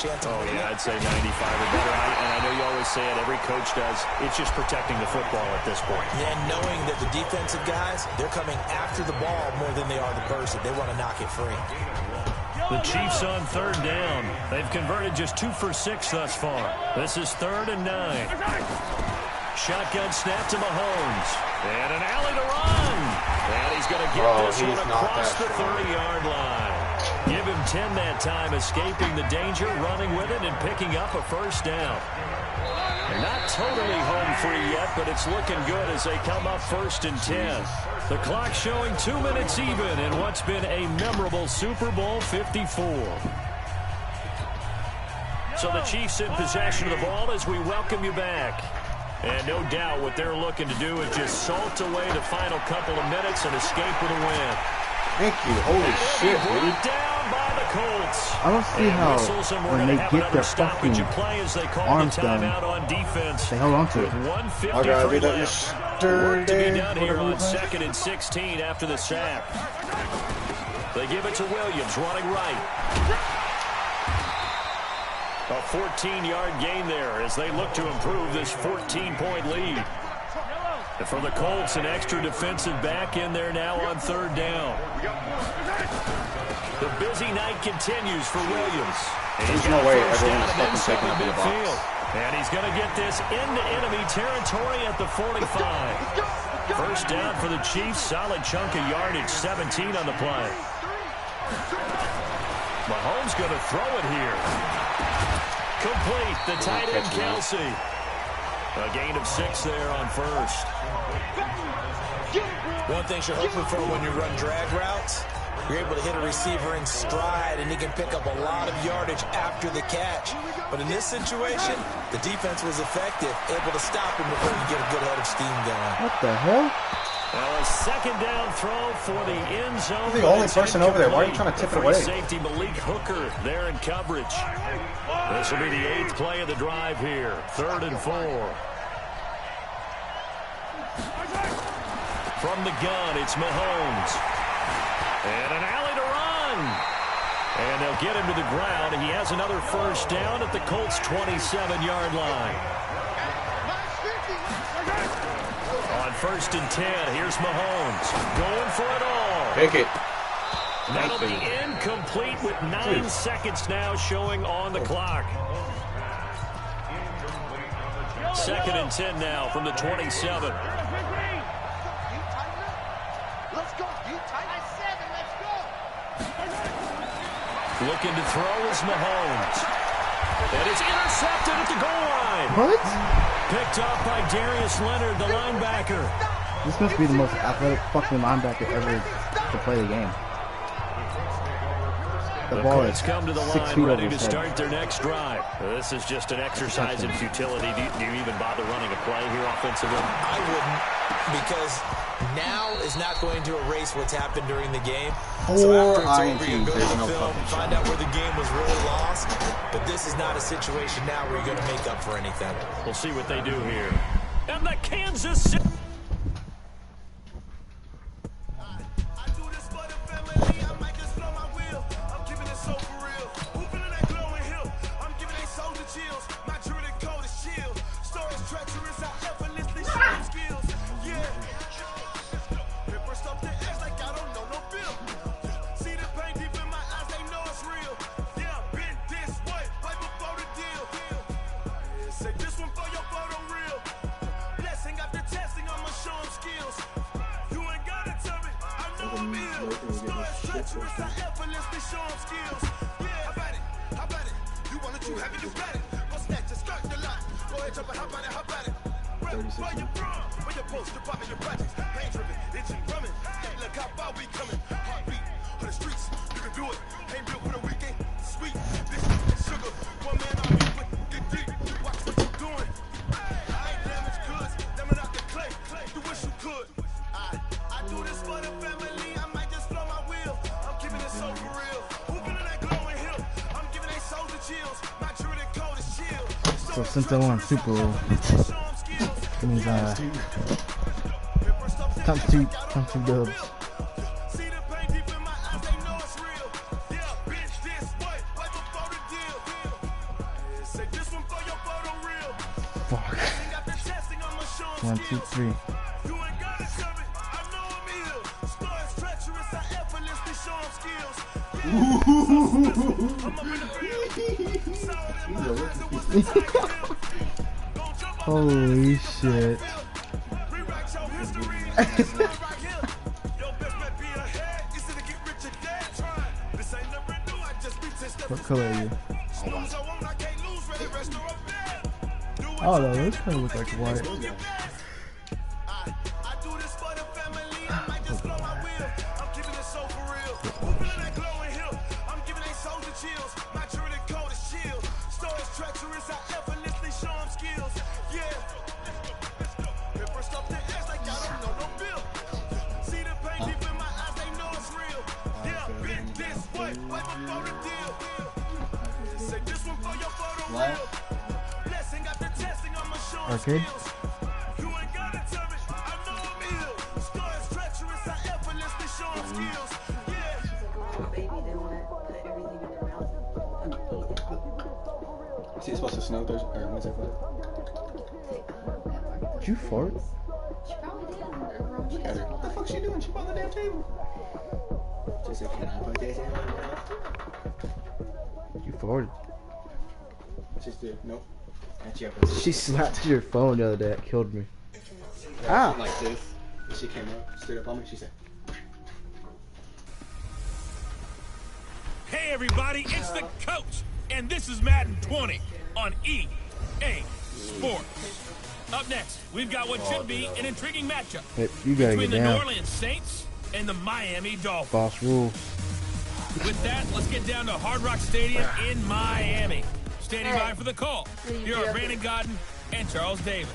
chance of winning. Yeah, I'd say 95 or better. And I know you always say it, every coach does. It's just protecting the football at this point. And knowing that the defensive guys, they're coming after the ball more than they are the person. They want to knock it free. The Chiefs on 3rd down. They've converted just 2 for 6 thus far. This is 3rd and 9. Shotgun snap to Mahomes. And an alley to run. And he's going to get this one across the 30-yard line. Give him 10 that time, escaping the danger, running with it, and picking up a first down. They're not totally home free yet, but it's looking good as they come up 1st and 10. The clock showing 2 minutes even in what's been a memorable Super Bowl 54. So the Chiefs in possession of the ball as we welcome you back. And no doubt what they're looking to do is just salt away the final couple of minutes and escape with a win. Thank you. Holy shit, dude. Down by the Colts. I don't see how when they get their fucking arms done, on defense. they hold on to it. 153 left. Work to be done here on 2nd and 16 after the sack. They give it to Williams, running right. A 14-yard gain there as they look to improve this 14-point lead. And for the Colts, an extra defensive back in there now on 3rd down. The busy night continues for Williams. There's no way everyone is fucking taking up the box. And he's going to get this into enemy territory at the 45. First down for the Chiefs. Solid chunk of yardage, 17 on the play. Mahomes going to throw it here. Complete, the tight end Kelsey. A gain of 6 there on 1st. One thing you're hoping for when you run drag routes, you're able to hit a receiver in stride, and he can pick up a lot of yardage after the catch. But in this situation, the defense was effective, able to stop him before you get a good head of steam going. What the hell? Well, a 2nd down throw for the end zone. You're the only person over there. Why are you trying to tip it away? Safety Malik Hooker there in coverage. This will be the 8th play of the drive here. 3rd and 4. From the gun, it's Mahomes. And an alley to run. And they'll get him to the ground. He has another first down at the Colts' 27-yard line. On 1st and 10, here's Mahomes. Going for it all. Pick it. That'll be incomplete with 9 seconds now showing on the clock. 2nd and 10 now from the 27. Looking to throw is Mahomes. And it's intercepted at the goal line. What? Picked up by Darius Leonard, the linebacker. This must be the most athletic fucking linebacker ever to play the game. The ball is come to the 6 line, feet ready over to his head. start their next drive. This is just an exercise in futility. Do you even bother running a play here offensively? I wouldn't, because now is not going to erase what's happened during the game. So after it's over, you go to the film, find out where the game was really lost. But this is not a situation now where you're going to make up for anything. We'll see what they do here. And the Kansas City. So for real, whooping in that glowing hill. I'm giving a soldier chill. So since I won Super Bowl, it means times two dubs. Fuck. 1, 2, 3. Holy shit. What color are you? Oh no, this kind of looks like white. Arcade? Is it supposed to snow Thursday or Wednesday? Did you fart? She probably did. Look at her. What the fuck she doing? She on the damn table. Just said, can I put this in? You farted. She's there. Nope. She slapped your phone the other day. That killed me. Ah! Like this. And she came up, straight up on me. She said, Hey everybody, it's the coach, and this is Madden 20 on EA Sports. Up next, we've got what should be an intriguing matchup You gotta between get the down. New Orleans Saints and the Miami Dolphins. Boss rules. With that, let's get down to Hard Rock Stadium in Miami. Standing by for the call, here are Brandon Godden and Charles Davis.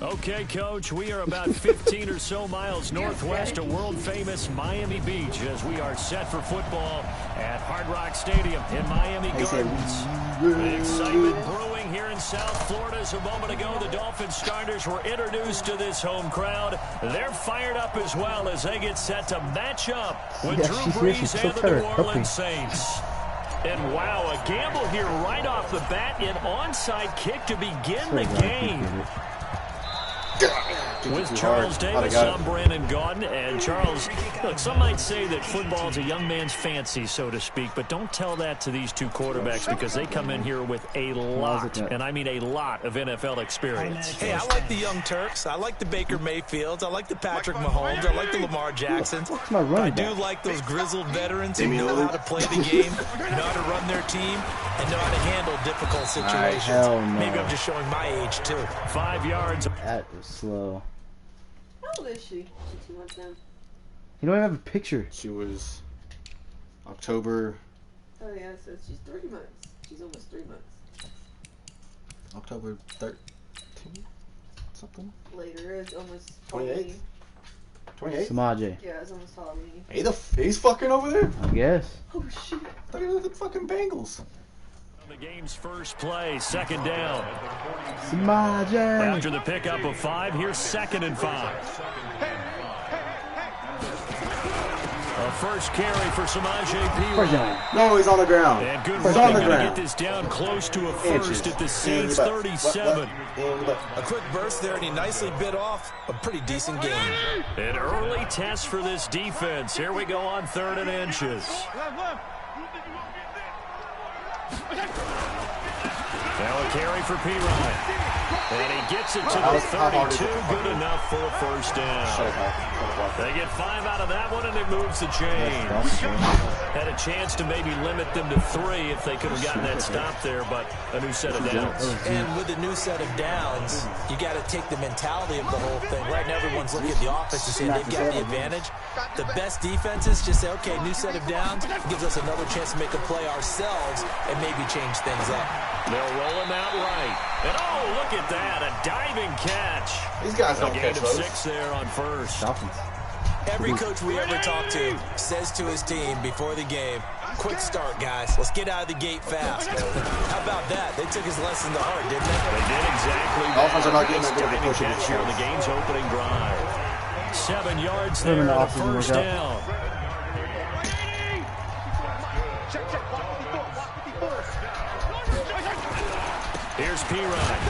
Okay, Coach, we are about 15 or so miles northwest of world-famous Miami Beach as we are set for football at Hard Rock Stadium in Miami Gardens. The excitement brewing here in South Florida. As a moment ago, the Dolphins starters were introduced to this home crowd. They're fired up as well as they get set to match up with Drew Brees and the New Orleans Saints. And wow, a gamble here right off the bat, an onside kick to begin the game. With Charles Davis, I'm Brandon Gaudin. And Charles, look, some might say that football is a young man's fancy, so to speak, but don't tell that to these two quarterbacks because they come in here with a lot, and I mean a lot of NFL experience. Hey, I like the young Turks. I like the Baker Mayfields. I like the Patrick Mahomes. I like the Lamar Jacksons. I do like those grizzled veterans who know how to play the game, know how to run their team, and know how to handle difficult situations. Maybe I'm just showing my age, too. 5 yards. That was slow. How old is she? She's 2 months now. You don't even have a picture. she was October. Oh yeah, so she's 3 months. She's almost 3 months. October 13th? Something? Later, it's almost 28th? 28th? Samaje. Yeah, it's almost Halloween. Hey, he's fucking over there? I guess. Oh shit. I thought he was the fucking Bengals. The game's first play, second down. Samaje. After the pickup of 5, here's 2nd and 5. A first carry for Samaje P. No, he's on the ground. And good He's running on the to ground. get this down close to a first at the Saints 37. A quick burst there, and he nicely bit off a pretty decent game. An early test for this defense. Here we go on 3rd and inches. Now a carry for P. Ryan. And he gets it to the 32, good enough for a first down. They get 5 out of that one, and it moves the chains. Had a chance to maybe limit them to 3 if they could have gotten that stop there, but a new set of downs. And with a new set of downs, you got to take the mentality of the whole thing. Right now, everyone's looking at the offense and saying they've got the advantage. The best defenses just say, okay, new set of downs, gives us another chance to make a play ourselves and maybe change things up. They'll roll him out right. And oh, look at that, a diving catch. These guys don't catch those. A gain of 6 there on first. Every coach we ever talk to says to his team before the game, quick start, guys. Let's get out of the gate fast. How about that? They took his lesson to heart, didn't they? They did exactly that. Offense are not getting that good of a push catch here in the game's opening drive. 7 yards there on a first down. Here's P-Ryan.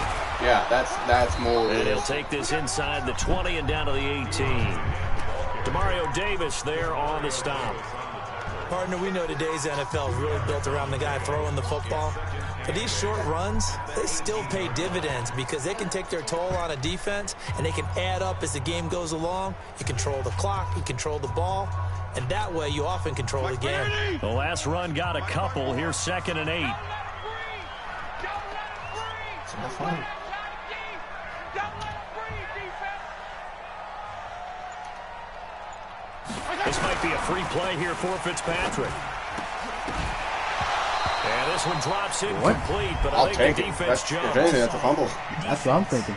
Yeah, that's more. And he'll take this inside the 20 and down to the 18. Demario Davis there on the stop. Partner, we know today's NFL is really built around the guy throwing the football. But these short runs, they still pay dividends because they can take their toll on a defense and they can add up as the game goes along. You control the clock, you control the ball, and that way you often control the game. The last run got a couple. Here's 2nd and 8. This might be a free play here for Fitzpatrick. And this one drops incomplete, but I think the defense jumped. If anything, that's a fumble. That's what I'm thinking.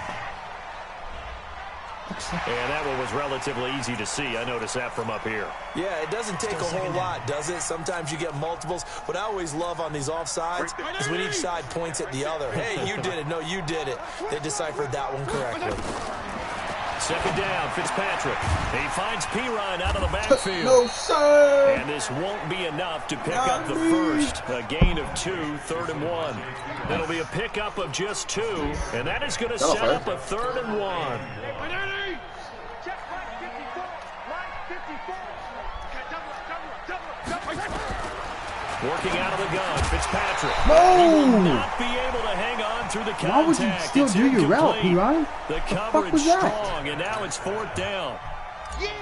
And that one was relatively easy to see. I noticed that from up here. Yeah, it doesn't take a whole lot, does it? Sometimes you get multiples. What I always love on these offsides is when each side points at the other. Hey, you did it. No, you did it. They deciphered that one correctly. 2nd down, Fitzpatrick. He finds P-Ryan out of the backfield. No, sir! And this won't be enough to pick up the first. A gain of 2, 3rd and 1. It'll be a pickup of just 2, and that is going to set up a 3rd and 1. Working out of the gun, Fitzpatrick. No! He will not be able to hang on through the contact. Why would you still do your route, P-Ryan? The coverage strong, and now it's 4th down.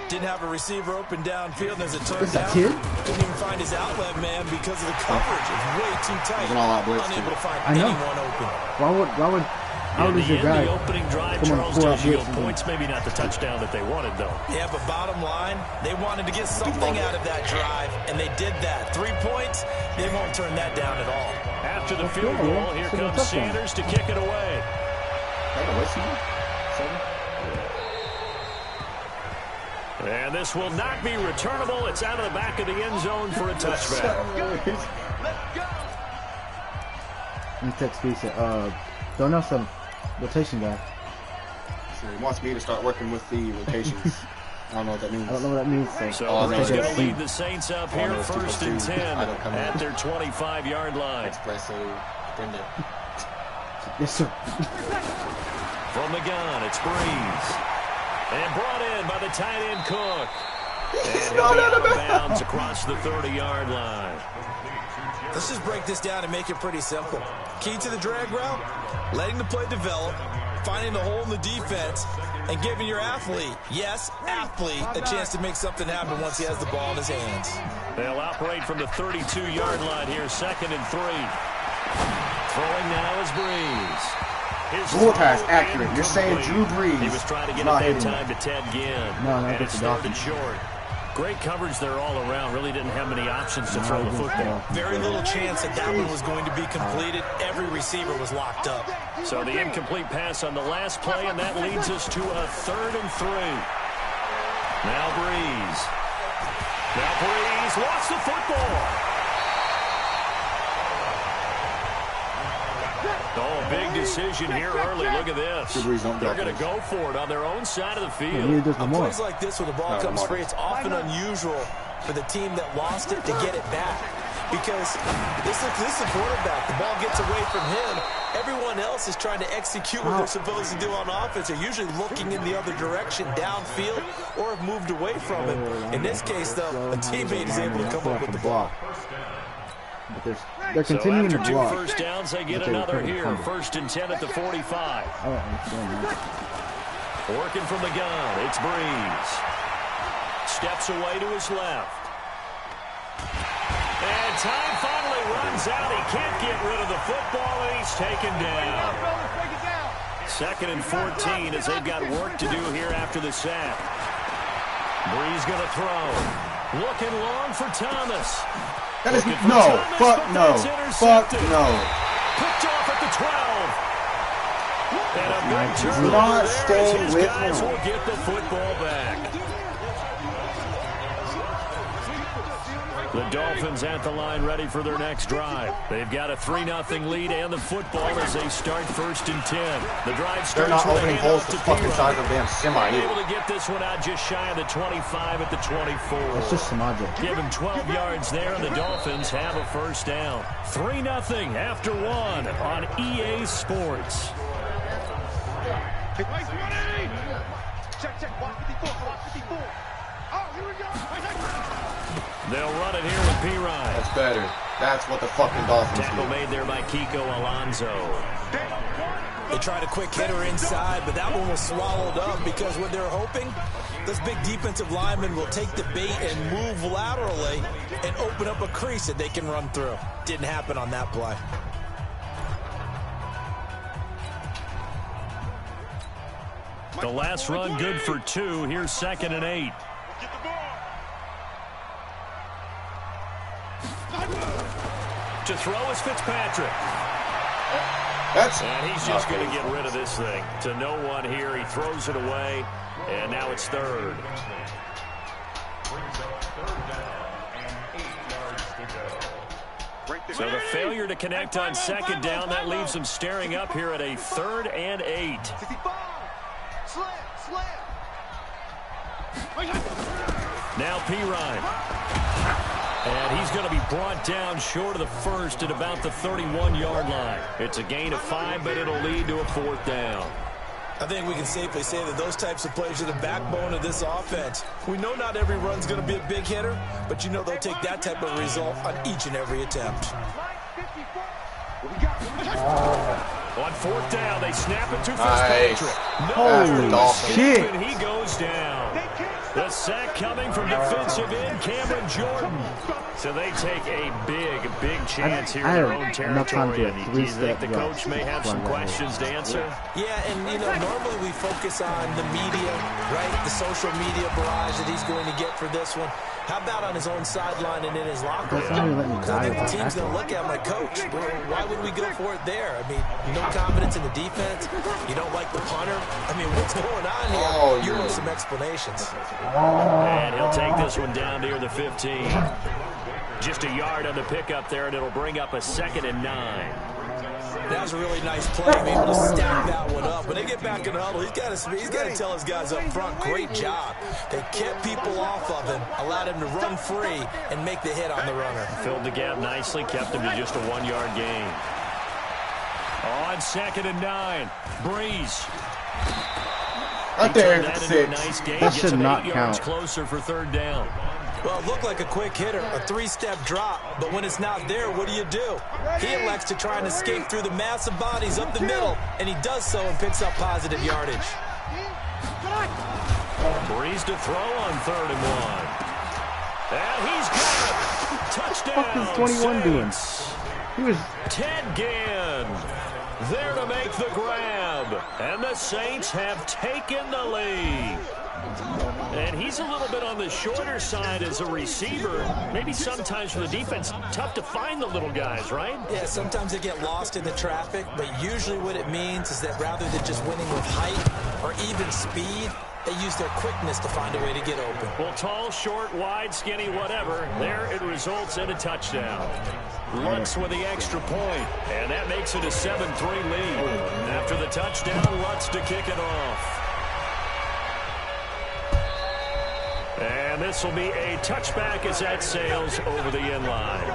Didn't have a receiver open downfield as it turned out. Kid? Didn't even find his outlet man because of the coverage. It's way too tight. Unable to find anyone open. Why would how does your guy the opening drive, Charles does yield points, maybe not the touchdown that they wanted, though. Yeah, but bottom line, they wanted to get something out of that drive, and they did that. 3 points, they won't turn that down at all. After the field goal, here comes Sanders to kick it away. And this will not be returnable. It's out of the back of the end zone for a touchback. Let me text Lisa. Don't know some rotation guy. So he wants me to start working with the rotations. I don't know what that means. I don't know what that means. So he's going to lead the Saints up here, 1st and 10 at their 25-yard line. Yes, sir. From the gun, it's Breeze. And brought in by the tight end Cook. And he'll be out of bounds across the 30-yard line. Let's just break this down and make it pretty simple. Key to the drag route, letting the play develop, finding the hole in the defense, and giving your athlete, yes, athlete, a chance to make something happen once he has the ball in his hands. They'll operate from the 32-yard line here, 2nd and 3. Throwing now is Breeze. Full pass accurate. You're saying Drew Brees. He was trying to get it that time to Ted Ginn. And it started short. Great coverage there all around. Really didn't have many options to throw the football. Very little chance that that one was going to be completed. Every receiver was locked up. So the incomplete pass on the last play, and that leads us to a 3rd and 3. Now Breeze. Now Breeze lost the football. Oh, a big decision here early. Look at this. They're going to go for it on their own side of the field. On plays like this where the ball comes free, it's often unusual for the team that lost it to get it back. Because this is the quarterback. The ball gets away from him. Everyone else is trying to execute what they're supposed to do on offense. They're usually looking in the other direction, downfield, or have moved away from him. In this case, though, a teammate is able to come up with the ball. But there's They're continuing so to after block. 2 first downs, they get another here. 1st and 10 at the 45. I don't understand that. Working from the gun, it's Breeze. Steps away to his left. And time finally runs out. He can't get rid of the football, and he's taken down. 2nd and 14 as they've got work to do here after the sack. Breeze going to throw. Looking long for Thomas. That is no. Fuck no. Fuck no. Picked off at the 12. And a big Do turnover not there stay as his with guys him. will get the football back. The Dolphins at the line ready for their next drive. They've got a 3-0 lead and the football as they start 1st and 10. The drive starts They're not with a opening handoff holes to the fucking size of P-Ryan. damn semi. Able to get this one out just shy of the 25 at the 24. That's just Samaje. Give him 12 yards there, and the Dolphins have a 1st down. 3-0 after 1 on EA Sports. Check, 154, 154. Oh, here we go. They'll run it here with P-Ryan. That's better. That's what the fucking Dolphins Tackle do. made there by Kiko Alonso. They tried a quick hitter inside, but that one was swallowed up because what they're hoping, those big defensive linemen will take the bait and move laterally and open up a crease that they can run through. Didn't happen on that play. The last run good for 2. Here's 2nd and 8. To throw is Fitzpatrick. And he's just going to get rid of this thing. To no one here. He throws it away. And now it's 3rd. So the failure to connect on 2nd down, that leaves him staring up here at a 3rd and 8. Now P-Ryan. And he's going to be brought down short of the 1st at about the 31-yard line. It's a gain of 5, but it'll lead to a 4th down. I think we can safely say that those types of plays are the backbone of this offense. We know not every run's going to be a big hitter, but you know they'll take that type of result on each and every attempt. On 4th down, they snap it to Fitzpatrick. Holy shit. And he goes down. The sack coming from defensive end Cameron Jordan. So they take a big chance here in their own territory. Do you think the coach may have some questions to answer? Yeah, and you know, normally we focus on the media, right? The social media barrage that he's going to get for this one. How about on his own sideline and in his locker room? I think the team's going to look at my coach. Why would we go for it there? I mean, no confidence in the defense. You don't like the punter. I mean, what's going on here? You want some explanations. And he'll take this one down near the 15. Just a yard on the pickup there, and it'll bring up a 2nd and 9. That was a really nice play. Able to stack that one up. When they get back in the huddle, he's got to tell his guys up front, great job. They kept people off of him, allowed him to run free, and make the hit on the runner. Filled the gap nicely, kept him to just a 1-yard gain. On 2nd and 9, Breeze. Right there, that 6. into a nice gain, That gets should him not 8 yards count. closer for 3rd down. Well, it looked like a quick hitter, a 3-step drop, but when it's not there, what do? He elects to try and escape through the massive bodies up the middle, and he does so and picks up positive yardage. Breeze to throw on 3rd and 1. And he's got it. Touchdown. What the fuck is 21 doing? He was Ted Ginn there to make the grab. And the Saints have taken the lead. And he's a little bit on the shorter side as a receiver. Maybe sometimes for the defense, tough to find the little guys, right? Yeah, sometimes they get lost in the traffic, but usually what it means is that rather than just winning with height or even speed, they use their quickness to find a way to get open. Well, tall, short, wide, skinny, whatever, there it results in a touchdown. Lutz with the extra point, and that makes it a 7-3 lead. After the touchdown, Lutz to kick it off. And this will be a touchback as that sails over the end line.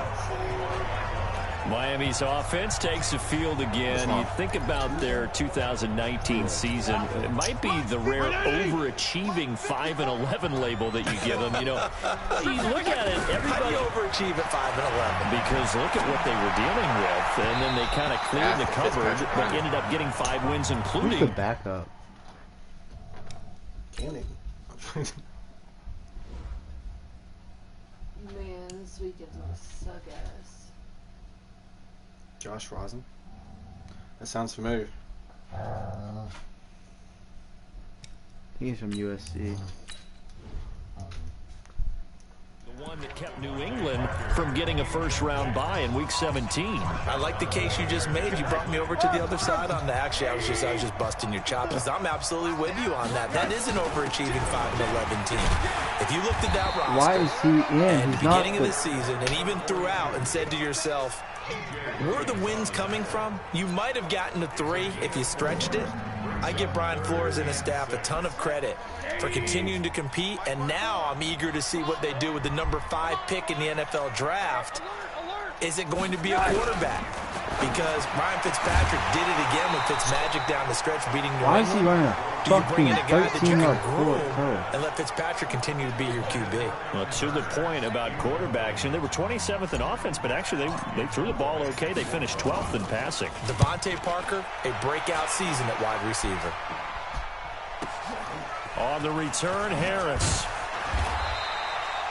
Miami's offense takes the field again. You think about their 2019 season. It might be the rare overachieving 5-11 label that you give them. You know, you look at it, everybody overachieve at 5-11 because look at what they were dealing with, and then they kind of cleared the cupboard, but ended up getting 5 wins, including the backup. Man, this weekend's gonna suck ass. Josh Rosen? That sounds familiar. I think he's from USC. The one that kept New England from getting a first-round bye in Week 17. I like the case you just made. You brought me over to the other side on that. Actually, I was just busting your chops. I'm absolutely with you on that. That is an overachieving 5-11 team. If you looked at that roster, why is he in? at He's the not beginning of the season and even throughout, and said to yourself, where are the wins coming from? You might have gotten to 3 if you stretched it. I give Brian Flores and his staff a ton of credit for continuing to compete, and now I'm eager to see what they do with the number 5 pick in the NFL draft. Is it going to be a quarterback? Because Ryan Fitzpatrick did it again with Fitzmagic down the stretch beating New England. Why is he running a fucking 13-yard curl? And let Fitzpatrick continue to be your QB. Well, to the point about quarterbacks, and they were 27th in offense, but actually they threw the ball okay. They finished 12th in passing. Devontae Parker, a breakout season at wide receiver. On the return, Harris.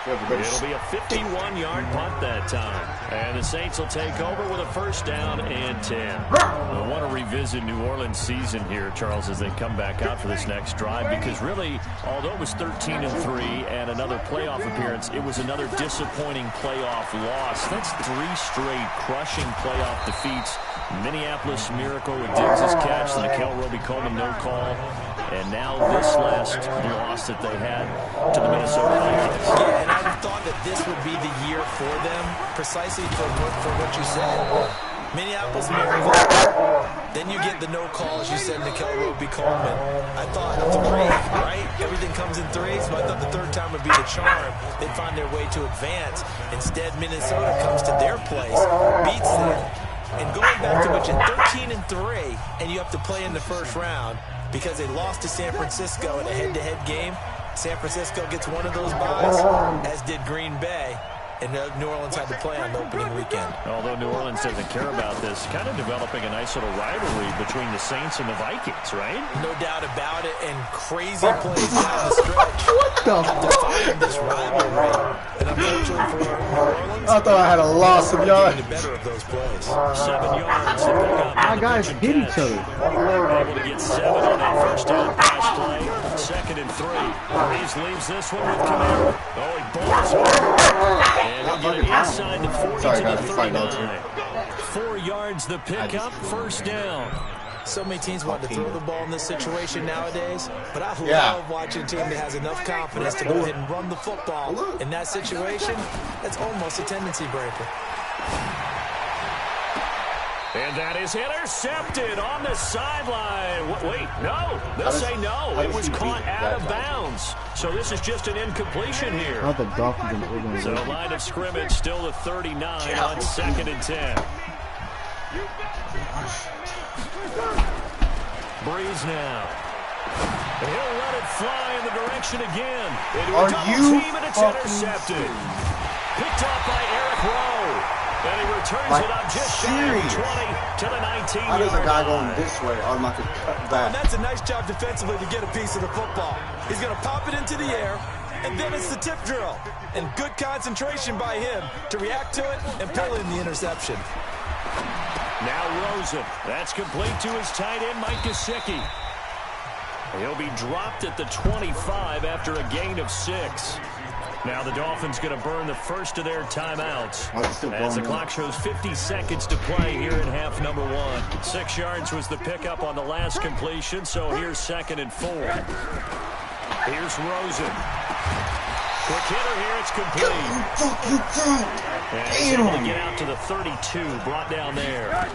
It'll be a 51-yard punt that time. And the Saints will take over with a first down and 10. I want to revisit New Orleans' season here, Charles, as they come back out for this next drive, because really, although it was 13-3 and another playoff appearance, it was another disappointing playoff loss. That's 3 straight crushing playoff defeats. Minneapolis Miracle with Diggs' catch, the Nickel Roby-Coleman no call, and now this last loss that they had to the Minnesota Vikings. Yeah, and I thought that this would be the year for them, precisely for what you said. Minneapolis Miracle, then you get the no call, as you said, Nickel Roby-Coleman. I thought 3, right? Everything comes in 3, so I thought the 3rd time would be the charm. They'd find their way to advance. Instead, Minnesota comes to their place, beats them. And going back to what you're 13-3, and you have to play in the first round because they lost to San Francisco in a head-to-head game. San Francisco gets one of those buys, as did Green Bay. And New Orleans had to play on the opening weekend. Although New Orleans doesn't care about this, kind of developing a nice little rivalry between the Saints and the Vikings, right? No doubt about it, and crazy plays down the stretch. What the fuck? This rivalry. And unfortunately for New Orleans, I thought I had a loss of yards. Better of those plays. 7 yards to pick up. My guys hit each other. Able to get 7 on that first down pass play. 2nd and 3. Breeze leaves this one with Kamara. Oh, he balls hard. And he'll get it inside the 40 to the 39. 4 yards the pickup, first down. So many teams want to throw the ball in this situation nowadays, but I love watching a team that has enough confidence to go ahead and run the football. In that situation, that's almost a tendency breaker. And that is intercepted on the sideline. Wait, no. They'll say no. It was caught out of bounds. So this is just an incompletion here. Not the Dolphins. So line of scrimmage still the 39 on 2nd and 10. Breeze now. He'll let it fly in the direction again. Into a double team, and it's intercepted. Picked up by Eric Rowe. And he returns it up just shy of 20 to the 19. How does a guy going this way automatically cut back? And that's a nice job defensively to get a piece of the football. He's going to pop it into the air, and then it's the tip drill. And good concentration by him to react to it and pull in the interception. Now Rosen. That's complete to his tight end, Mike Gesicki. He'll be dropped at the 25 after a gain of 6. Now the Dolphins going to burn the first of their timeouts as the clock shows 50 seconds to play here in half number 1. 6 yards was the pickup on the last completion, so here's 2nd and 4. Here's Rosen. Quick hitter here, it's complete. And he's able to get out to the 32, brought down there.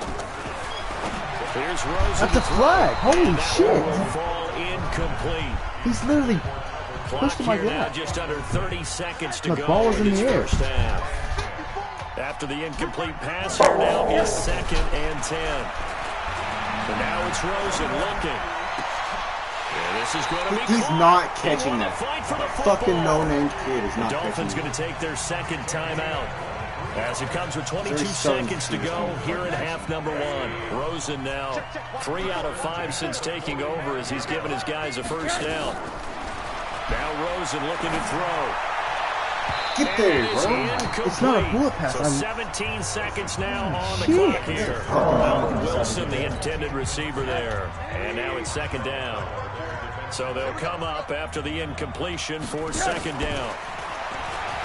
Here's Rosen. That's a flag. Holy shit. Will fall incomplete. He's literally pushed him like now that. just under 30 seconds to the go ball was in this the air. first half. After the incomplete pass, here now is 2nd and 10. And now it's Rosen looking. And this is going to be He's not catching that. Fucking no-name kid is not catching that. The Dolphins going to take their 2nd timeout. As it comes with 22 seconds to go here in half number 1. Rosen now 3 out of 5 since taking over as he's given his guys a first down. Now Rosen looking to throw. Get there, bro. It's not a bullet pass. So 17 seconds now on the clock here. Malcolm Wilson, the intended receiver there. And now it's 2nd down. So they'll come up after the incompletion for 2nd down.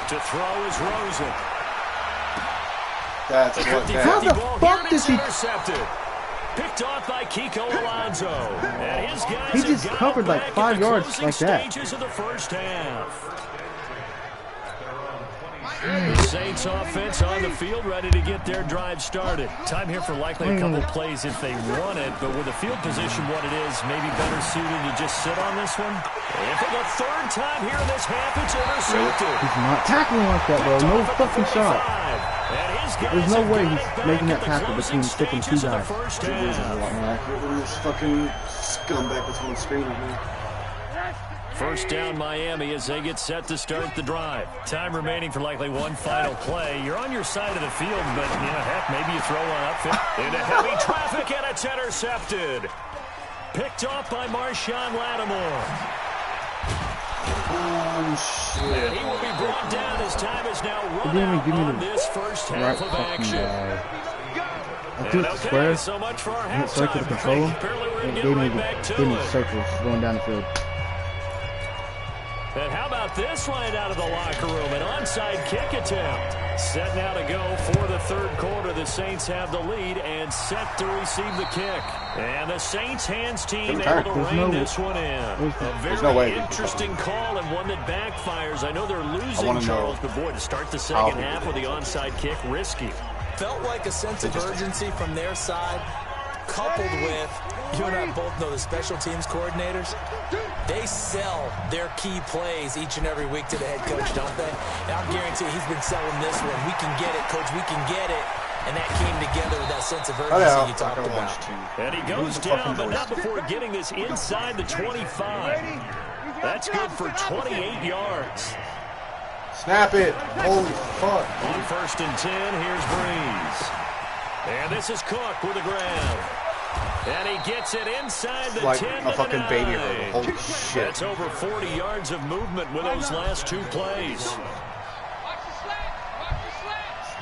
To throw is Rosen. That's what How the fuck does he... Intercepted. Picked off by Kiko Alonso. And his guys He just covered like 5 yards like that. Stages of the first half. The Saints offense on the field ready to get their drive started. Time here for likely a couple plays if they want it, but with the field position what it is, maybe better suited to just sit on this one. And for the 3rd time here in this half, it's intercepted. He's not tackling like that, bro. No fucking shot. There's no way he's making that tackle between stick and 2 guys. This fucking scumbag that's on the screen right now. First down Miami as they get set to start the drive. Time remaining for likely one final play. You're on your side of the field, but, you know, heck, maybe you throw one up into heavy traffic, and it's intercepted. Picked off by Marshawn Lattimore. Oh, shit. And he will be brought down as time is now run out on this first half of action. I threw it to square, so much for our hit circle to control, and it gave me the circles going down the field. And how about this line out of the locker room? An onside kick attempt. Set now to go for the 3rd quarter. The Saints have the lead and set to receive the kick. And the Saints hands team able to rein this one in. A very interesting call and one that backfires. I know they're losing, Charles, but boy, to start the second half with the onside kick, risky. Felt like a sense of urgency from their side, coupled with, you and I both know the special teams coordinators, they sell their key plays each and every week to the head coach, don't they? And I'll guarantee he's been selling this one. We can get it, coach, we can get it. And that came together with that sense of urgency you talked about. And he goes down, but not before getting this inside the 25. That's good for 28 yards. Snap it. Holy fuck. On 1st and 10, here's Breeze. And this is Cook with the ground. And he gets it inside the 10 to the 9. Like a fucking baby hurdle. Holy shit. That's over 40 yards of movement with those last 2 plays.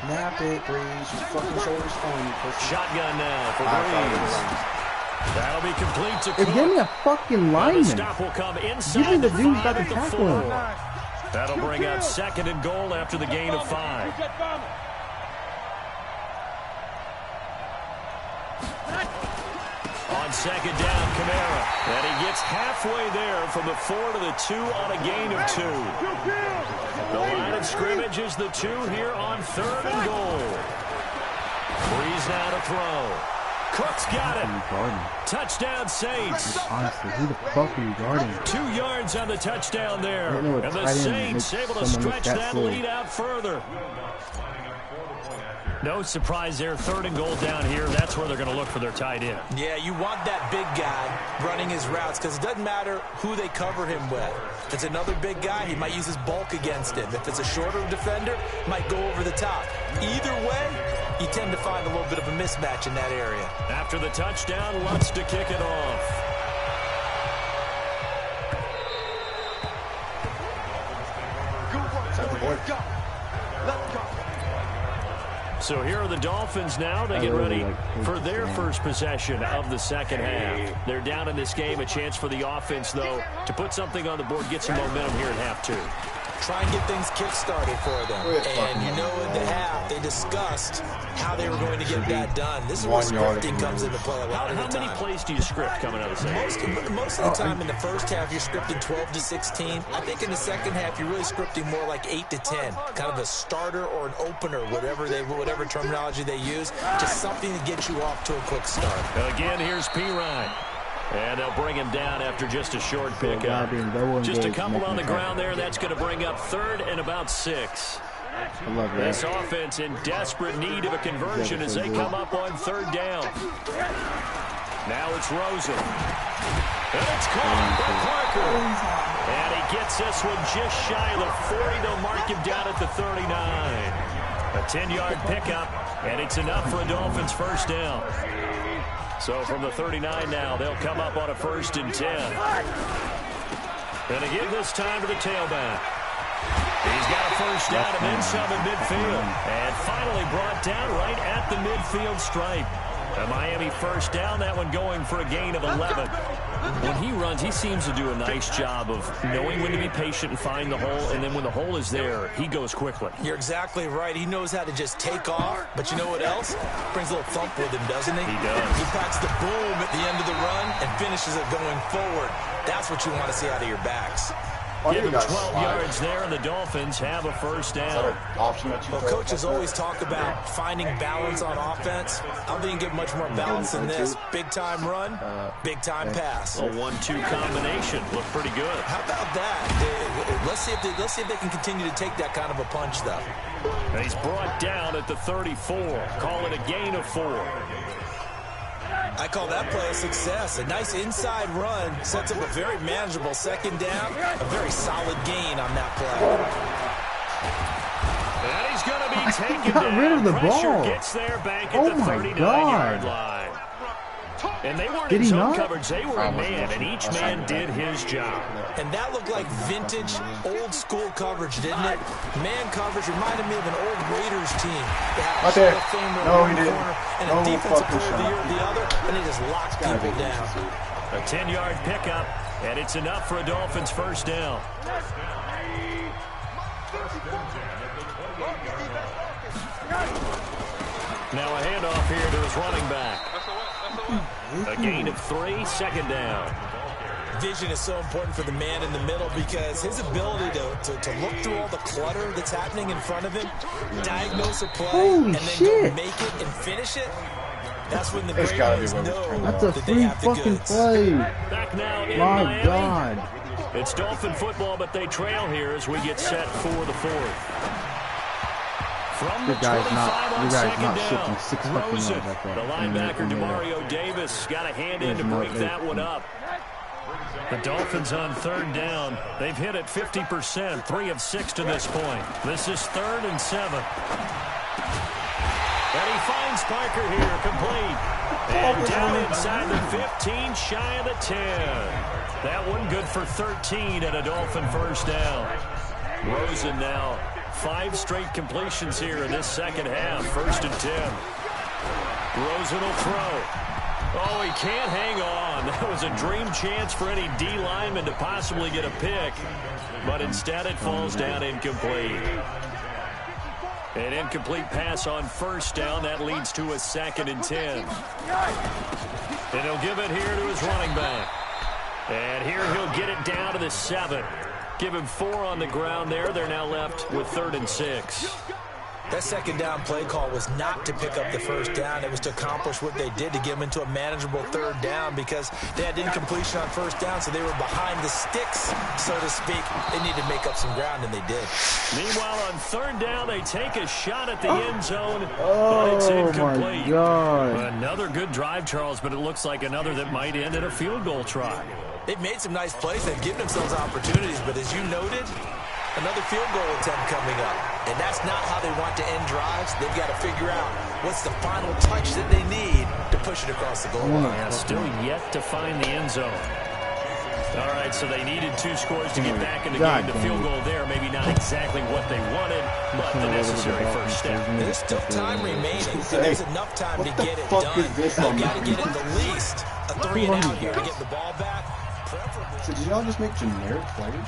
Snap it, Breeze. Your fucking shoulder's fine. Shotgun now for Breeze. That'll be complete to Cook. It gave me a fucking lineman. The stop will come inside. Give me the dude got the tackle. That'll bring up 2nd and goal after the gain of 5. On 2nd down, Kamara. And he gets halfway there from the 4 to the 2 on a gain of 2. The line of scrimmage is the 2 here on 3rd and goal. Breeze now to throw. Cook's got it. Touchdown, Saints. Honestly, who the fuck are you guarding? 2 yards on the touchdown there. And the Saints able to stretch that lead out further. No surprise there, 3rd and goal down here. That's where they're going to look for their tight end. Yeah, you want that big guy running his routes because it doesn't matter who they cover him with. If it's another big guy, he might use his bulk against him. If it's a shorter defender, might go over the top. Either way, you tend to find a little bit of a mismatch in that area. After the touchdown, Lutz to kick it off. So here are the Dolphins now. They get ready for their first possession of the second half. They're down in this game. A chance for the offense, though, to put something on the board, get some momentum here at half 2. Try and get things kick-started for them. And you know in the half, they discussed how they were going to get that done. This is where scripting comes into play a lot of the time. How many plays do you script coming out of the second? Most of the time in the first half, you're scripting 12 to 16. I think in the second half, you're really scripting more like 8 to 10. Kind of a starter or an opener, whatever terminology they use. Just something to get you off to a quick start. Again, here's P-Ryan. And they'll bring him down after just a short pickup. Just a couple on the ground there. That's going to bring up 3rd and about 6. I love that. This offense in desperate need of a conversion as they come up on third down. Now it's Rosen. And it's caught by Parker. And he gets this one just shy of the 40. They'll mark him down at the 39. A 10-yard pickup, and it's enough for a Dolphins first down. So from the 39 now, they'll come up on a 1st and 10. And again this time to the tailback. He's got a first down and then some in midfield. And finally brought down right at the midfield stripe. A Miami first down, that one going for a gain of 11. When he runs, he seems to do a nice job of knowing when to be patient and find the hole, and then when the hole is there, he goes quickly. You're exactly right. He knows how to just take off, but you know what else? Brings a little thump with him, doesn't he? He does. He packs the boom at the end of the run and finishes it going forward. That's what you want to see out of your backs. Give him 12 yards there, and the Dolphins have a first down. Well, coaches always talk about finding balance on offense. I don't think you can get much more balance than this. Big-time run, big-time pass. A 1-2 combination. Look pretty good. How about that? Let's see if they can continue to take that kind of a punch, though. And he's brought down at the 34. Call it a gain of 4. I call that play a success. A nice inside run sets up a very manageable second down. A very solid gain on that play. And he's going to be taken got down. rid of the Pressure ball. Gets there back at the 39-yard line. And they weren't in zone coverage. They were a man, and each man did his job. And that looked like vintage, old-school coverage, didn't it? Man coverage reminded me of an old Raiders team. They had a Hall of Famer in one corner and a defensive player of the year the other, and they just locked people down. A 10-yard pickup, and it's enough for a Dolphins first down. Now a handoff here to his running back. A gain of 3, second down. Vision is so important for the man in the middle because his ability to look through all the clutter that's happening in front of him, diagnose a play, and then go make it and finish it. That's when the great ones know that's a free fucking play. Back now in My Miami. God. It's Dolphin football, but they trail here as we get set for the 4th. From the 25 on second down, Rosen, the linebacker DeMario Davis got a hand in to break that one up. The Dolphins on third down. They've hit it 50%, 3 of 6 to this point. This is 3rd and 7. And he finds Parker here, complete. And down inside the 15, shy of the 10. That one good for 13 and a Dolphin first down. Rosen now 5 straight completions here in this second half. 1st and 10. Rosen will throw. Oh, he can't hang on. That was a dream chance for any D lineman to possibly get a pick. But instead it falls down incomplete. An incomplete pass on first down. That leads to a 2nd and 10. And he'll give it here to his running back. And here he'll get it down to the 7. Give him 4 on the ground there. They're now left with 3rd and 6. That second down play call was not to pick up the first down. It was to accomplish what they did, to get them into a manageable 3rd down because they had incompletion on first down, so they were behind the sticks, so to speak. They needed to make up some ground, and they did. Meanwhile, on 3rd down, they take a shot at the end zone, but it's incomplete. My God. Another good drive, Charles, but it looks like another that might end in a field goal try. They've made some nice plays. They've given themselves opportunities, but as you noted, another field goal attempt coming up. And that's not how they want to end drives. They've got to figure out what's the final touch that they need to push it across the goal line. Yeah, still yet to find the end zone. All right, so they needed 2 scores to get back in the game. The field goal there, maybe not exactly what they wanted, but the necessary first step. There's still time remaining, and there's enough time to get it done. They've got to get at the least a 3 and out here to get the ball back. So did y'all just make generic players?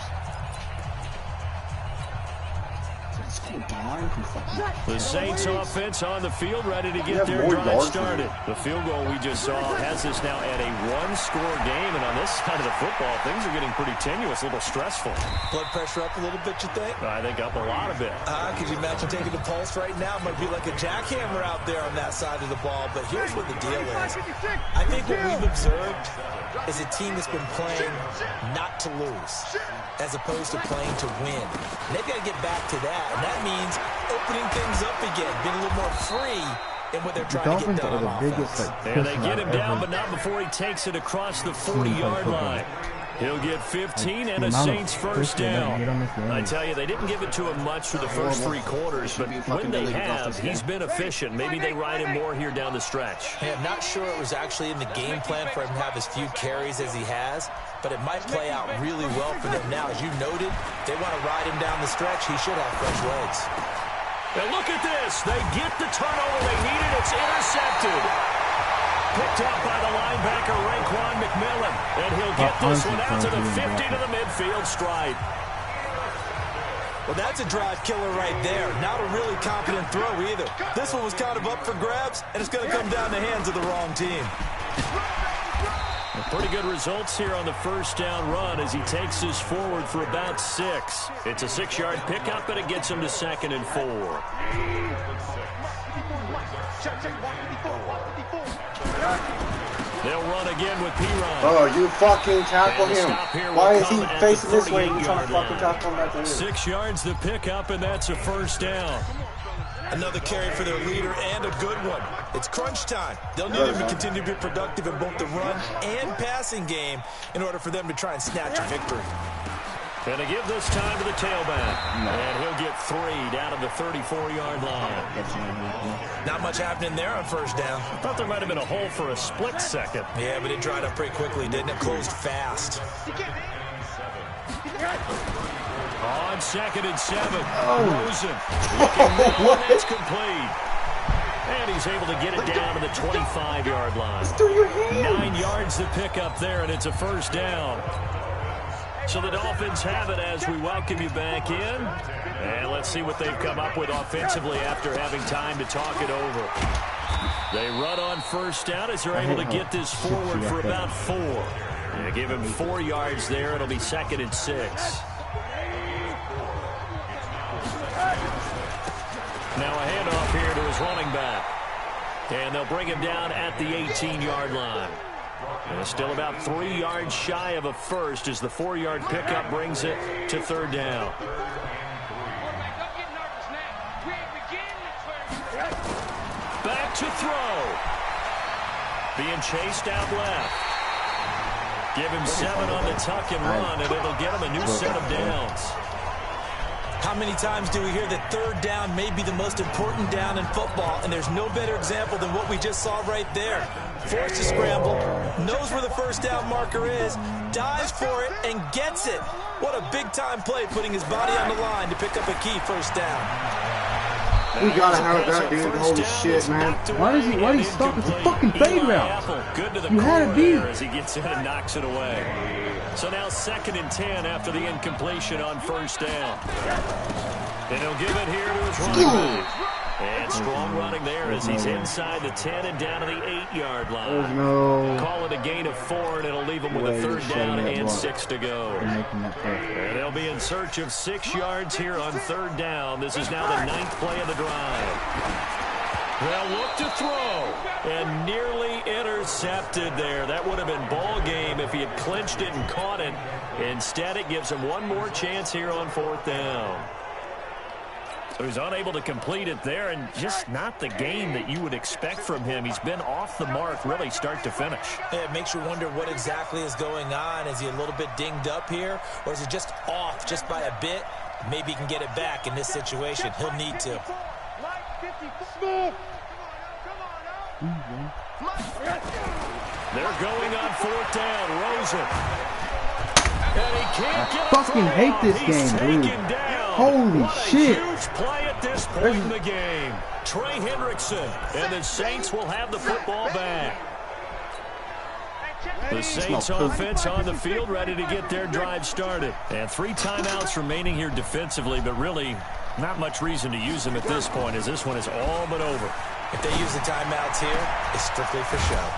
The Saints offense on the field, ready to get their drive started. The field goal we just saw has us now at a 1-score game, and on this side of the football, things are getting pretty tenuous, a little stressful. Blood pressure up a little bit, you think? I think up a lot of it. Could you imagine taking the pulse right now? It might be like a jackhammer out there on that side of the ball, but here's what the deal is. I think what we've observed is a team that's been playing not to lose as opposed to playing to win. And they've got to get back to that, and that means opening things up again, being a little more free in what they're trying to get done on offense. And they get him down, but not before he takes it across the 40-yard line. He'll get 15 and a Saints first down. I tell you, they didn't give it to him much for the first 3 quarters, but when they have, he's been efficient. Maybe they ride him more here down the stretch. Hey, I'm not sure it was actually in the game plan for him to have as few carries as he has, but it might play out really well for them now. As you noted, they want to ride him down the stretch. He should have fresh legs. And look at this. They get the turnover they needed. It's intercepted. Picked up by the linebacker, Raekwon McMillan. And he'll get this one out to the 50 to the midfield stripe. Well, that's a drive killer right there. Not a really confident throw either. This one was kind of up for grabs, and it's going to come down the hands of the wrong team. Pretty good results here on the first down run as he takes this forward for about 6. It's a 6-yard pickup, and it gets him to 2nd and 4. They'll run again with P-Ryan. Oh, you fucking tackle him. Why is he facing this way? You're trying to fucking tackle him right there. 6 yards the pickup, and that's a first down. Another carry for their leader, and a good one. It's crunch time. They'll need him to continue to be productive in both the run and passing game in order for them to try and snatch a victory. And to give this time to the tailback. And he'll get 3 down to the 34-yard line. Not much happening there on first down. I thought there might have been a hole for a split second. Yeah, but it dried up pretty quickly, didn't it? Closed fast. On 2nd and 7. Rosen. Looking that's complete. And he's able to get it down to the 25-yard line. 9 yards to pick up there, and it's a first down. So the Dolphins have it as we welcome you back in. And let's see what they've come up with offensively after having time to talk it over. They run on first down as they're able to get this forward for about 4. They give him 4 yards there. It'll be 2nd and 6. Now a handoff here to his running back. And they'll bring him down at the 18-yard line. And still about 3 yards shy of a first as the 4-yard pickup brings it to 3rd down. Back to throw. Being chased out left. Give him 7 on the tuck and run, and it'll get him a new set of downs. How many times do we hear that 3rd down may be the most important down in football, and there's no better example than what we just saw right there. Forced to scramble, knows where the first down marker is, dives for it, and gets it. What a big-time play, putting his body on the line to pick up a key first down. We gotta have that, dude. Holy shit, man. Why does he stop? It's a fucking fade route. You had it beat. As he gets in and knocks it away. So now 2nd and 10 after the incompletion on first down. And he'll give it here to his running back. And strong running there as he's inside the 10 and down to the 8-yard line. Call it a gain of 4, and it'll leave him with a 3rd down and 6 to go. And they'll be in search of 6 yards here on 3rd down. This is now the 9th play of the drive. They'll look to throw, and nearly intercepted there. That would have been ball game if he had clinched it and caught it. Instead, it gives him one more chance here on 4th down. So he's unable to complete it there, and just not the game that you would expect from him. He's been off the mark really start to finish. Yeah, it makes you wonder what exactly is going on. Is he a little bit dinged up here, or is he just off just by a bit? Maybe he can get it back in this situation. He'll need to. They're going on 4th down. Rosen. And he can't get I fucking hate this game, dude. Holy shit. Huge play at this point in the game. Trey Hendrickson, and the Saints will have the football back. The Saints offense on the field, ready to get their drive started. And 3 timeouts remaining here defensively, but really not much reason to use them at this point, as this one is all but over. If they use the timeouts here, it's strictly for show.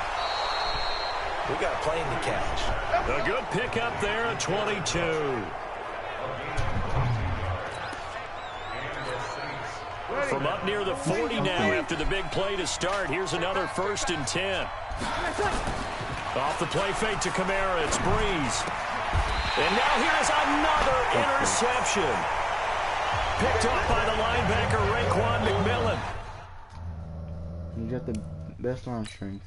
We got a plane to catch. A good pickup there at 22. From up near the 40 now after the big play to start. Here's another 1st and 10. Off the play fake to Kamara, it's Breeze. And now here's another interception. Picked up by the linebacker, Raekwon McMillan. You got the best arm strength.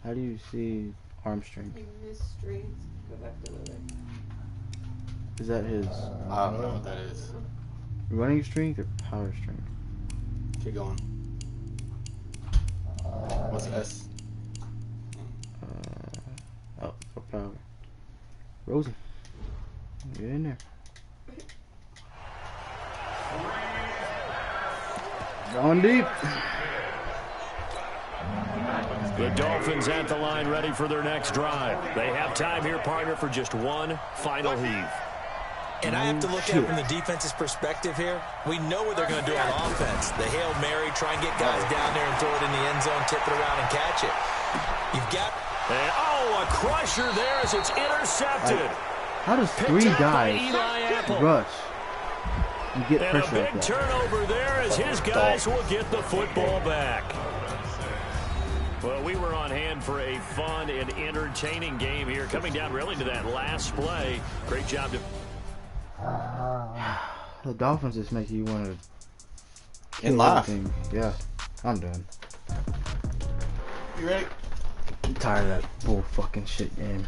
How do you see arm strength? You miss strength. Go back to the way. Is that his? I don't know what that is. Running strength or power strength? Keep going. What's S? Oh, for power. Rosen. Get in there. Going deep. The Dolphins at the line ready for their next drive. They have time here, partner, for just one final heave. And I have to look at it from the defense's perspective here. We know what they're going to do on offense. The Hail Mary, try and get guys down there and throw it in the end zone, tip it around and catch it. You've got... And, oh, a crusher there as it's intercepted. How does three guys rush and get pressure like that? And a big turnover there as his guys will get the football back. Well, we were on hand for a fun and entertaining game here. Coming down really to that last play. Great job to... The Dolphins just make you want to laugh. Yeah, I'm done. You ready? I'm tired of that bull fucking shit game.